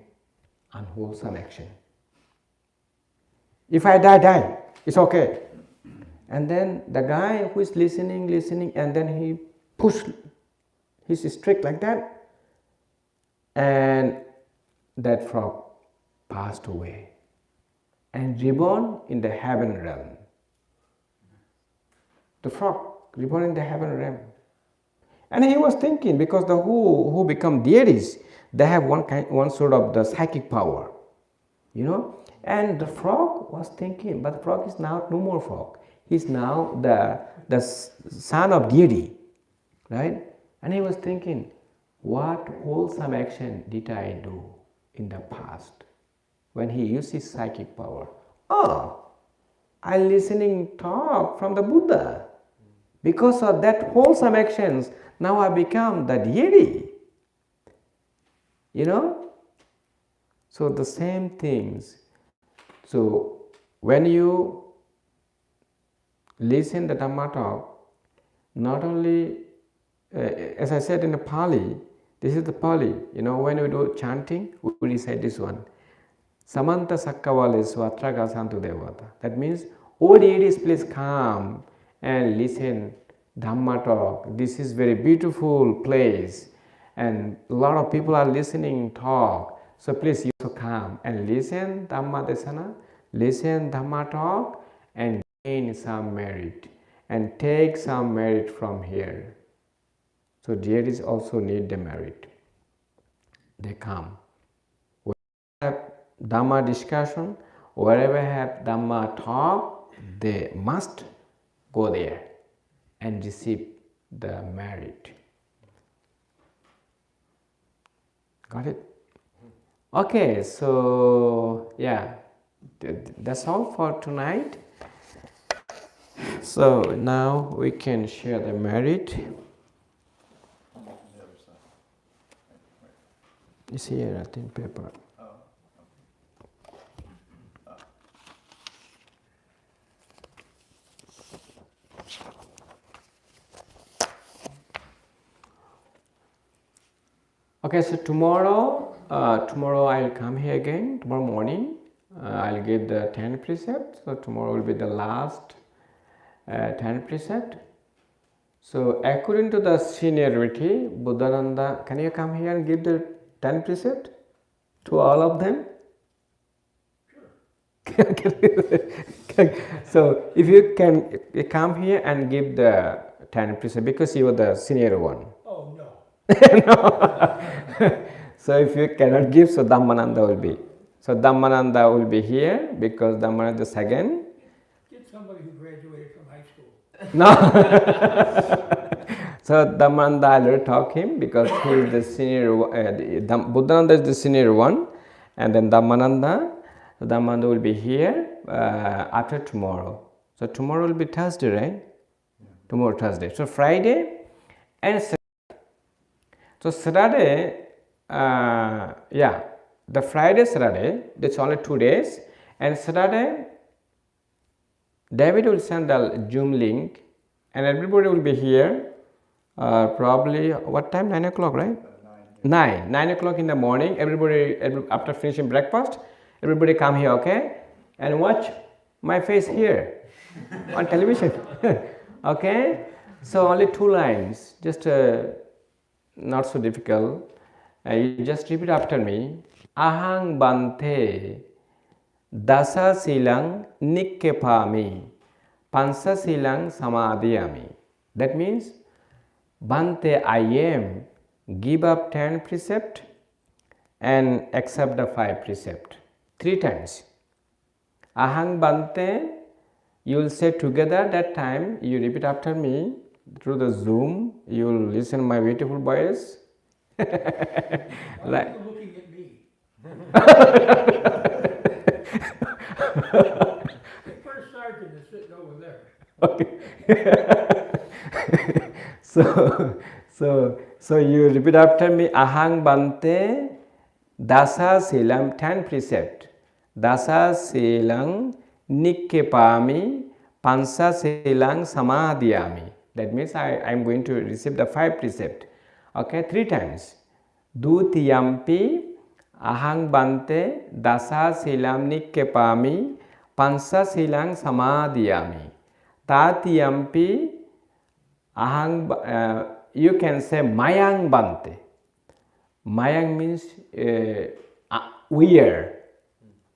unwholesome action. If I die, it's okay. And then the guy who is listening, and then he pushed his stick like that, and that frog passed away and reborn in the heaven realm. The frog reborn in the heaven realm. And he was thinking, because the who become deities, they have one sort of the psychic power, And the frog was thinking, but the frog is now no more frog. He's now the son of deity, right? And he was thinking, what wholesome action did I do in the past when he used his psychic power? Oh, I listening talk from the Buddha. Because of that wholesome actions, now I become the deity. So the same things. So when you listen the Dhamma talk, not only, as I said in the Pali, this is the Pali, when we do chanting, we recite this one. Samanta sakkavale swatraga santu devata. That means, all deities please come and listen Dhamma talk. This is very beautiful place and a lot of people are listening talk. So please you also come and listen Dhamma desana, listen Dhamma talk and gain some merit and take some merit from here. So deities also need the merit. They come. Wherever have Dhamma discussion, wherever have Dhamma talk, they must go there and receive the merit. Got it? Okay, so yeah, that's all for tonight. So now we can share the merit. On the other side. Right. It's here, I think, paper. Oh, Okay, so tomorrow I'll come here again, tomorrow morning. I'll give the 10 precepts, so tomorrow will be the last 10 precept. So according to the seniority, Buddhananda, can you come here and give the 10 precept to all of them? Sure. So if you can come here and give the 10 precept, because you are the senior one. Oh, no. No. So if you cannot give, so Dhammananda will be. So Dhammananda will be here because Dhammananda is the second. Get somebody who graduated from high school. No. So Dhammananda, I will talk him because he is the senior. Buddhananda is the senior one, and then Dhammananda will be here after tomorrow. So tomorrow will be Thursday, right? Yeah. Tomorrow Thursday. So Friday and Saturday. So Saturday, the Friday, Saturday, that's only 2 days. And Saturday, David will send a Zoom link and everybody will be here. Probably, what time? 9 o'clock, right? 9 o'clock in the morning. Everybody, after finishing breakfast, everybody come here, okay? And watch my face here on television. Okay? So only 2 lines, just not so difficult. You just repeat after me. ahang bante dasa silang nikkepami pansa silang samadhiyami. That means, Bante, I am, give up 10 precepts and accept the 5 precepts. 3 times. Ahang Bante, you will say together that time, you repeat after me through the Zoom, you will listen my beautiful voice. Why Like, are you looking at me? The first sergeant is sitting over there. so you repeat after me, Ahang Bante Dasa Silam 10 precept. Dasa Silang Nikkepami Pansa Silang Samadhyami. That means I am going to receive the 5 precept. Okay, 3 times. Dutiyampi Ahang Bante Dasa Silam Nikkepami Pansa Silang Samadhyami. Tatiyampi Ahang, you can say Mayang Bante. Mayang means we are.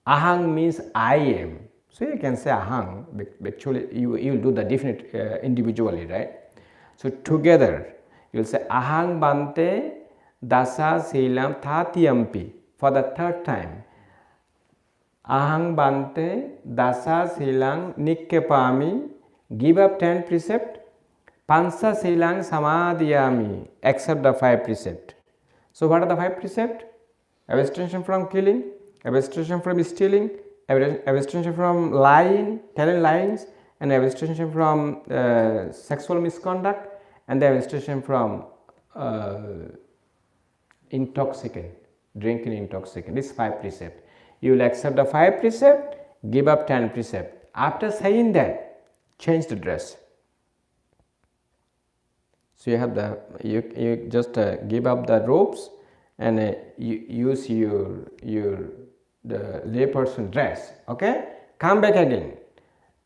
Ahang means I am. So you can say Ahang, actually you will do the definite individually, right? So together you will say Ahang Bante Dasa Silam Tatiyampi for the 3rd time. Ahang Bante Dasa Silang Nikkepami, give up 10 precepts. Pansa Silang Samadhyami, accept the 5 precepts. So what are the 5 precepts? Abstention from killing, abstention from stealing, abstention from lying, telling lies, and abstention from sexual misconduct, and the abstention from intoxicant, drinking intoxicant. These 5 precepts. You will accept the 5 precepts, give up 10 precepts. After saying that, change the dress. So you have the you just give up the robes and you use your the layperson dress. Okay, come back again.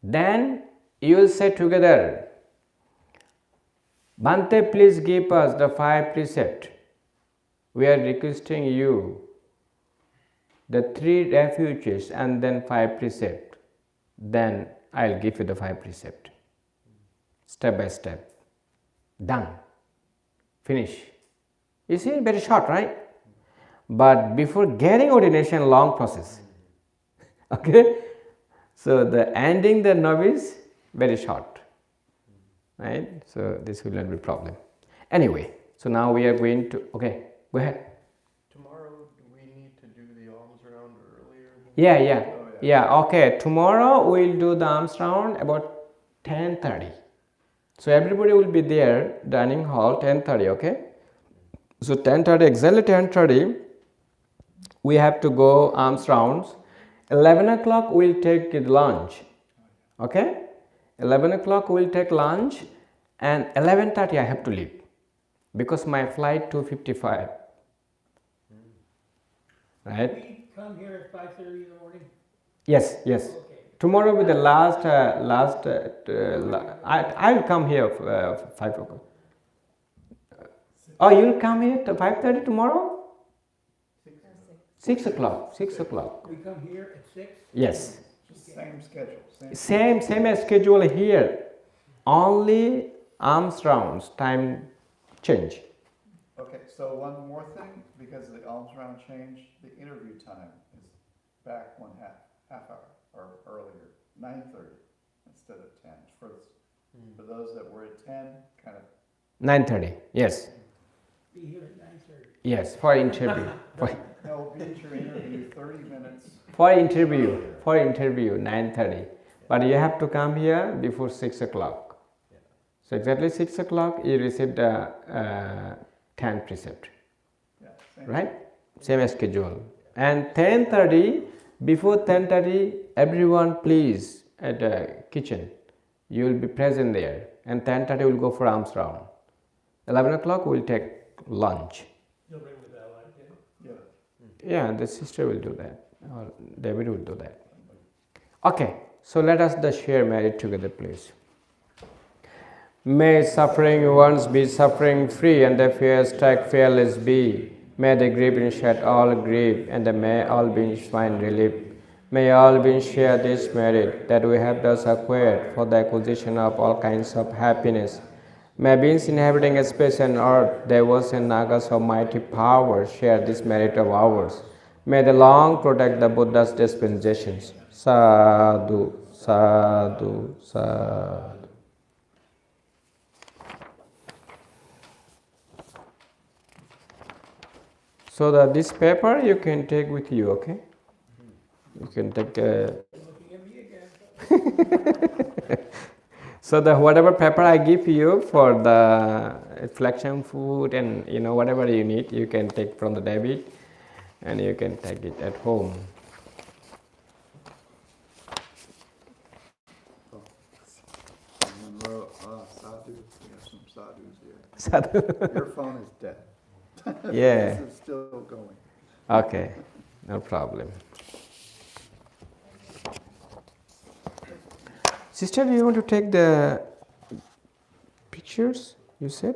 Then you will say together, Bante, please give us the 5 precepts. We are requesting you the 3 refuges and then 5 precepts. Then I will give you the 5 precepts. Step by step. Done. Finish. You see, very short, right? But before getting ordination, long process. Okay? So the ending the novice, very short. Right? So this will not be a problem. Anyway, so now we are going to, okay, go ahead. Tomorrow, do we need to do the alms round earlier? Yeah, okay. Tomorrow we will do the alms round about 10:30. So everybody will be there, dining hall, 10:30, okay? So 10:30, exactly 10:30, we have to go alms rounds. 11 o'clock we will take lunch, okay? 11 o'clock we will take lunch, and 11:30 I have to leave because my flight 2:55, right? We come here at 5:30 in the morning? Yes. Okay. Tomorrow will be the last, I will come here 5 o'clock. Oh, you will come here at 5:30 tomorrow? 6 o'clock. 6 o'clock. We come here at 6? Yes. Same schedule. Same as schedule here. Only alms rounds, time change. Okay, so one more thing, because the alms round changed, the interview time is back half hour or earlier, 9:30 instead of 10. For those that were at 10, kind of. 9:30, yes. Be here at 9:30. Yes, for interview. No, be at your interview 30 minutes. For interview, 9:30. But you have to come here before 6 o'clock. So exactly 6 o'clock, you receive the 10 precept. Yeah, same. Right? Same as schedule. And 10:30, before 10:30, everyone please at the kitchen. You will be present there. And 10:30 we will go for alms round. 11 o'clock we will take lunch. You'll ring the bell, I think. Yeah. Yeah, the sister will do that. Or David will do that. Okay, so let us share merit together, please. May suffering ones be suffering free and their fears take fearless be. May the grieving shed all grief, and may all beings find relief. May all beings share this merit that we have thus acquired for the acquisition of all kinds of happiness. May beings inhabiting space and earth, devas and nagas of mighty power, share this merit of ours. May the long protect the Buddha's dispensations. Sadhu, sadhu, sadhu. So this paper you can take with you, okay? You can take. Looking at me again. So whatever paper I give you for the reflection food and whatever you need, you can take from the debit, and you can take it at home. Monroe, sadhu, we have some sadhus here. Sadhu. Your phone is dead. Yeah. This is still going. Okay, no problem. Sister, do you want to take the pictures, you said?